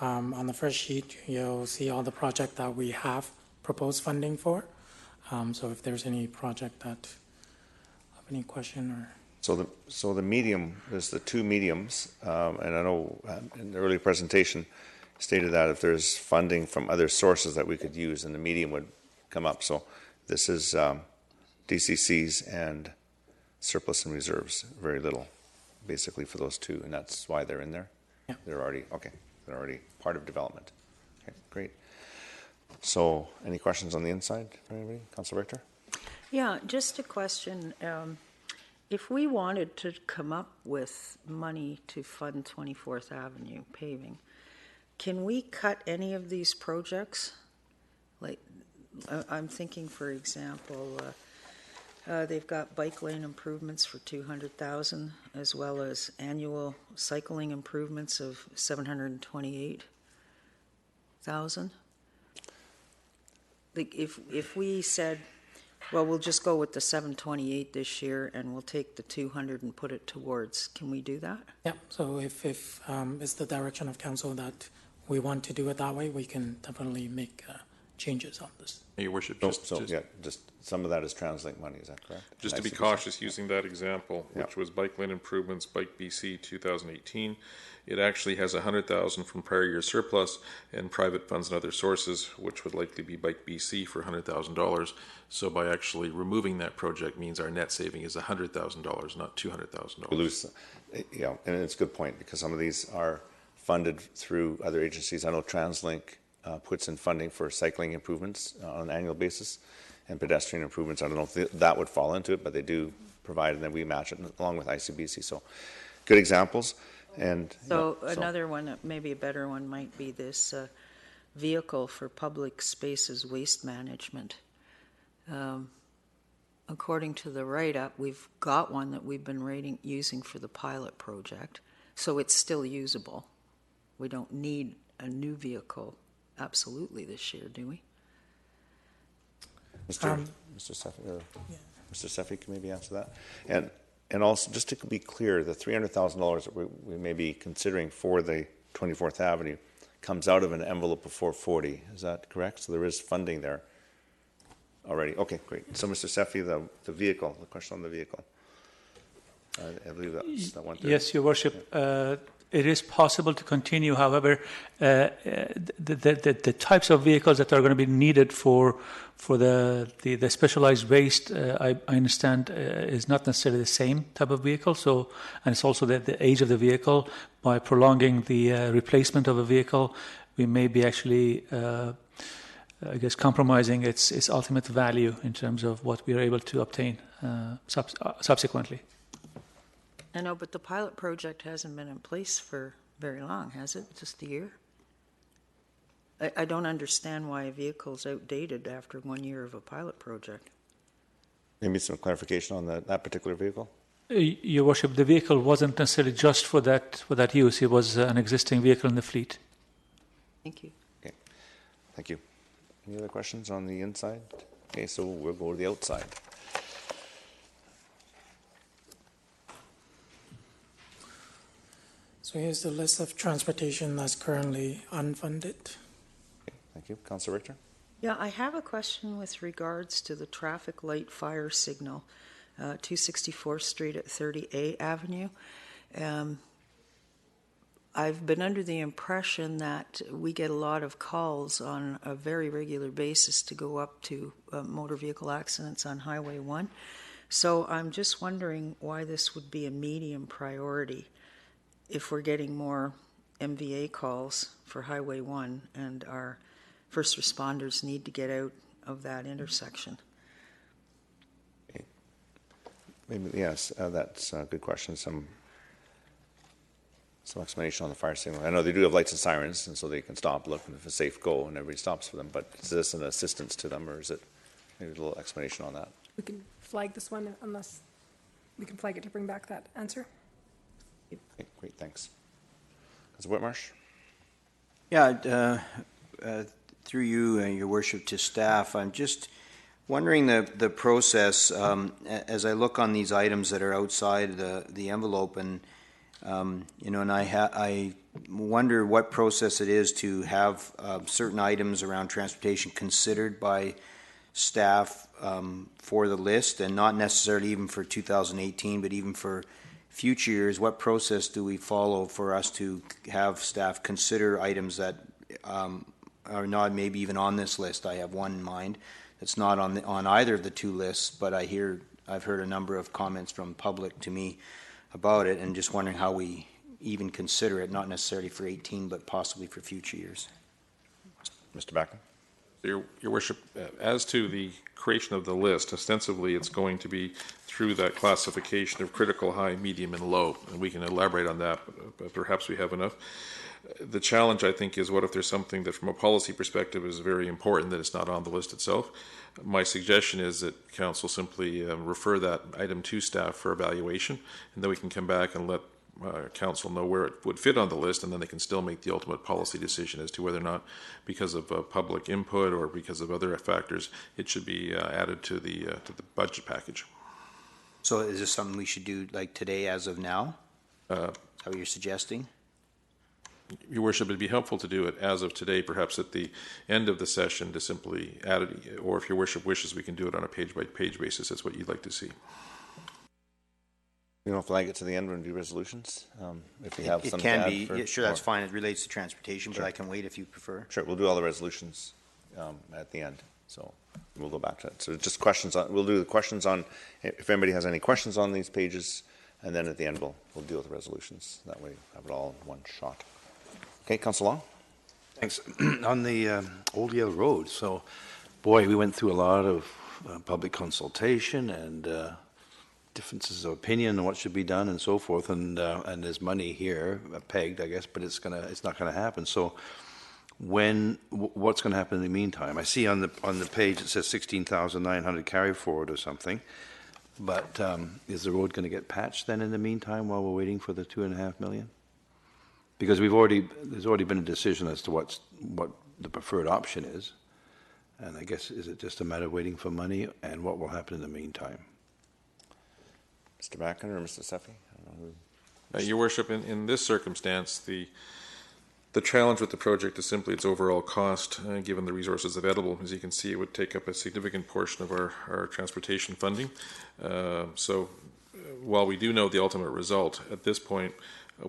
on the first sheet, you'll see all the project that we have proposed funding for. So if there's any project that have any question or. So the medium, there's the two mediums, and I know in the earlier presentation stated that if there's funding from other sources that we could use, then the medium would come up. So this is DCCs and surplus and reserves, very little, basically for those two, and that's why they're in there. Yeah. They're already part of development. Okay, great. So any questions on the inside for anybody? Councillor Richter? Yeah, just a question. If we wanted to come up with money to fund 24th Avenue paving, can we cut any of these projects? Like, I'm thinking, for example, they've got bike lane improvements for $200,000, as well as annual cycling improvements of $728,000. Like, if we said, well, we'll just go with the 728 this year, and we'll take the 200 and put it towards. Can we do that? Yeah, so if it's the direction of council that we want to do it that way, we can definitely make changes on this. Your Worship, just some of that is TransLink money, is that correct? Just to be ICBC. cautious using that example, Yeah. which was bike lane improvements, Bike BC 2018, it actually has $100,000 from prior year surplus and private funds and other sources, which would likely be Bike BC for $100,000. So by actually removing that project means our net saving is $100,000, not $200,000. We lose, yeah, and it's a good point, because some of these are funded through other agencies. I know TransLink puts in funding for cycling improvements on an annual basis, and pedestrian improvements. I don't know if that would fall into it, but they do provide, and then we match it along with ICBC. So good examples. And So another one, maybe a better one, might be this vehicle for public spaces waste management. According to the write-up, we've got one that we've been using for the pilot project, so it's still usable. We don't need a new vehicle absolutely this year, do we? Mr. Seffi, or Mr. Seffi can maybe answer that. And also, just to be clear, the $300,000 that we may be considering for the 24th Avenue comes out of an envelope of 440. Is that correct? So there is funding there already. Okay, great. So, Mr. Seffi, the vehicle, the question on the vehicle. I believe that one. Yes, Your Worship. It is possible to continue. However, the types of vehicles that are going to be needed for the specialized waste, I understand, is not necessarily the same type of vehicle. So, and it's also the age of the vehicle. By prolonging the replacement of a vehicle, we may be actually, I guess, compromising its ultimate value in terms of what we are able to obtain subsequently. I know, but the pilot project hasn't been in place for very long, has it? Just a year? I don't understand why a vehicle's outdated after 1 year of a pilot project. Maybe some clarification on that particular vehicle? Your Worship, the vehicle wasn't necessarily just for that use. It was an existing vehicle in the fleet. Thank you. Okay, thank you. Any other questions on the inside? Okay, so we'll go to the outside. So here's the list of transportation that's currently unfunded. Okay, thank you. Councillor Richter? Yeah, I have a question with regards to the traffic light fire signal, 264th Street at 30A Avenue. I've been under the impression that we get a lot of calls on a very regular basis to go up to motor vehicle accidents on Highway 1. So I'm just wondering why this would be a medium priority if we're getting more MVA calls for Highway 1 and our first responders need to get out of that intersection. Okay. Maybe, yes, that's a good question. Some explanation on the fire signal. I know they do have lights and sirens, and so they can stop, look, and if it's a safe go, and everybody stops for them. But is this an assistance to them, or is it maybe a little explanation on that? We can flag this one unless we can flag it to bring back that answer. Okay, great, thanks. Councillor Whitmarsh? Yeah, through you, Your Worship, to staff, I'm just wondering the process, as I look on these items that are outside the envelope, and and I wonder what process it is to have certain items around transportation considered by staff for the list, and not necessarily even for 2018, but even for future years. What process do we follow for us to have staff consider items that are not maybe even on this list? I have one in mind that's not on either of the two lists, but I've heard a number of comments from public to me about it, and just wondering how we even consider it, not necessarily for 18, but possibly for future years. Mr. Backen? Your Worship, as to the creation of the list, ostensibly it's going to be through that classification of critical, high, medium, and low, and we can elaborate on that, but perhaps we have enough. The challenge, I think, is what if there's something that from a policy perspective is very important that it's not on the list itself. My suggestion is that Council simply refer that item to staff for evaluation, and then we can come back and let Council know where it would fit on the list, and then they can still make the ultimate policy decision as to whether or not, because of public input or because of other factors, it should be added to the budget package. So is this something we should do like today as of now? Is that what you're suggesting? Your Worship, it'd be helpful to do it as of today, perhaps at the end of the session, to simply add it, or if Your Worship wishes, we can do it on a page-by-page basis. That's what you'd like to see. You don't flag it to the end when we do resolutions? If we have It some can to add be, for- yeah, sure, that's or- fine. It relates to transportation, Sure. but I can wait if you prefer. Sure, we'll do all the resolutions at the end, so we'll go back to it. So just questions on, we'll do the questions on, if anybody has any questions on these pages, and then at the end we'll deal with the resolutions. That way have it all in one shot. Okay, Councillor Long? Thanks. On the Old Yale Road, so, boy, we went through a lot of public consultation and differences of opinion on what should be done and so forth, and there's money here pegged, I guess, but it's not gonna happen. So what's gonna happen in the meantime? I see on the page it says 16,900 carry forward or something, but is the road gonna get patched then in the meantime while we're waiting for the $2.5 million? Because there's already been a decision as to what the preferred option is, and I guess is it just a matter of waiting for money, and what will happen in the meantime? Mr. Backen or Mr. Seffi? I don't know who. Your Worship, in this circumstance, the challenge with the project is simply its overall cost, given the resources available. As you can see, it would take up a significant portion of our transportation funding. So while we do know the ultimate result, at this point,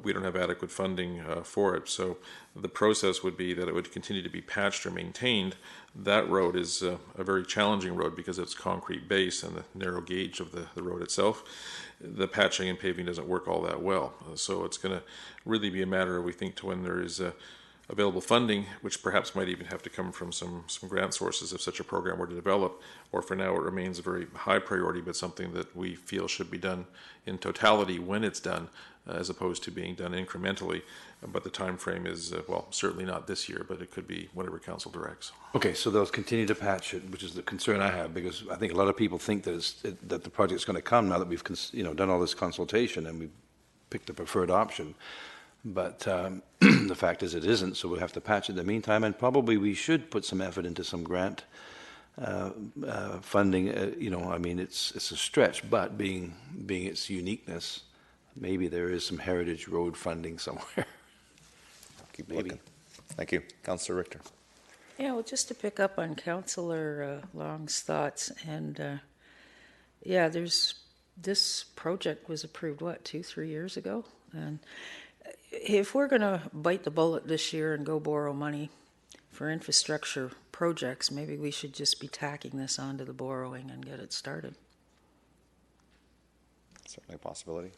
we don't have adequate funding for it. So the process would be that it would continue to be patched or maintained. That road is a very challenging road because it's concrete base and the narrow gauge of the road itself. The patching and paving doesn't work all that well. So it's going to really be a matter of, we think, to when there is available funding, which perhaps might even have to come from some grant sources if such a program were to develop, or for now it remains a very high priority, but something that we feel should be done in totality when it's done, as opposed to being done incrementally. But the time frame is, well, certainly not this year, but it could be whatever Council directs. Okay, so they'll continue to patch it, which is the concern I have, because I think a lot of people think that that the project's going to come now that we've done all this consultation and we've picked the preferred option. But the fact is it isn't, so we'll have to patch it in the meantime, and probably we should put some effort into some grant funding. I mean, it's a stretch, but being its uniqueness, maybe there is some heritage road funding somewhere. Keep looking. Thank you. Councillor Richter. Yeah, well, just to pick up on Councillor Long's thoughts, and yeah, this project was approved, 2-3 years ago? And if we're going to bite the bullet this year and go borrow money for infrastructure projects, maybe we should just be tacking this onto the borrowing and get it started. Certainly a possibility.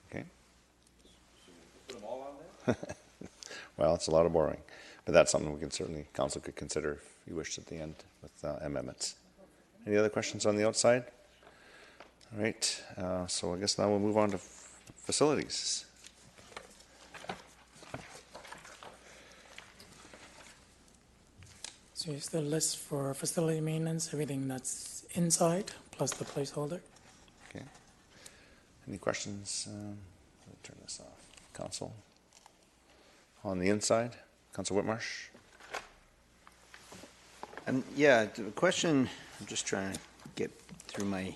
Okay. Put them all on there? Well, it's a lot of borrowing, but that's something we can certainly, Council could consider if you wished at the end with amendments. Any other questions on the outside? All right, so I guess now we'll move on to facilities. So it's the list for facility maintenance, everything that's inside, plus the placeholder. Okay. Any questions? I'll turn this off. Council? On the inside? Council Whitmarsh? Yeah, the question, I'm just trying to get through my...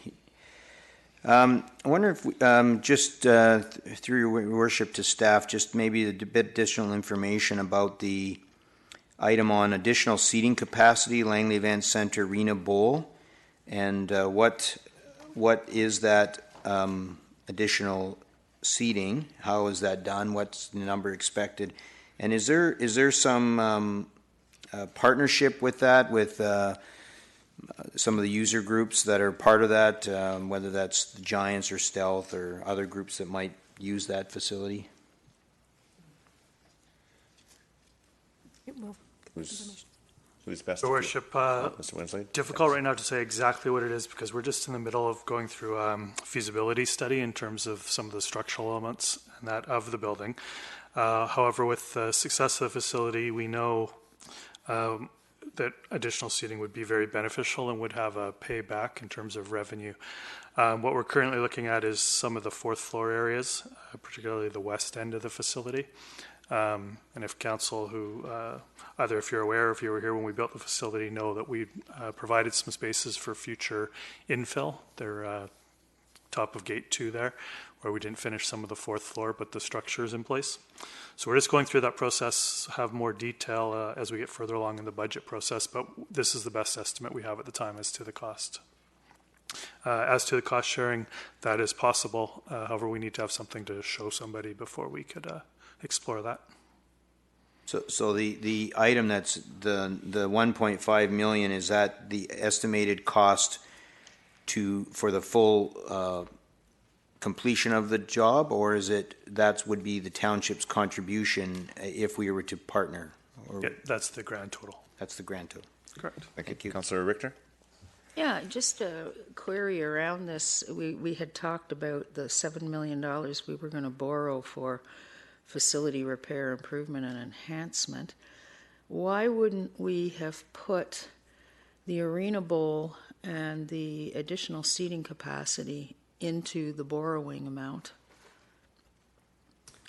I wonder if we, just through your worship to staff, just maybe a bit additional information about the item on additional seating capacity, Langley Event Center, Arena Bowl, and what is that additional seating? How is that done? What's the number expected? And is there some partnership with that, with some of the user groups that are part of that, whether that's the Giants or Stealth or other groups that might use that facility? We'll Who's best? Your Worship, Mr. Winsley? difficult right now to say exactly what it is because we're just in the middle of going through a feasibility study in terms of some of the structural elements and that of the building. However, with the success of the facility, we know that additional seating would be very beneficial and would have a payback in terms of revenue. What we're currently looking at is some of the fourth floor areas, particularly the west end of the facility. And if council who, either if you're aware or if you were here when we built the facility, know that we provided some spaces for future infill. They're top of gate 2 there, where we didn't finish some of the fourth floor, but the structure is in place. So we're just going through that process, have more detail as we get further along in the budget process, but this is the best estimate we have at the time as to the cost. As to the cost sharing, that is possible. However, we need to have something to show somebody before we could explore that. So the item that's the 1.5 million, is that the estimated cost for the full completion of the job, or is it that would be the township's contribution if we were to partner? Or Yeah, that's the grand total. that's the grand total. Correct. Thank you. Councillor Richter? Yeah, just a query around this. We had talked about the $7 million we were going to borrow for facility repair, improvement, and enhancement. Why wouldn't we have put the Arena Bowl and the additional seating capacity into the borrowing amount?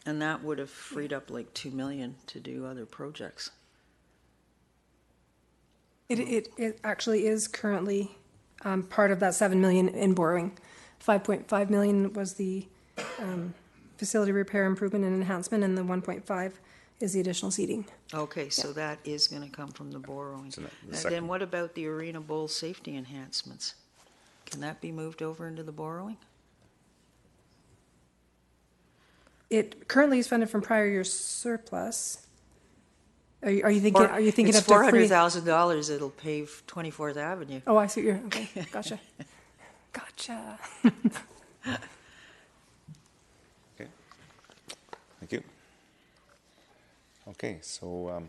And that would have freed up like $2 million to do other projects. It actually is currently part of that $7 million in borrowing. $5.5 million was the facility repair, improvement, and enhancement, and the 1.5 is the additional seating. Okay, so that is going to come from the borrowing. So And then what about the Arena Bowl safety enhancements? Can that be moved over into the borrowing? It currently is funded from prior year surplus. Are you thinking it's of the free? $400,000. It'll pave 24th Avenue. Oh, I see what you're, okay, gotcha. Gotcha. Okay. Thank you. Okay, so,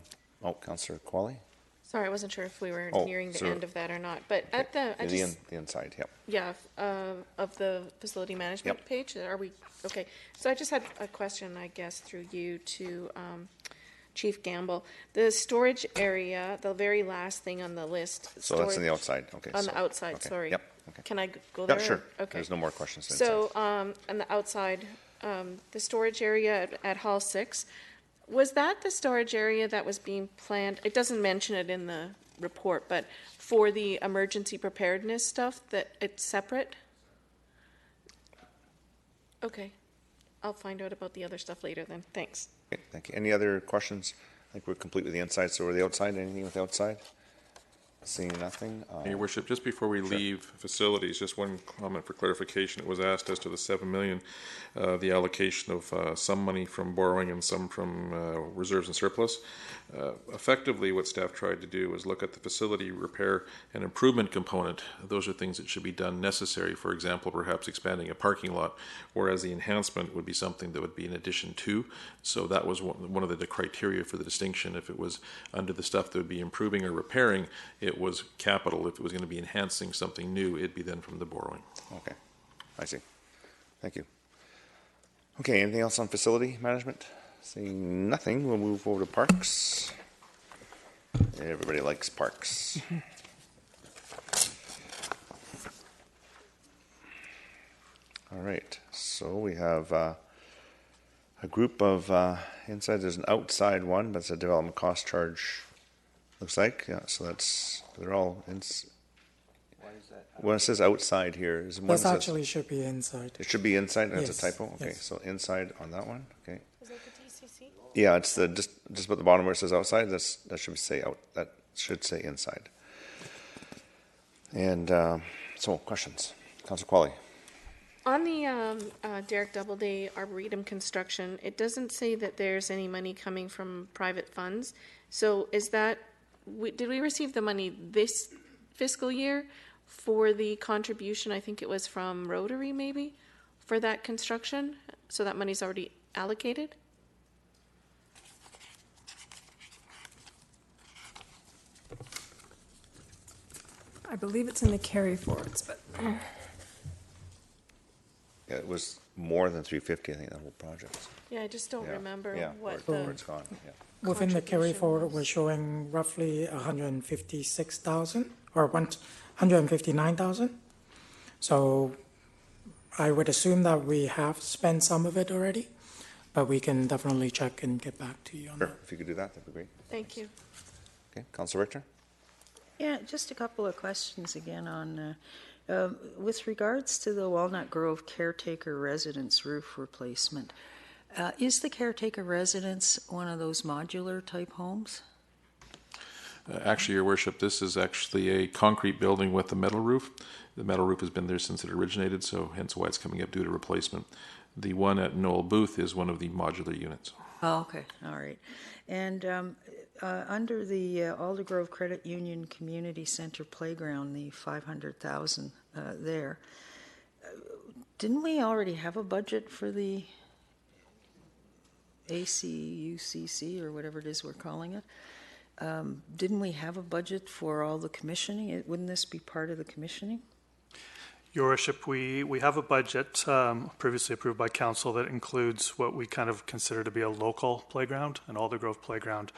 Councillor Qualley? Sorry, I wasn't sure if we were Oh, nearing the so- end of that or not, but at the, I just, The inside, yep. yeah, of the facility management Yep. page, are we, okay. So I just had a question, I guess, through you to Chief Gamble. The storage area, the very last thing on the list. So that's on the outside, okay. On so- the outside, okay, sorry. Yep, okay. Can I go Yeah, there? sure. Okay. There's no more questions. So, on the outside, the storage area at Hall 6, was that the storage area that was being planned? It doesn't mention it in the report, but for the emergency preparedness stuff, that it's separate? Okay. I'll find out about the other stuff later then. Thanks. Okay, thank you. Any other questions? I think we're complete with the inside, so we're the outside. Anything with the outside? Seeing nothing. Your Worship, just before we leave facilities, just one comment for clarification. It was asked as to the $7 million, the allocation of some money from borrowing and some from reserves and surplus. Effectively, what staff tried to do was look at the facility repair and improvement component. Those are things that should be done necessary. For example, perhaps expanding a parking lot, whereas the enhancement would be something that would be in addition to. So that was one of the criteria for the distinction. If it was under the stuff that would be improving or repairing, it was capital. If it was going to be enhancing something new, it'd be then from the borrowing. Okay, I see. Thank you. Okay, anything else on facility management? Seeing nothing, we'll move over to parks. Everybody likes parks. All right, so we have a group of inside. There's an outside one, but it's a development cost charge. Looks like, yeah. So they're all in. Why is that? Well, it says outside here. Is one This that says- actually should be inside. It should be inside, and it's Yes, a typo? Okay, yes. so inside on that one, okay. Is that the DCC? Yeah, it's just about the bottom where it says outside, that should say that should say inside. And, so, questions? Councilor Qualley? On the Derek Doubleday Arboretum construction, it doesn't say that there's any money coming from private funds. So is that, did we receive the money this fiscal year for the contribution? I think it was from Rotary maybe, for that construction? So that money's already allocated? I believe it's in the carry forwards, but Yeah, it was more than 350, I think, that whole project. Yeah, I just don't Yeah, remember yeah, what where the, it's gone, yeah. Within the carry Contribution forward, was- we're showing roughly 156,000 or 159,000. So I would assume that we have spent some of it already, but we can definitely check and get back to you on Sure, that. if you could do that, that'd be great. thank you. Okay, Councilor Richter? Yeah, just a couple of questions again on, with regards to the Walnut Grove caretaker residence roof replacement. Is the caretaker residence one of those modular type homes? Actually, Your Worship, this is actually a concrete building with a metal roof. The metal roof has been there since it originated, so hence why it's coming up due to replacement. The one at Noel Booth is one of the modular units. Oh, okay, all right. And under the Aldergrove Credit Union Community Center Playground, the 500,000 there, didn't we already have a budget for the ACUCC or whatever it is we're calling it? Didn't we have a budget for all the commissioning? Wouldn't this be part of the commissioning? Your Worship, we have a budget previously approved by council that includes what we kind of consider to be a local playground, an Aldergrove playground,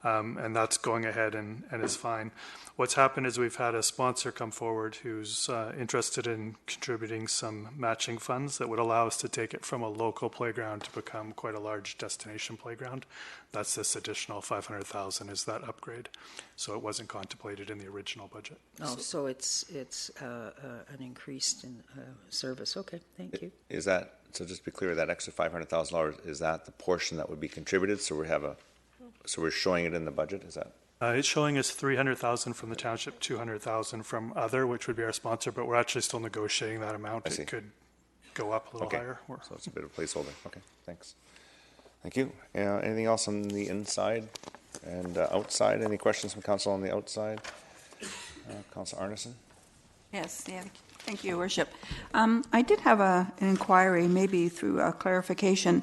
and that's going ahead and is fine. What's happened is we've had a sponsor come forward who's interested in contributing some matching funds that would allow us to take it from a local playground to become quite a large destination playground. That's this additional 500,000 is that upgrade. So it wasn't contemplated in the original budget. Oh, so it's an increase in service. Okay, thank you. Is that, so just to be clear, that extra $500,000, is that the portion that would be contributed? So we're showing it in the budget, is that? It's showing us 300,000 from the township, 200,000 from other, which would be our sponsor, but we're actually still negotiating that amount. I see. It could go up a little Okay, higher. so it's a bit of a placeholder. Okay, thanks. Thank you. Anything else on the inside and outside? Any questions from council on the outside? Councilor Arneson? Yes, yeah, thank you, Your Worship. I did have an inquiry, maybe through a clarification.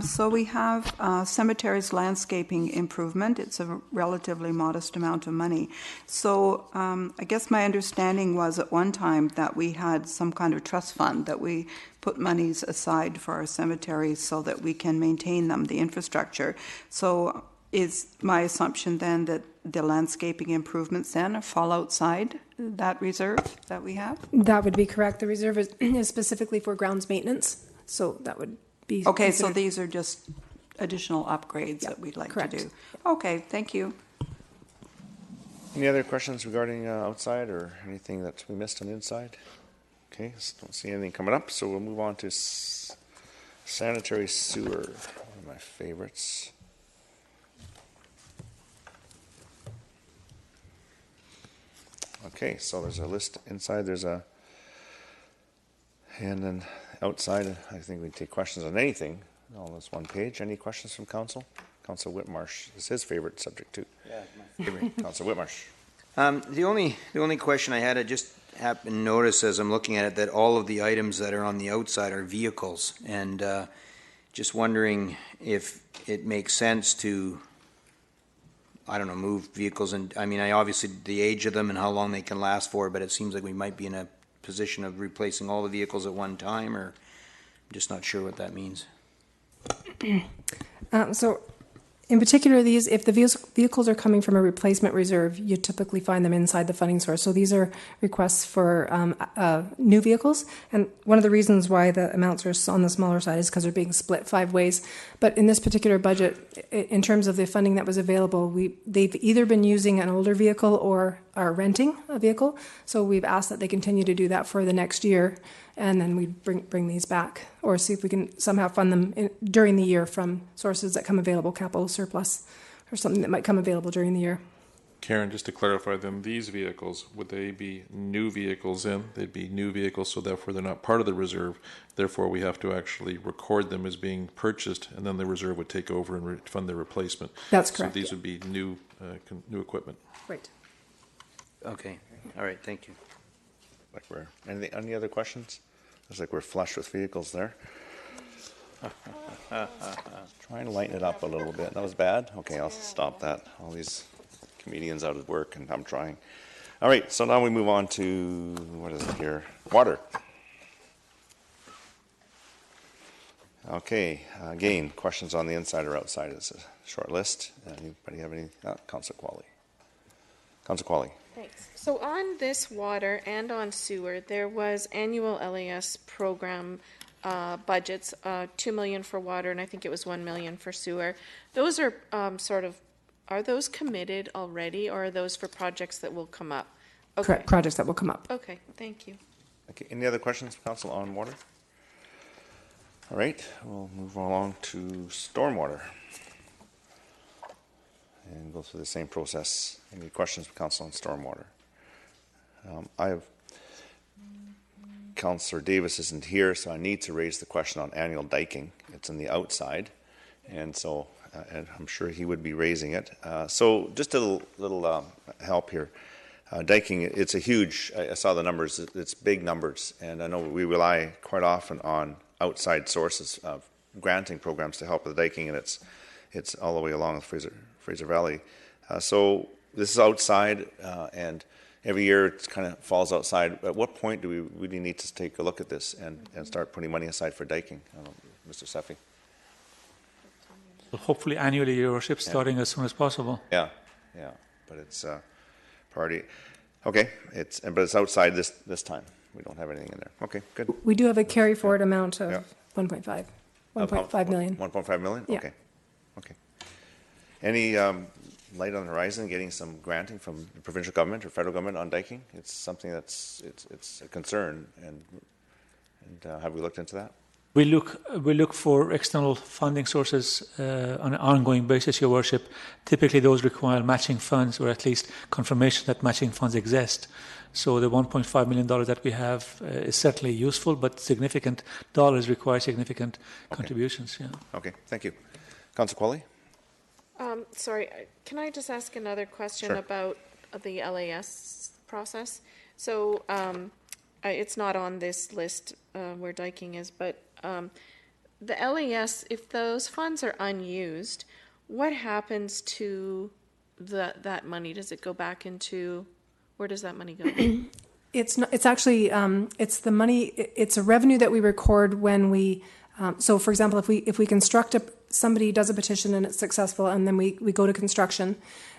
So we have cemeteries landscaping improvement. It's a relatively modest amount of money. So I guess my understanding was at one time that we had some kind of trust fund that we put monies aside for our cemeteries so that we can maintain them, the infrastructure. So is my assumption then that the landscaping improvements then fall outside that reserve that we have? that would be correct. The reserve is specifically for grounds maintenance, so that would be Okay, so considered- these are just additional upgrades that we'd like to do. Okay, thank you. Any other questions regarding outside or anything that we missed on the inside? Okay, don't see anything coming up, so we'll move on to sanitary sewer, one of my favorites. Okay, so there's a list inside, and then outside, I think we take questions on anything on this one page. Any questions from council? Councilor Whitmarsh, this is his favorite subject too. Yeah, my favorite. Councilor Whitmarsh. The only question I had, I just happened to notice as I'm looking at it that all of the items that are on the outside are vehicles, and just wondering if it makes sense to, I don't know, move vehicles. And I mean, obviously the age of them and how long they can last for, but it seems like we might be in a position of replacing all the vehicles at one time, or I'm just not sure what that means. So in particular, if the vehicles are coming from a replacement reserve, you typically find them inside the funding source. So these are requests for new vehicles. And one of the reasons why the amounts are on the smaller side is because they're being split 5 ways. But in this particular budget, in terms of the funding that was available, they've either been using an older vehicle or are renting a vehicle. So we've asked that they continue to do that for the next year. And then we bring these back, or see if we can somehow fund them during the year from sources that come available, capital surplus, or something that might come available during the year. Karen, just to clarify then, these vehicles, would they be new vehicles in? They'd be new vehicles, so therefore they're not part of the reserve. Therefore, we have to actually record them as being purchased, and then the reserve would take over and fund their replacement. That's correct. So these would be new equipment. Right. Okay, all right, thank you. Like any other questions? Looks like we're flush with vehicles there. Trying to lighten it up a little bit. That was bad? Okay, I'll stop that. All these comedians out at work, and I'm trying. All right, so now we move on to, what is it here? Water. Okay, again, questions on the inside or outside? It's a short list. Anybody have any? Councilor Qualley. Councilor Qualley. Thanks. So on this water and on sewer, there was annual LAS program budgets, 2 million for water, and I think it was 1 million for sewer. Those are are those committed already, or are those for projects that will come up? Okay. Correct, projects that will come up. Okay, thank you. Okay, any other questions, Council, on water? All right, we'll move along to stormwater. And go through the same process. Any questions, Council, on stormwater? I have, Councillor Davis isn't here, so I need to raise the question on annual diking. It's on the outside, and so and I'm sure he would be raising it. So just a little help here. Diking, it's a huge, I saw the numbers, it's big numbers, and I know we rely quite often on outside sources of granting programs to help with the diking, and it's all the way along the Fraser Valley. So this is outside, and every year it kind of falls outside. At what point do we really need to take a look at this and start putting money aside for diking? Mr. Seffi? Hopefully annually, Your Worship, starting as soon as possible. Yeah, but it's priority. Okay, but it's outside this time. We don't have anything in there. Okay, good. We do have a carry forward amount of 1.5 million. 1.5 million? Yeah. Okay. Any light on the horizon getting some granting from the provincial government or federal government on diking? It's something it's a concern, and have we looked into that? We look for external funding sources on an ongoing basis, Your Worship. Typically, those require matching funds, or at least confirmation that matching funds exist. So the $1.5 million that we have is certainly useful, but significant dollars require significant contributions. Yeah. Okay, thank you. Councillor Qualley? Sorry, can I just ask another question Sure. about the LAS process? So it's not on this list where diking is, but the LAS, if those funds are unused, what happens to that money? Does it go back into, where does that money go? It's not. It's actually. It's the money. It's a revenue that we record when we. So, for example, if we construct somebody does a petition and it's successful, and then we go to construction,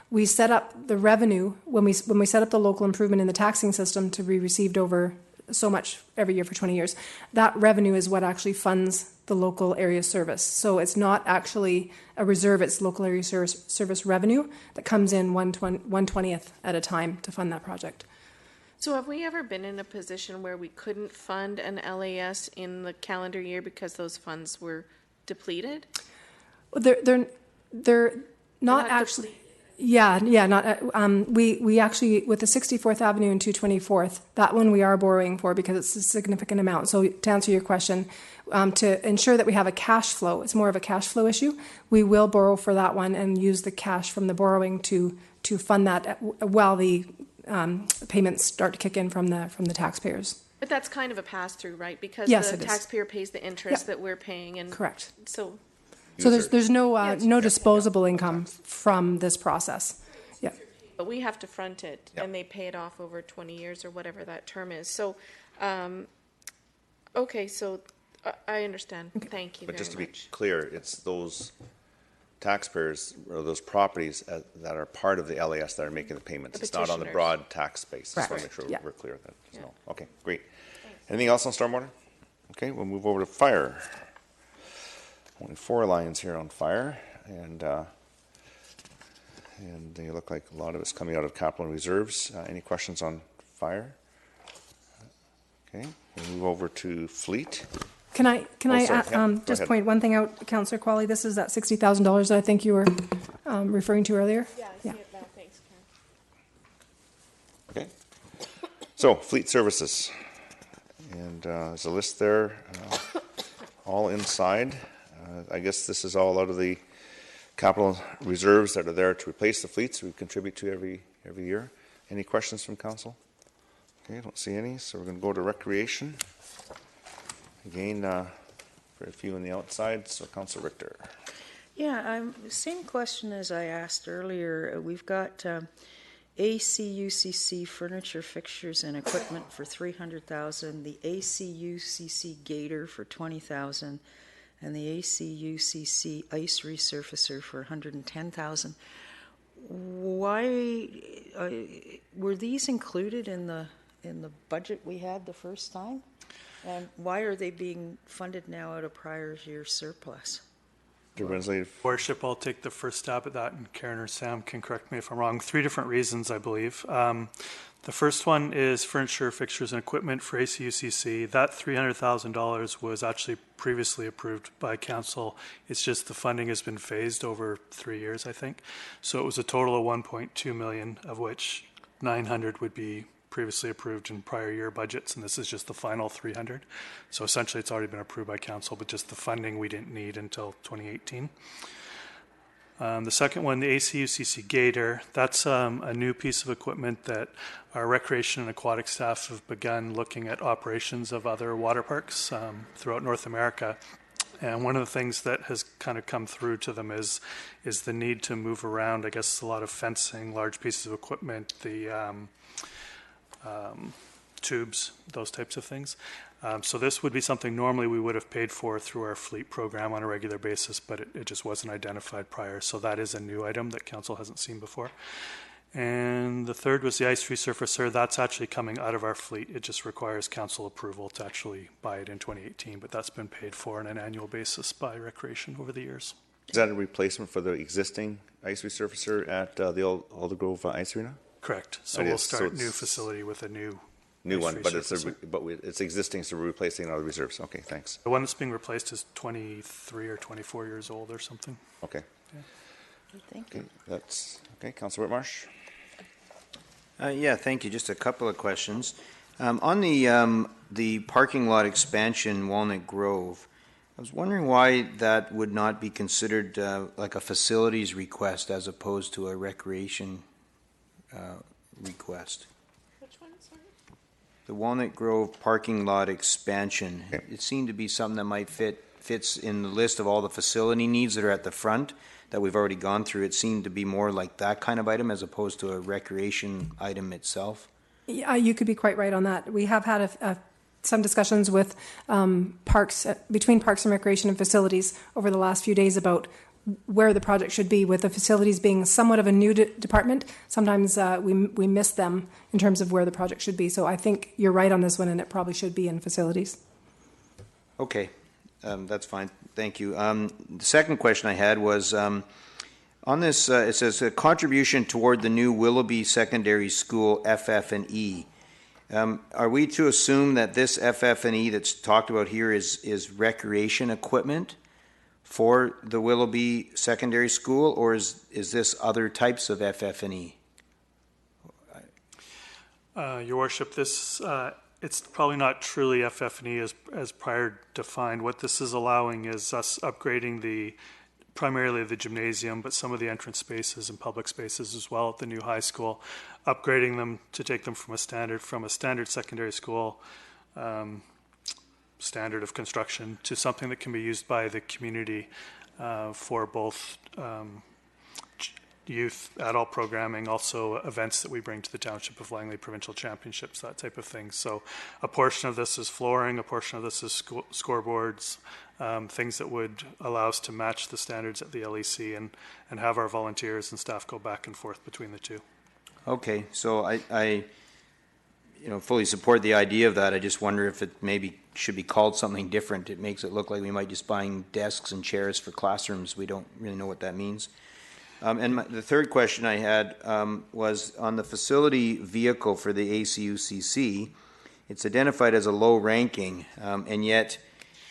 we set up the revenue when we set up the local improvement in the taxing system to be received over so much every year for 20 years. That revenue is what actually funds the local area service. So it's not actually a reserve, it's local area service revenue that comes in 1/20th at a time to fund that project. So have we ever been in a position where we couldn't fund an LAS in the calendar year because those funds were depleted? They're not actually. Not we actually, with the 64th Avenue and 224th, that one we are borrowing for because it's a significant amount. So to answer your question, to ensure that we have a cash flow, it's more of a cash flow issue. We will borrow for that one and use the cash from the borrowing to fund that while the payments start to kick in from the taxpayers. But that's kind of a pass-through, right? Because yes, the taxpayer pays the interest that we're paying. And correct. So there's no disposable income from this process. Yeah. But we have to front it, and they pay it off over 20 years or whatever that term is. So, okay, so I understand. Okay. Thank you. But just to be clear, it's those taxpayers or those properties that are part of the LAS that are making the payments. It's not on the broad tax base. Just want to make sure we're clear with that. So, okay, great. Anything else on stormwater? Okay, we'll move over to fire. Only 4 lines here on fire, and they look like a lot of it's coming out of capital and reserves. Any questions on fire? Okay, we'll move over to fleet. Can I just point one thing out, Councillor Qualley? This is that $60,000 that I think you were referring to earlier. Yeah, I see it now. Thanks, Karen. Okay, so fleet services, and there's a list there, all inside. I guess this is all out of the capital reserves that are there to replace the fleets we contribute to every year. Any questions from council? Okay, I don't see any, so we're going to go to recreation. Again, very few on the outside, so Councillor Richter. Yeah, same question as I asked earlier. We've got ACUCC furniture, fixtures, and equipment for $300,000, the ACUCC gator for $20,000, and the ACUCC ice resurfacer for $110,000. Why were these included in the budget we had the first time? And why are they being funded now out of prior year surplus? Worship, I'll take the first stab at that, and Karen or Sam can correct me if I'm wrong. 3 different reasons, I believe. The first one is furniture, fixtures, and equipment for ACUCC. That $300,000 was actually previously approved by council. It's just the funding has been phased over 3 years, I think. So it was a total of $1.2 million, of which $900,000 would be previously approved in prior year budgets, and this is just the final 300. So essentially it's already been approved by council, but just the funding we didn't need until 2018. The second one, the ACUCC Gator, that's a new piece of equipment that our recreation and aquatic staff have begun looking at operations of other water parks throughout North America. And one of the things that has kind of come through to them is the need to move around, I guess, a lot of fencing, large pieces of equipment, the tubes, those types of things. So this would be something normally we would have paid for through our fleet program on a regular basis, but it just wasn't identified prior. So that is a new item that council hasn't seen before. And the third was the ice resurfacer. That's actually coming out of our fleet. It just requires council approval to actually buy it in 2018, but that's been paid for on an annual basis by Recreation over the years. Is that a replacement for the existing ice resurfacer at the old Aldergrove Ice Arena? Correct. So we'll start a new facility with a new one, but it's existing, so we're replacing all the reserves. Okay, thanks. The one that's being replaced is 23 or 24 years old or something. Okay. Yeah. Thank you. That's okay. Councillor Whitmarsh. Yeah, thank you. Just a couple of questions. On the parking lot expansion, Walnut Grove, I was wondering why that would not be considered like a facilities request as opposed to a recreation request. Which one, sorry? The Walnut Grove parking lot expansion. Okay. It seemed to be something that fits in the list of all the facility needs that are at the front that we've already gone through. It seemed to be more like that kind of item as opposed to a recreation item itself. Yeah, you could be quite right on that. We have had some discussions with parks, between Parks and Recreation and Facilities over the last few days about where the project should be, with the facilities being somewhat of a new department. Sometimes we miss them in terms of where the project should be. So I think you're right on this one, and it probably should be in facilities. Okay, that's fine. Thank you. The second question I had was on this, it says a contribution toward the new Willoughby Secondary School FF&E. Are we to assume that this FF&E that's talked about here is recreation equipment for the Willoughby Secondary School, or is this other types of FF&E? Your Worship, this it's probably not truly FF&E as prior defined. What this is allowing is us upgrading primarily the gymnasium, but some of the entrance spaces and public spaces as well at the new high school, upgrading them to take them from a standard secondary school standard of construction to something that can be used by the community for both youth, adult programming, also events that we bring to the Township of Langley, provincial championships, that type of thing. So a portion of this is flooring, a portion of this is scoreboards, things that would allow us to match the standards at the LEC and have our volunteers and staff go back and forth between the two. Okay, so I fully support the idea of that. I just wonder if it maybe should be called something different. It makes it look like we might just buying desks and chairs for classrooms. We don't really know what that means. And the third question I had was on the facility vehicle for the ACUCC. It's identified as a low ranking, and yet,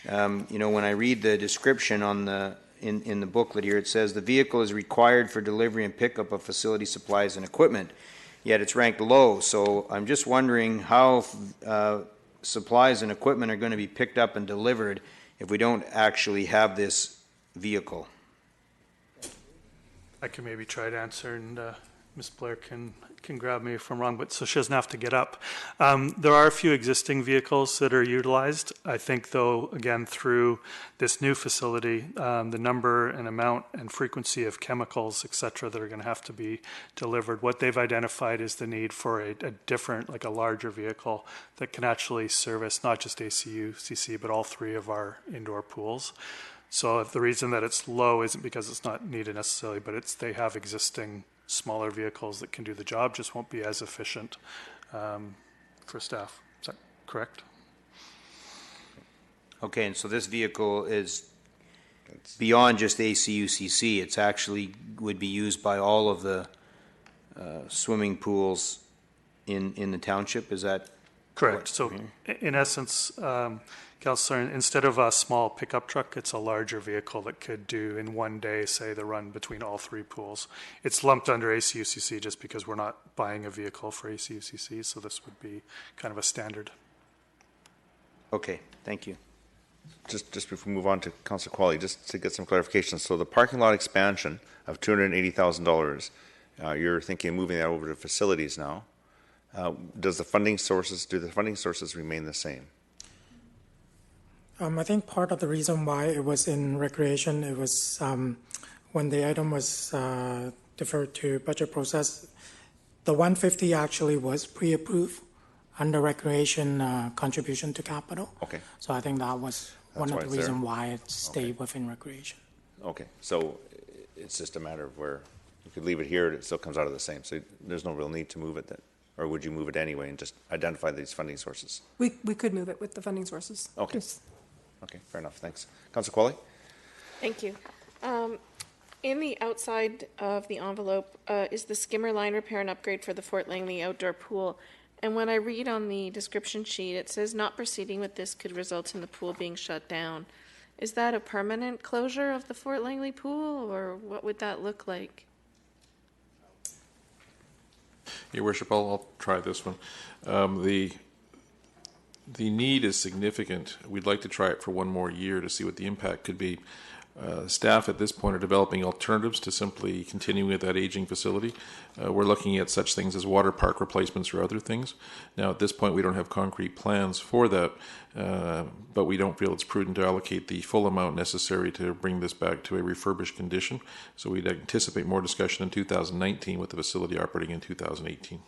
when I read the description on in the booklet here, it says the vehicle is required for delivery and pickup of facility supplies and equipment. Yet it's ranked low. So I'm just wondering how supplies and equipment are going to be picked up and delivered if we don't actually have this vehicle. I can maybe try to answer, and Ms. Blair can grab me if I'm wrong, but so she doesn't have to get up. There are a few existing vehicles that are utilized. I think, though, again, through this new facility, the number and amount and frequency of chemicals, et cetera, that are going to have to be delivered, what they've identified is the need for a different, like a larger vehicle that can actually service not just ACU, CC, but all three of our indoor pools. So if the reason that it's low isn't because it's not needed necessarily, but they have existing smaller vehicles that can do the job, just won't be as efficient for staff. Is that correct? Okay, and so this vehicle is beyond just ACUCC. It's actually would be used by all of the swimming pools in the township. Is that correct? So in essence, Councillor, instead of a small pickup truck, it's a larger vehicle that could do in one day, say, the run between all three pools. It's lumped under ACUCC just because we're not buying a vehicle for ACUCC, so this would be kind of a standard. Okay, thank you. Just before we move on to Councillor Qualley, just to get some clarification. So the parking lot expansion of $280,000, you're thinking of moving that over to facilities now. Do the funding sources remain the same? I think part of the reason why it was in recreation, it was when the item was deferred to budget process, the 150 actually was pre-approved under recreation contribution to capital. Okay. So I think that was one of the reasons why it stayed within recreation. Okay, so it's just a matter of where you could leave it here, it still comes out of the same. So there's no real need to move it then. Or would you move it anyway and just identify these funding sources? We could move it with the funding sources. Okay. Just okay, fair enough. Thanks. Councillor Qualley? Thank you. In the outside of the envelope is the skimmer line repair and upgrade for the Fort Langley outdoor pool. And when I read on the description sheet, it says not proceeding with this could result in the pool being shut down. Is that a permanent closure of the Fort Langley pool, or what would that look like? Your Worship, I'll try this one. The need is significant. We'd like to try it for one more year to see what the impact could be. Staff at this point are developing alternatives to simply continuing with that aging facility. We're looking at such things as water park replacements or other things. Now, at this point, we don't have concrete plans for that, but we don't feel it's prudent to allocate the full amount necessary to bring this back to a refurbished condition. So we'd anticipate more discussion in 2019 with the facility operating in 2018.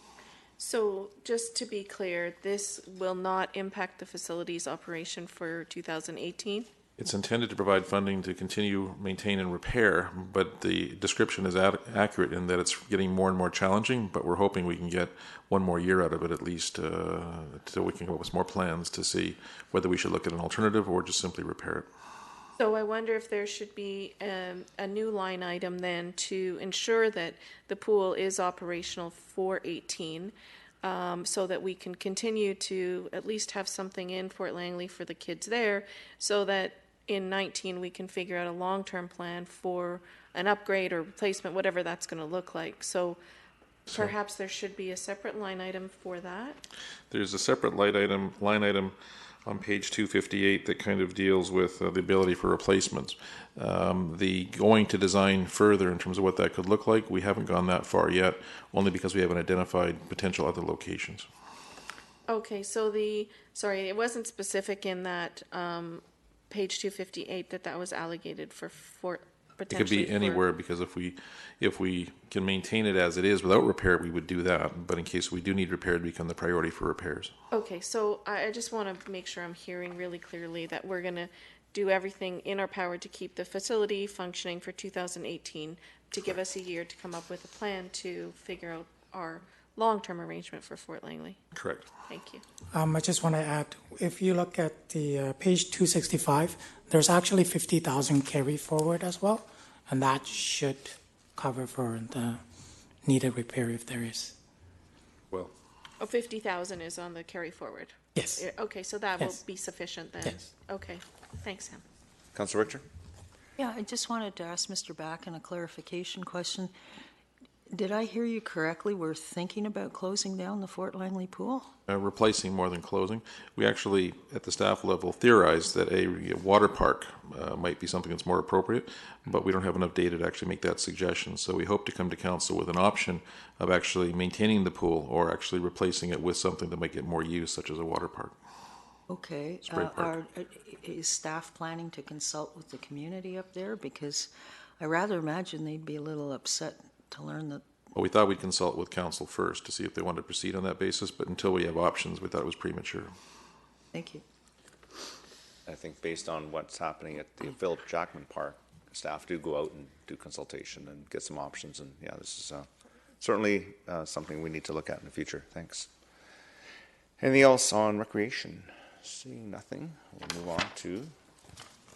So just to be clear, this will not impact the facility's operation for 2018? It's intended to provide funding to continue, maintain, and repair, but the description is accurate in that it's getting more and more challenging, but we're hoping we can get one more year out of it at least so we can come up with more plans to see whether we should look at an alternative or just simply repair it. So I wonder if there should be a new line item then to ensure that the pool is operational for 18, so that we can continue to at least have something in Fort Langley for the kids there, so that in 19 we can figure out a long-term plan for an upgrade or replacement, whatever that's going to look like. So perhaps there should be a separate line item for that. There's a separate line item on page 258 that kind of deals with the ability for replacements. The going to design further in terms of what that could look like, we haven't gone that far yet, only because we haven't identified potential other locations. Okay, so sorry, it wasn't specific in that page 258 that was allocated for potentially. It could be anywhere, because if we can maintain it as it is without repair, we would do that. But in case we do need repair, it become the priority for repairs. Okay, so I just want to make sure I'm hearing really clearly that we're going to do everything in our power to keep the facility functioning for 2018, to give us a year to come up with a plan to figure out our long-term arrangement for Fort Langley. Correct. Thank you. I just want to add, if you look at the page 265, there's actually 50,000 carry forward as well, and that should cover for the needed repair if there is. Well, 50,000 is on the carry forward. Yes. Okay, so that Yes. will be sufficient then. Yes. Okay, thanks, Sam. Councillor Richter? Yeah, I just wanted to ask Mr. Backen a clarification question. Did I hear you correctly? We're thinking about closing down the Fort Langley pool? Replacing more than closing. We actually, at the staff level, theorized that a water park might be something that's more appropriate, but we don't have enough data to actually make that suggestion. So we hope to come to council with an option of actually maintaining the pool or actually replacing it with something that might get more use, such as a water park. Okay. Spray park. Is staff planning to consult with the community up there? Because I rather imagine they'd be a little upset to learn that. Well, we thought we'd consult with council first to see if they wanted to proceed on that basis, but until we have options, we thought it was premature. Thank you. I think based on what's happening at the Philip Jackman Park, staff do go out and do consultation and get some options. And yeah, this is certainly something we need to look at in the future. Thanks. Anything else on recreation? Seeing nothing, we'll move on to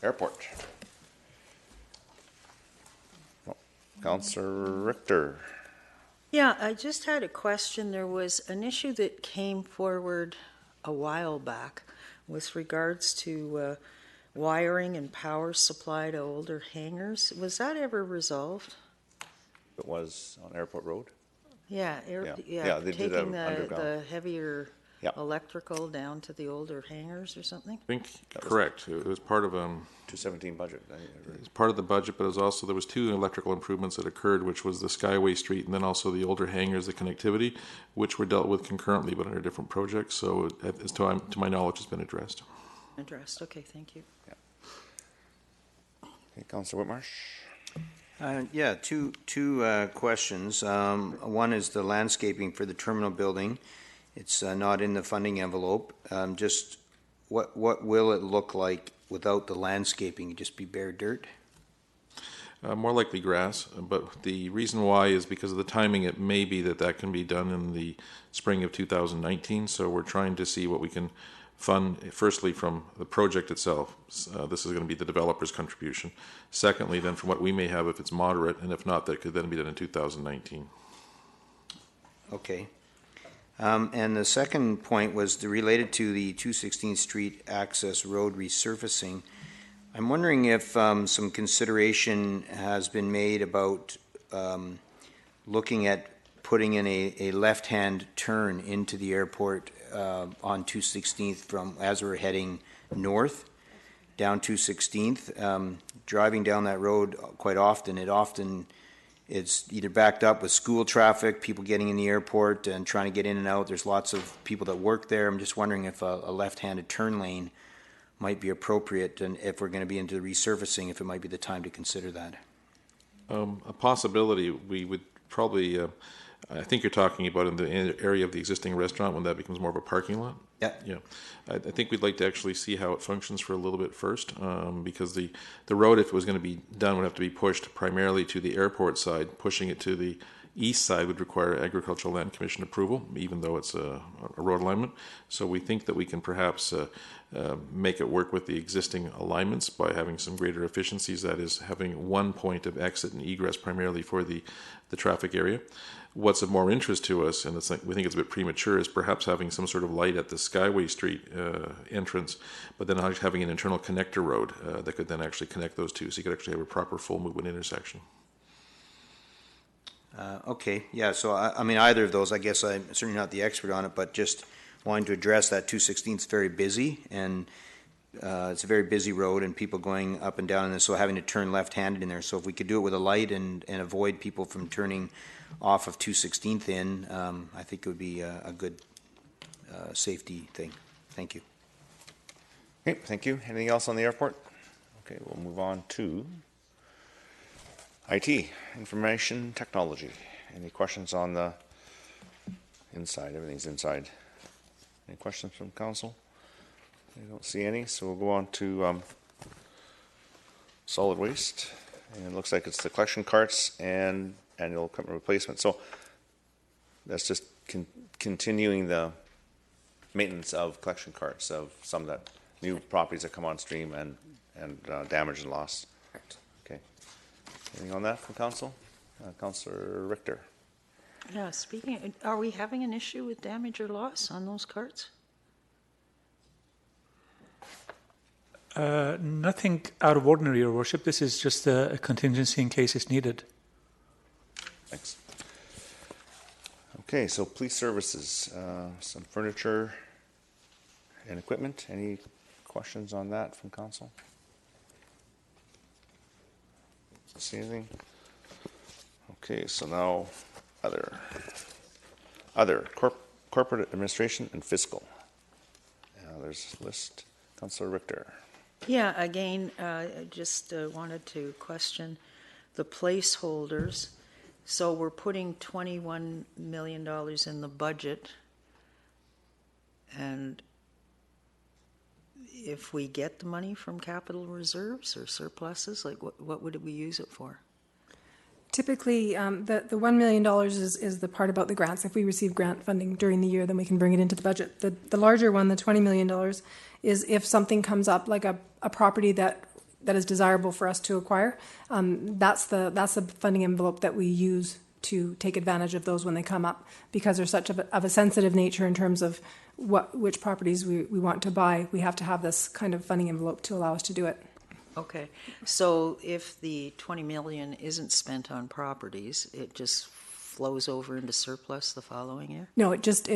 airport. Councillor Richter. Yeah, I just had a question. There was an issue that came forward a while back with regards to wiring and power supply to older hangars. Was that ever resolved? It was on Airport Road. Yeah, Yeah, they did taking underground. the heavier Yeah. electrical down to the older hangars or something? I think, correct. It was part of 217 budget. It's part of the budget, but it was also, there was two electrical improvements that occurred, which was the Skyway Street and then also the older hangars, the connectivity, which were dealt with concurrently but under different projects. So as to my knowledge, has been addressed. Addressed. Okay, thank you. Yeah. Okay, Councillor Whitmarsh. Yeah, two questions. One is the landscaping for the terminal building. It's not in the funding envelope. Just what will it look like without the landscaping? It'd just be bare dirt? More likely grass, but the reason why is because of the timing. It may be that can be done in the spring of 2019. So we're trying to see what we can fund, firstly from the project itself. This is going to be the developer's contribution. Secondly, then from what we may have if it's moderate, and if not, that could then be done in 2019. Okay. And the second point was related to the 216th Street access road resurfacing. I'm wondering if some consideration has been made about looking at putting in a left-hand turn into the airport on 216th from as we're heading north down 216th. Driving down that road quite often, it's either backed up with school traffic, people getting in the airport and trying to get in and out. There's lots of people that work there. I'm just wondering if a left-handed turn lane might be appropriate, and if we're going to be into the resurfacing, if it might be the time to consider that. A possibility, we would probably, I think you're talking about in the area of the existing restaurant when that becomes more of a parking lot. Yeah. Yeah. I think we'd like to actually see how it functions for a little bit first, because the road, if it was going to be done, would have to be pushed primarily to the airport side. Pushing it to the east side would require Agricultural Land Commission approval, even though it's a road alignment. So we think that we can perhaps make it work with the existing alignments by having some greater efficiencies, that is, having one point of exit and egress primarily for the traffic area. What's of more interest to us, and we think it's a bit premature, is perhaps having some sort of light at the Skyway Street entrance, but then having an internal connector road that could then actually connect those two, so you could actually have a proper full movement intersection. Okay, yeah, so I mean, either of those, I guess I'm certainly not the expert on it, but just wanting to address that 216th is very busy, and it's a very busy road and people going up and down, and so having to turn left-handed in there. So if we could do it with a light and avoid people from turning off of 216th in, I think it would be a good safety thing. Thank you. Okay, thank you. Anything else on the airport? Okay, we'll move on to IT, information technology. Any questions on the inside? Everything's inside. Any questions from council? I don't see any, so we'll go on to solid waste. And it looks like it's the collection carts and annual equipment replacement. So that's just continuing the maintenance of collection carts, of some of that new properties that come on stream and damage and loss. Okay. Anything on that from council? Councillor Richter. Yeah, are we having an issue with damage or loss on those carts? Nothing out of ordinary, Your Worship. This is just a contingency in case it's needed. Thanks. Okay, so police services, some furniture and equipment. Any questions on that from council? See anything? Okay, so now other corporate administration and fiscal. There's a list. Councillor Richter. Yeah, again, I just wanted to question the placeholders. So we're putting $21 million in the budget, and if we get the money from capital reserves or surpluses, like what would we use it for? Typically, the $1 million is the part about the grants. If we receive grant funding during the year, then we can bring it into the budget. The larger one, the $20 million, is if something comes up, like a property that is desirable for us to acquire. That's the funding envelope that we use to take advantage of those when they come up, because they're such of a sensitive nature in terms of which properties we want to buy. We have to have this kind of funding envelope to allow us to do it. Okay, so if the 20 million isn't spent on properties, it just flows over into surplus the following year? No, it just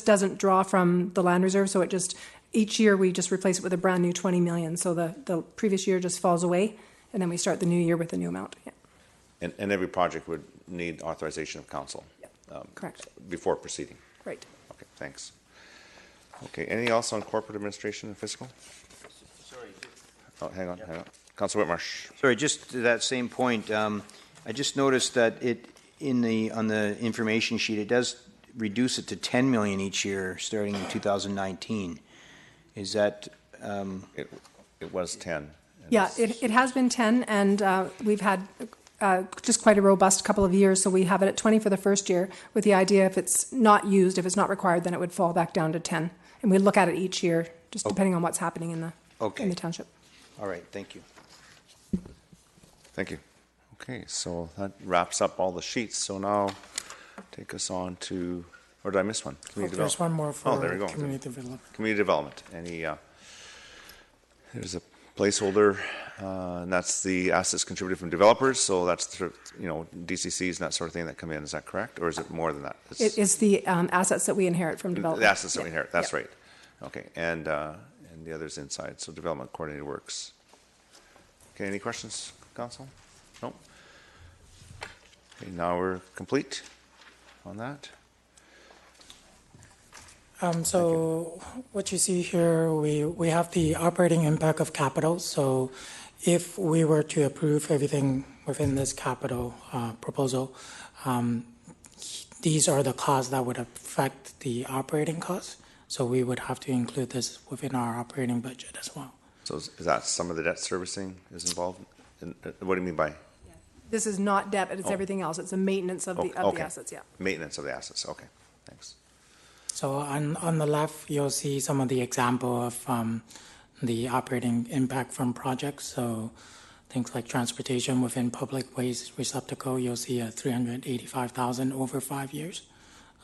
doesn't draw from the land reserve. So it just, each year we just replace it with a brand new 20 million. So the previous year just falls away, and then we start the new year with a new amount. Yeah. And every project would need authorization of council. Correct. Before proceeding. Right. Okay, thanks. Okay, anything else on corporate administration and fiscal? Sorry. Oh, hang on. Councilor Whitmarsh. Sorry, just to that same point, I just noticed that on the information sheet, it does reduce it to 10 million each year starting in 2019. Is that It was 10. Yeah, it has been 10, and we've had just quite a robust couple of years. So we have it at 20 for the first year, with the idea if it's not used, if it's not required, then it would fall back down to 10. And we look at it each year, just depending on what's happening in the township. All right, thank you. Thank you. Okay, so that wraps up all the sheets. So now take us on to, or did I miss one? There's one more for there we go. community development. Community development. There's a placeholder, and that's the assets contributed from developers. So that's DCCs and that sort of thing that come in. Is that correct, or is it more than that? It's the assets that we inherit from development. The assets that we inherit. That's right. Okay, and the others inside. So development coordinated works. Okay, any questions, council? No. Okay, now we're complete on that. So what you see here, we have the operating impact of capital. So if we were to approve everything within this capital proposal, these are the costs that would affect the operating costs. So we would have to include this within our operating budget as well. So is that some of the debt servicing is involved? What do you mean by? This is not debt, it's everything else. It's a maintenance of the assets, yeah. Maintenance of the assets, okay, thanks. So on the left, you'll see some of the example of the operating impact from projects. So things like transportation within public waste receptacle, you'll see a $385,000 over 5 years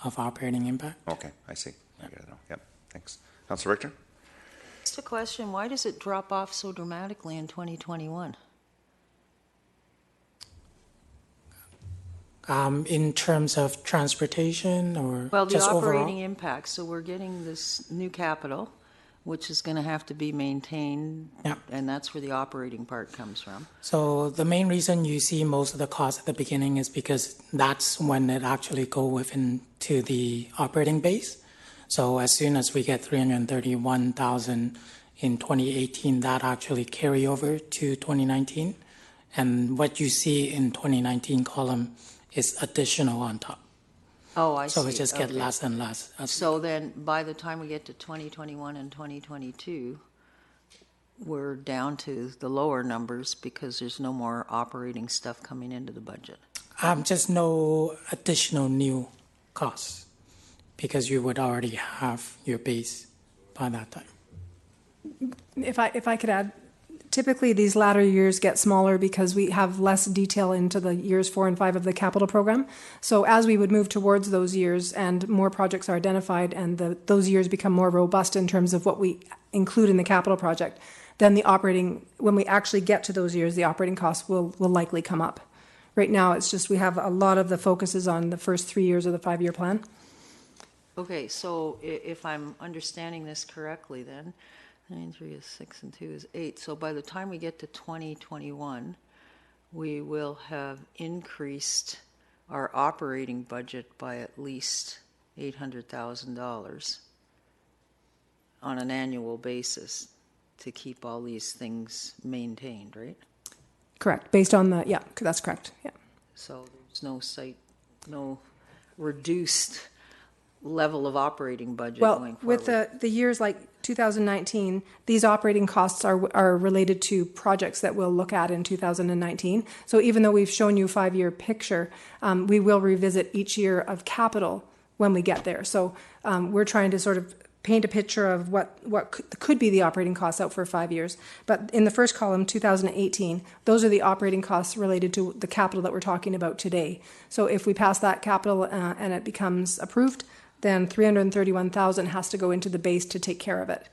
of operating impact. Okay, I see. I get it now. Yep, thanks. Councilor Richter? Just a question, why does it drop off so dramatically in 2021? In terms of transportation or Well, the just operating overall? impact, so we're getting this new capital, which is going to have to be maintained, Yeah. and that's where the operating part comes from. So the main reason you see most of the costs at the beginning is because that's when it actually go within to the operating base. So as soon as we get 331,000 in 2018, that actually carry over to 2019. And what you see in 2019 column is additional on top. Oh, I see. So it just get Okay. less and less. So then, by the time we get to 2021 and 2022, we're down to the lower numbers because there's no more operating stuff coming into the budget. Just no additional new costs because you would already have your base by that time. If I could add, typically these latter years get smaller because we have less detail into the years 4 and 5 of the capital program. So as we would move towards those years and more projects are identified and those years become more robust in terms of what we include in the capital project, then when we actually get to those years, the operating costs will likely come up Right now, it's just we have a lot of the focuses on the first 3 years of the 5-year plan. Okay, so if I'm understanding this correctly then, 9, 3 is 6, and 2 is 8. So by the time we get to 2021, we will have increased our operating budget by at least $800,000 on an annual basis to keep all these things maintained, right? Correct. Based on the, yeah, that's correct. Yeah. So there's no reduced level of operating budget going forward. With the years like 2019, these operating costs are related to projects that we'll look at in 2019. So even though we've shown you a 5-year picture, we will revisit each year of capital when we get there. So we're trying to sort of paint a picture of what could be the operating costs out for 5 years. But in the first column, 2018, those are the operating costs related to the capital that we're talking about today. So if we pass that capital and it becomes approved, then $331,000 has to go into the base to take care of it.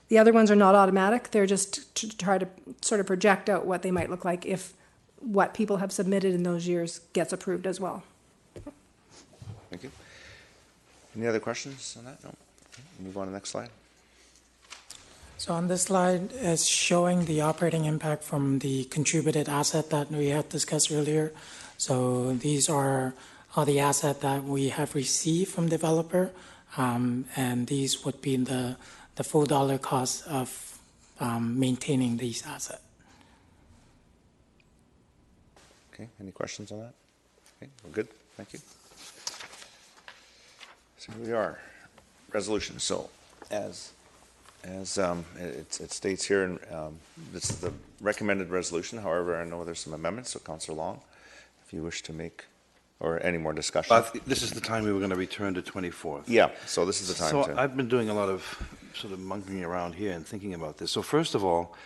The other ones are not automatic. They're just to try to sort of project out what they might look like if what people have submitted in those years gets approved as well. Thank you. Any other questions on that? No. Okay, move on to the next slide. So on this slide is showing the operating impact from the contributed asset that we had discussed earlier. So these are the asset that we have received from developer, and these would be the full dollar cost of maintaining these assets. Okay, any questions on that? Okay, we're good, thank you. So here we are, resolution. So as it states here, and this is the recommended resolution. However, I know there's some amendments, so Councillor Long, if you wish to make or any more discussion. This is the time we were going to return to 24th. Yeah, so this is the time. So I've been doing a lot of sort of monkeying around here and thinking about this. So first of all,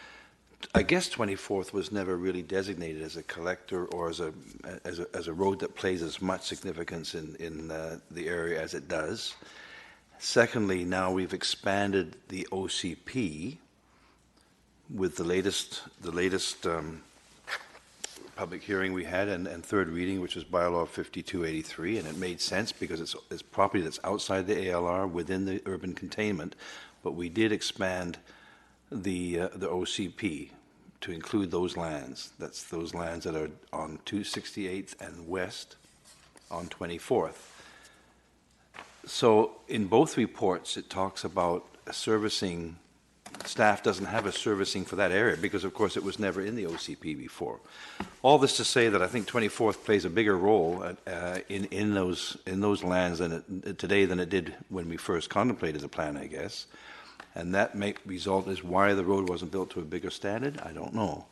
I guess 24th was never really designated as a collector or as a road that plays as much significance in the area as it does. Secondly, now we've expanded the OCP with the latest public hearing we had and third reading, which was bylaw 5283, and it made sense because it's property that's outside the ALR within the urban containment, but we did expand the OCP to include those lands. That's those lands that are on 268th and west on 24th. So in both reports, it talks about a servicing. Staff doesn't have a servicing for that area because, of course, it was never in the OCP before. All this to say that I think 24th plays a bigger role in those lands today than it did when we first contemplated the plan, I guess. And that may result is why the road wasn't built to a bigger standard. I don't know.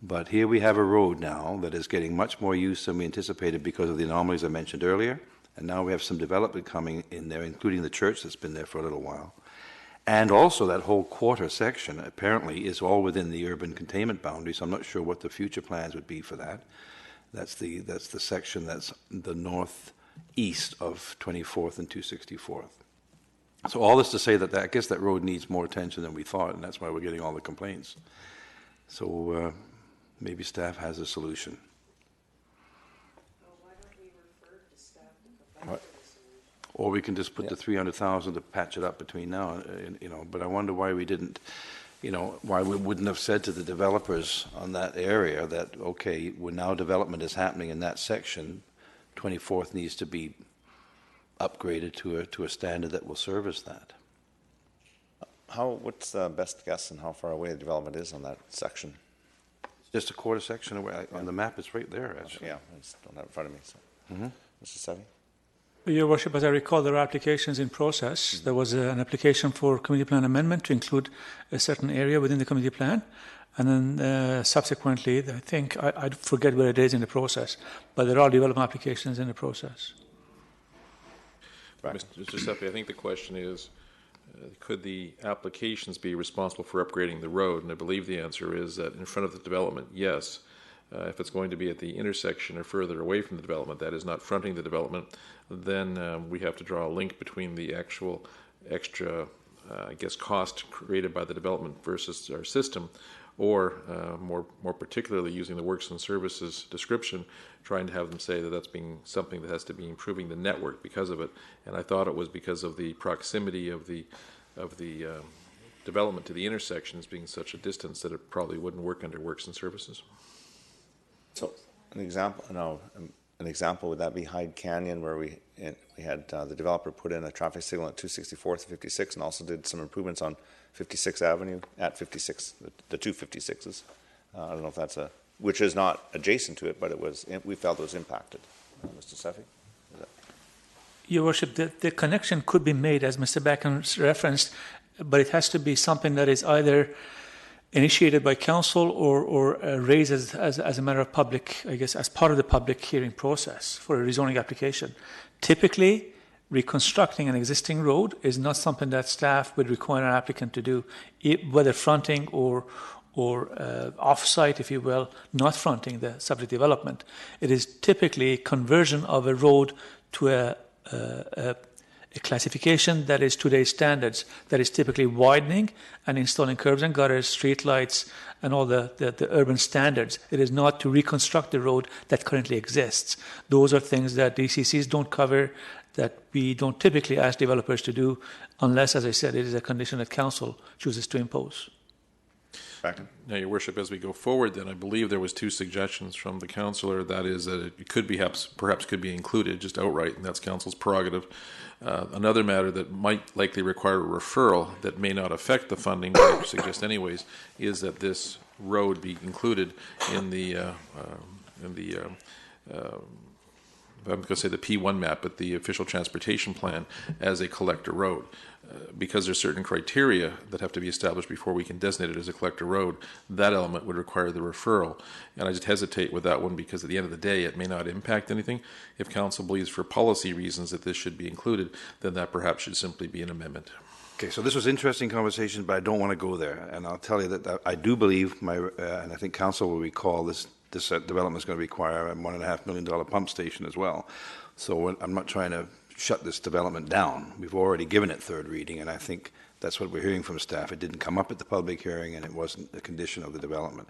But here we have a road now that is getting much more use than we anticipated because of the anomalies I mentioned earlier. And now we have some development coming in there, including the church that's been there for a little while. And also that whole quarter section apparently is all within the urban containment boundary, so I'm not sure what the future plans would be for that. That's the section that's the northeast of 24th and 264th. So all this to say that I guess that road needs more attention than we thought, and that's why we're getting all the complaints. So maybe staff has a solution. Well, why don't we refer to staff to come back to the solution? Or we can just put the 300,000 to patch it up between now, but I wonder why we didn't, why we wouldn't have said to the developers on that area that, okay, when now development is happening in that section, 24th needs to be upgraded to a standard that will service that. What's the best guess and how far away the development is on that section? It's just a quarter section away. On the map, it's right there, actually. Yeah, I just don't have it in front of me. So. Mr. Sevi? Your Worship, as I recall, there are applications in process. There was an application for community plan amendment to include a certain area within the community plan. And then subsequently, I think, I forget where it is in the process, but there are development applications in the process. Right. Mr. Seppi, I think the question is, could the applications be responsible for upgrading the road? And I believe the answer is that in front of the development, yes. If it's going to be at the intersection or further away from the development, that is not fronting the development, then we have to draw a link between the actual extra, cost created by the development versus our system. or more particularly using the works and services description, trying to have them say that that's being something that has to be improving the network because of it. And I thought it was because of the proximity of the development to the intersections being such a distance that it probably wouldn't work under works and services. So an example, would that be Hyde Canyon, where we had the developer put in a traffic signal at 264th and 56 and also did some improvements on 56th Avenue at 56, the two 56s. I don't know if that's which is not adjacent to it, but we felt it was impacted. Mr. Seffi? Your Worship, the connection could be made, as Mr. Beckham referenced, but it has to be something that is either initiated by council or raised as a matter of public, I guess, as part of the public hearing process for a rezoning application. Typically, reconstructing an existing road is not something that staff would require an applicant to do, whether fronting or off-site, if you will, not fronting the subject development. It is typically conversion of a road to a classification that is today's standards, that is typically widening and installing curbs and gutters, street lights, and all the urban standards. It is not to reconstruct the road that currently exists. Those are things that DCCs don't cover, that we don't typically ask developers to do, unless, as I said, it is a condition that council chooses to impose. Now, Your Worship, as we go forward, then I believe there was two suggestions from the councillor. That is that it could be perhaps could be included just outright, and that's council's prerogative. Another matter that might likely require a referral that may not affect the funding, but I suggest anyways, is that this road be included in I'm going to say the P1 map, but the official transportation plan as a collector road. Because there's certain criteria that have to be established before we can designate it as a collector road, that element would require the referral. And I just hesitate with that one because at the end of the day, it may not impact anything. If council believes for policy reasons that this should be included, then that perhaps should simply be an amendment. Okay, so this was interesting conversation, but I don't want to go there. And I'll tell you that I do believe, and I think council will recall this development is going to require a $1.5 million pump station as well. So I'm not trying to shut this development down. We've already given it third reading, and I think that's what we're hearing from staff. It didn't come up at the public hearing, and it wasn't a condition of the development.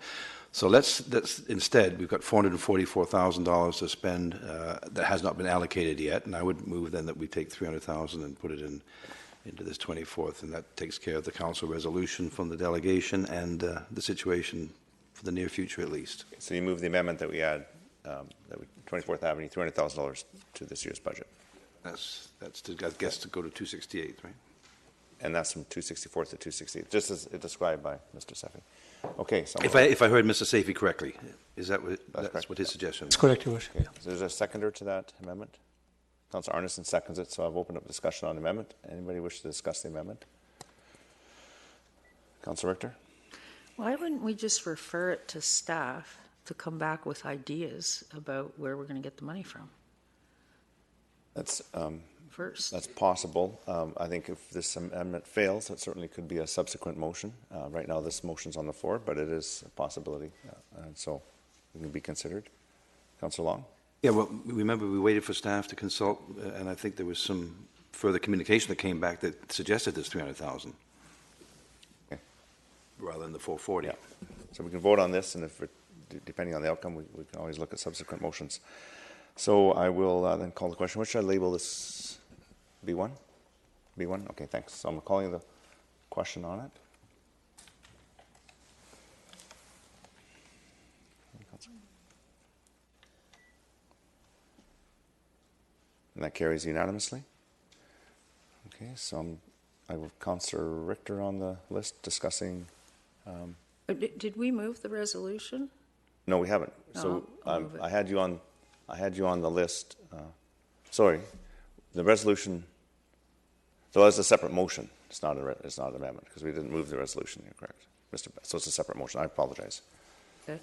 So let's instead, we've got $444,000 to spend that has not been allocated yet, and I would move then that we take $300,000 and put it into this 24th, and that takes care of the council resolution from the delegation and the situation for the near future at least. So you move the amendment that we add, 24th Avenue, $300,000 to this year's budget. That's to, I guess, to go to 268th, right? And that's from 264th to 268th, just as described by Mr. Seffi. Okay. If I heard Mr. Safey correctly, is that that's what his suggestion was? That's correct, Your Worship. Okay. So there's a seconder to that amendment? Councillor Arneson seconds it, so I've opened up discussion on the amendment. Anybody wish to discuss the amendment? Councillor Richter? Why wouldn't we just refer it to staff to come back with ideas about where we're going to get the money from? That's first. That's possible. I think if this amendment fails, it certainly could be a subsequent motion. Right now, this motion's on the floor, but it is a possibility, and so it can be considered. Councillor Long? Yeah, well, remember we waited for staff to consult, and I think there was some further communication that came back that suggested this 300,000, okay, rather than the 440. Yeah. So we can vote on this, and if depending on the outcome, we can always look at subsequent motions. So I will then call the question. What should I label this? B1? B1? Okay, thanks. So I'm calling the question on it. And that carries unanimously. Okay, so I have Councillor Richter on the list discussing. Did we move the resolution? No, we haven't. So I had you on the list. Sorry, the resolution. So it's a separate motion. It's not an amendment because we didn't move the resolution. You're correct, Mr. So it's a separate motion. I apologize. Okay.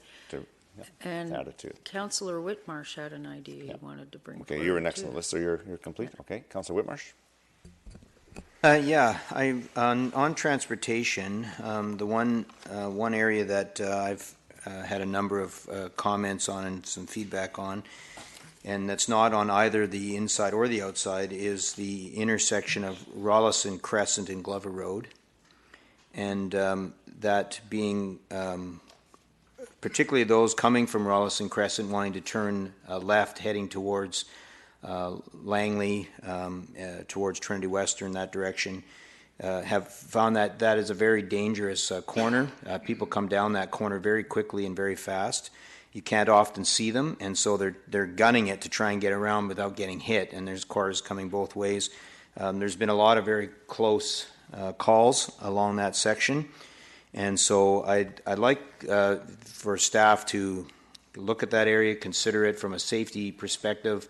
And add it to it. Councillor Whitmarsh had an idea he wanted to bring. Okay, you're next on the list, so you're complete. Yeah. Okay, Councillor Whitmarsh. On transportation, the one area that I've had a number of comments on and some feedback on, and that's not on either the inside or the outside, is the intersection of Rollison Crescent and Glover Road. and that being particularly those coming from Rollison Crescent wanting to turn left, heading towards Langley, towards Trinity Western, that direction, have found that that is a very dangerous corner. People come down that corner very quickly and very fast. You can't often see them, and so they're gunning it to try and get around without getting hit, and there's cars coming both ways. There's been a lot of very close calls along that section, and so I'd like for staff to look at that area, consider it from a safety perspective,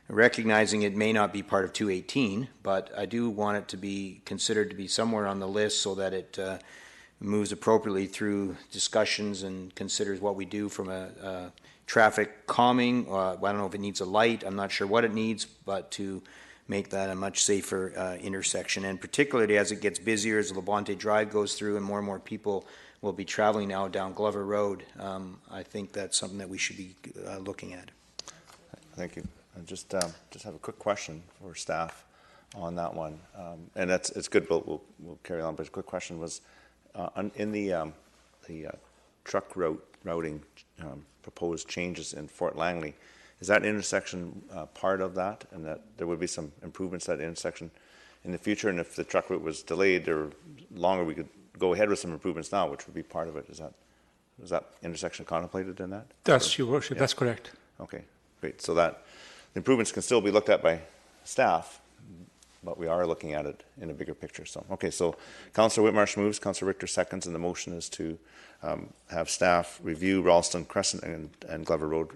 recognizing it may not be part of 218, but I do want it to be considered to be somewhere on the list so that it moves appropriately through discussions and considers what we do from a traffic calming. I don't know if it needs a light. I'm not sure what it needs, but to make that a much safer intersection. And particularly as it gets busier, as Labonte Drive goes through and more people will be traveling now down Glover Road, I think that's something that we should be looking at. Thank you. I just have a quick question for staff on that one, and it's good. We'll carry on. But a quick question was in the truck routing proposed changes in Fort Langley. Is that intersection part of that, and that there would be some improvements at that intersection in the future? And if the truck route was delayed or longer, we could go ahead with some improvements now, which would be part of it. Is that intersection contemplated in that? That's your worship. Yeah. That's correct. Okay, great. So that the improvements can still be looked at by staff, but we are looking at it in a bigger picture. So, okay, so Councillor Whitmarsh moves, Councillor Richter seconds, and the motion is to have staff review Ralston Crescent and Glover Road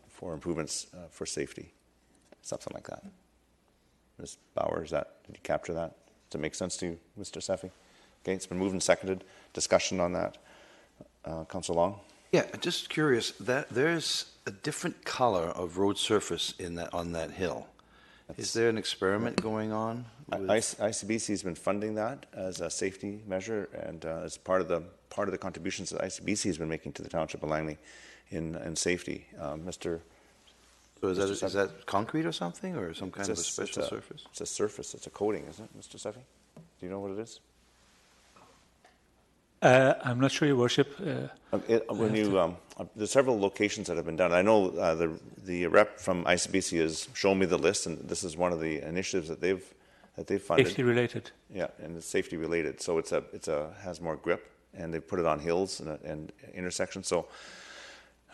for improvements for safety, something like that. Ms. Bauer, did you capture that? Does it make sense to you, Mr. Seffi? Okay, it's been moved and seconded. Discussion on that. Councillor Long? Yeah, just curious, that there's a different color of road surface on that hill. Is there an experiment going on? ICBC has been funding that as a safety measure, and as part of the contributions that ICBC has been making to the Township of Langley in safety. So is that concrete or something, or some kind of a special surface? It's a surface. It's a coating, isn't it, Mr. Seffi? Do you know what it is? I'm not sure, Your Worship. There's several locations that have been done. I know the rep from ICBC has shown me the list, and this is one of the initiatives that they've funded. Safety related. Yeah, and it's safety related. So it has more grip, and they put it on hills and intersections. So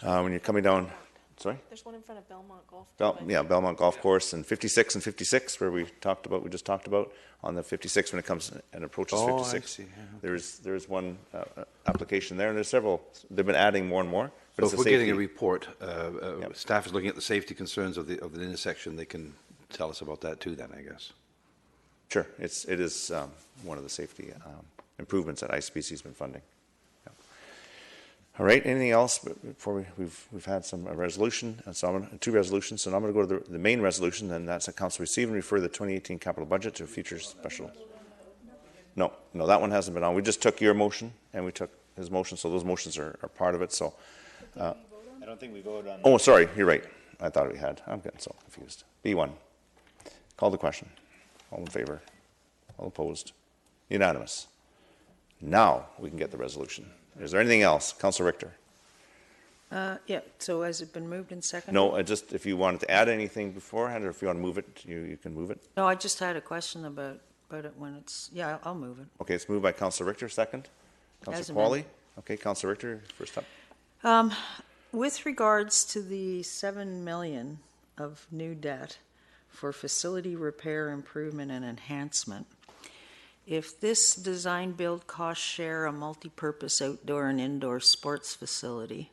when you're coming down, sorry. There's one in front of Belmont Golf. Belmont Golf Course and 56 and 56, where we just talked about on the 56 when it comes and approaches 56. I see. Yeah. There's one application there, and there's several. They've been adding more and more. But so if we're getting a report, staff is looking at the safety concerns of the intersection. They can tell us about that too. Then I guess. Sure, it is one of the safety improvements that ICBC has been funding. Yeah. All right. Anything else before we've had some resolution? So two resolutions. So now I'm going to go to the main resolution, and that's a council receive and refer the 2018 capital budget to a future special. No, that one hasn't been on. We just took your motion and we took his motion, so those motions are part of it. So I don't think we voted on. Oh, sorry. You're right. I thought we had. I'm getting so confused. B1. Call the question. All in favor? All opposed? Unanimous. Now we can get the resolution. Is there anything else? Councillor Richter? Yeah, so has it been moved and seconded? No, just if you wanted to add anything beforehand, or if you want to move it, you can move it. No, I just had a question about it when it's, yeah, I'll move it. Okay, it's moved by Councillor Richter, second. Councillor Qualley? Okay, Councillor Richter, first up. With regards to the $7 million of new debt for facility repair, improvement, and enhancement, if this design build cost share a multi-purpose outdoor and indoor sports facility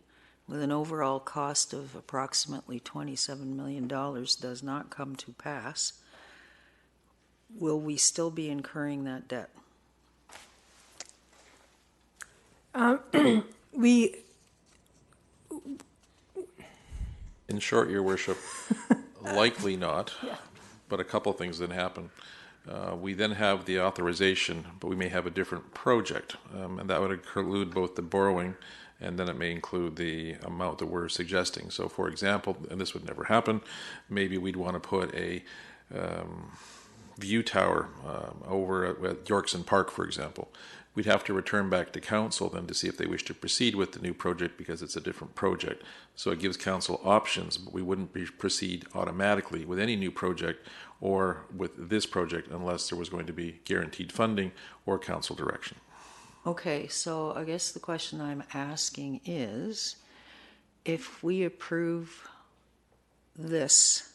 with an overall cost of approximately $27 million does not come to pass, will we still be incurring that debt? In short, Your Worship, likely not, but a couple of things then happen. We then have the authorization, but we may have a different project, and that would include both the borrowing, and then it may include the amount that we're suggesting. So, for example, and this would never happen, maybe we'd want to put a view tower over at Yorkson Park, for example. We'd have to return back to council then to see if they wish to proceed with the new project because it's a different project. So it gives council options, but we wouldn't proceed automatically with any new project or with this project unless there was going to be guaranteed funding or council direction. Okay, so I guess the question I'm asking is, if we approve this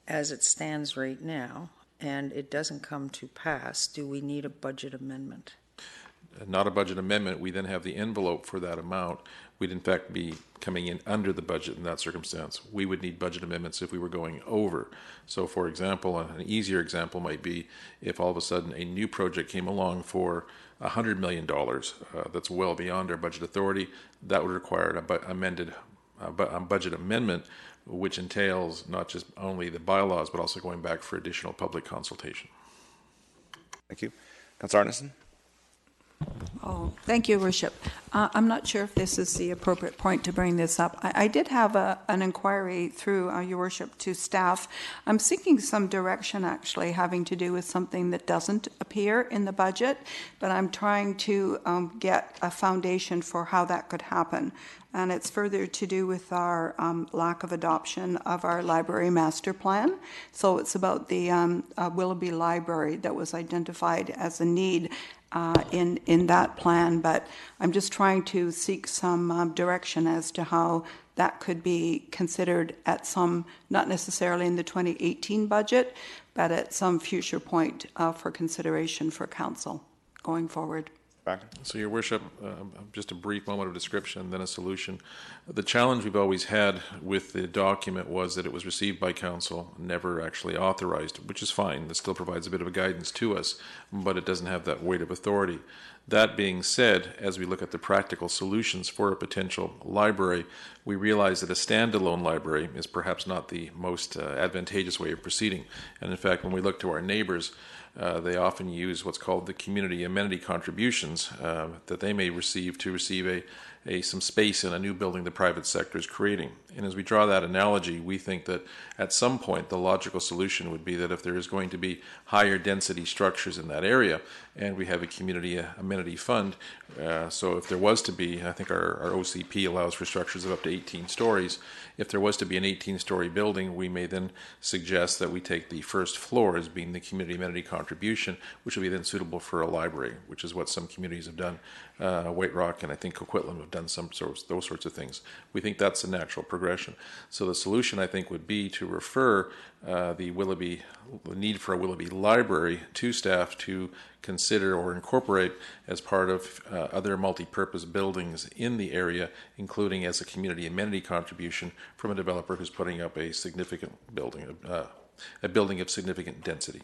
as it stands right now and it doesn't come to pass, do we need a budget amendment? Not a budget amendment. We then have the envelope for that amount. We'd in fact be coming in under the budget in that circumstance. We would need budget amendments if we were going over. So for example, an easier example might be if all of a sudden a new project came along for $100 million that's well beyond our budget authority, that would require a budget amendment, which entails not just only the bylaws, but also going back for additional public consultation. Thank you. Councillor Arneson? Oh, thank you, Worship. I'm not sure if this is the appropriate point to bring this up. I did have an inquiry through Your Worship to staff. I'm seeking some direction actually having to do with something that doesn't appear in the budget, but I'm trying to get a foundation for how that could happen. And it's further to do with our lack of adoption of our library master plan. So it's about the Willoughby Library that was identified as a need in that plan, but I'm just trying to seek some direction as to how that could be considered at some, not necessarily in the 2018 budget, but at some future point for consideration for council going forward. So, Your Worship, just a brief moment of description, then a solution. The challenge we've always had with the document was that it was received by council, never actually authorized, which is fine. This still provides a bit of a guidance to us, but it doesn't have that weight of authority. That being said, as we look at the practical solutions for a potential library, we realize that a standalone library is perhaps not the most advantageous way of proceeding. And in fact, when we look to our neighbors, they often use what's called the community amenity contributions that they may receive to receive some space in a new building the private sector is creating. And as we draw that analogy, we think that at some point the logical solution would be that if there is going to be higher density structures in that area, and we have a community amenity fund, so if there was to be, I think our OCP allows for structures of up to 18 stories, if there was to be an 18-story building, we may then suggest that we take the first floor as being the community amenity contribution, which would be then suitable for a library, which is what some communities have done. White Rock and I think Coquitlam have done those sorts of things. We think that's a natural progression. So the solution, I think, would be to refer the need for a Willoughby library to staff to consider or incorporate as part of other multi-purpose buildings in the area, including as a community amenity contribution from a developer who's putting up a significant building, a building of significant density.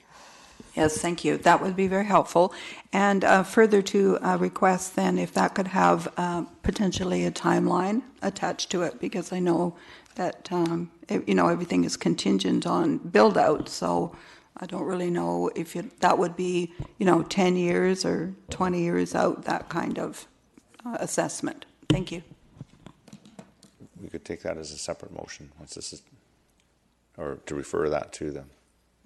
Yes, thank you. That would be very helpful. And further to request then if that could have potentially a timeline attached to it, because I know that everything is contingent on build out. So I don't really know if that would be 10 years or 20 years out, that kind of assessment. Thank you. We could take that as a separate motion once this is, or to refer that to them.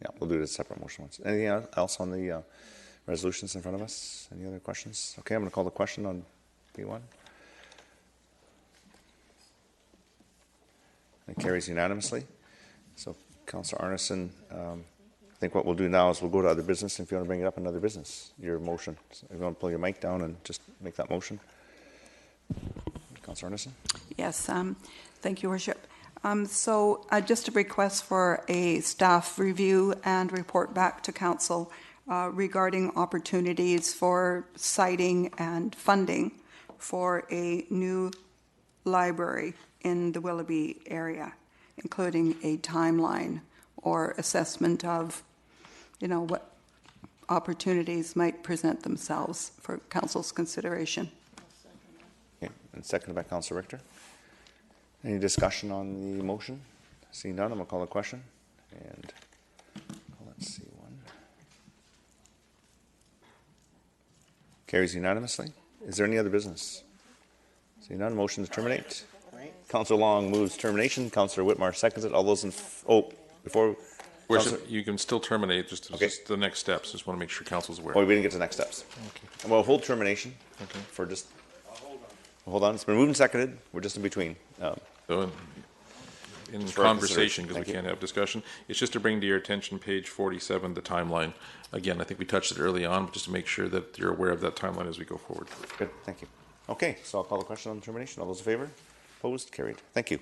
Yeah, we'll do it as a separate motion once. Anything else on the resolutions in front of us? Any other questions? Okay, I'm going to call the question on B1. It carries unanimously. So, Councillor Arneson, I think what we'll do now is we'll go to other business. If you want to bring it up in other business, your motion. So if you want to pull your mic down and just make that motion. Councillor Arneson? Yes, thank you, Worship. So just a request for a staff review and report back to council regarding opportunities for siting and funding for a new library in the Willoughby area, including a timeline or assessment of, what opportunities might present themselves for council's consideration. Okay, and seconded by Councillor Richter. Any discussion on the motion? Seeing none, I'm going to call the question. And let's see one. Carries unanimously. Is there any other business? Seeing none, motion to terminate. Councillor Long moves termination. Councillor Whitmore seconds it. All those in before Worship, you can still terminate, just Okay. just the next steps. Just want to make sure council's aware. Oh, we didn't get to the next steps. Okay. Well, hold termination for just, hold on. It's been moved and seconded. We're just in between. So in Just for conversation, because we Thank you. can't have discussion, it's just to bring to your attention page 47, the timeline. Again, I think we touched it early on, but just to make sure that you're aware of that timeline as we go forward. Good, thank you. Okay, so I'll call the question on termination. All those in favor? Opposed? Carried. Thank you.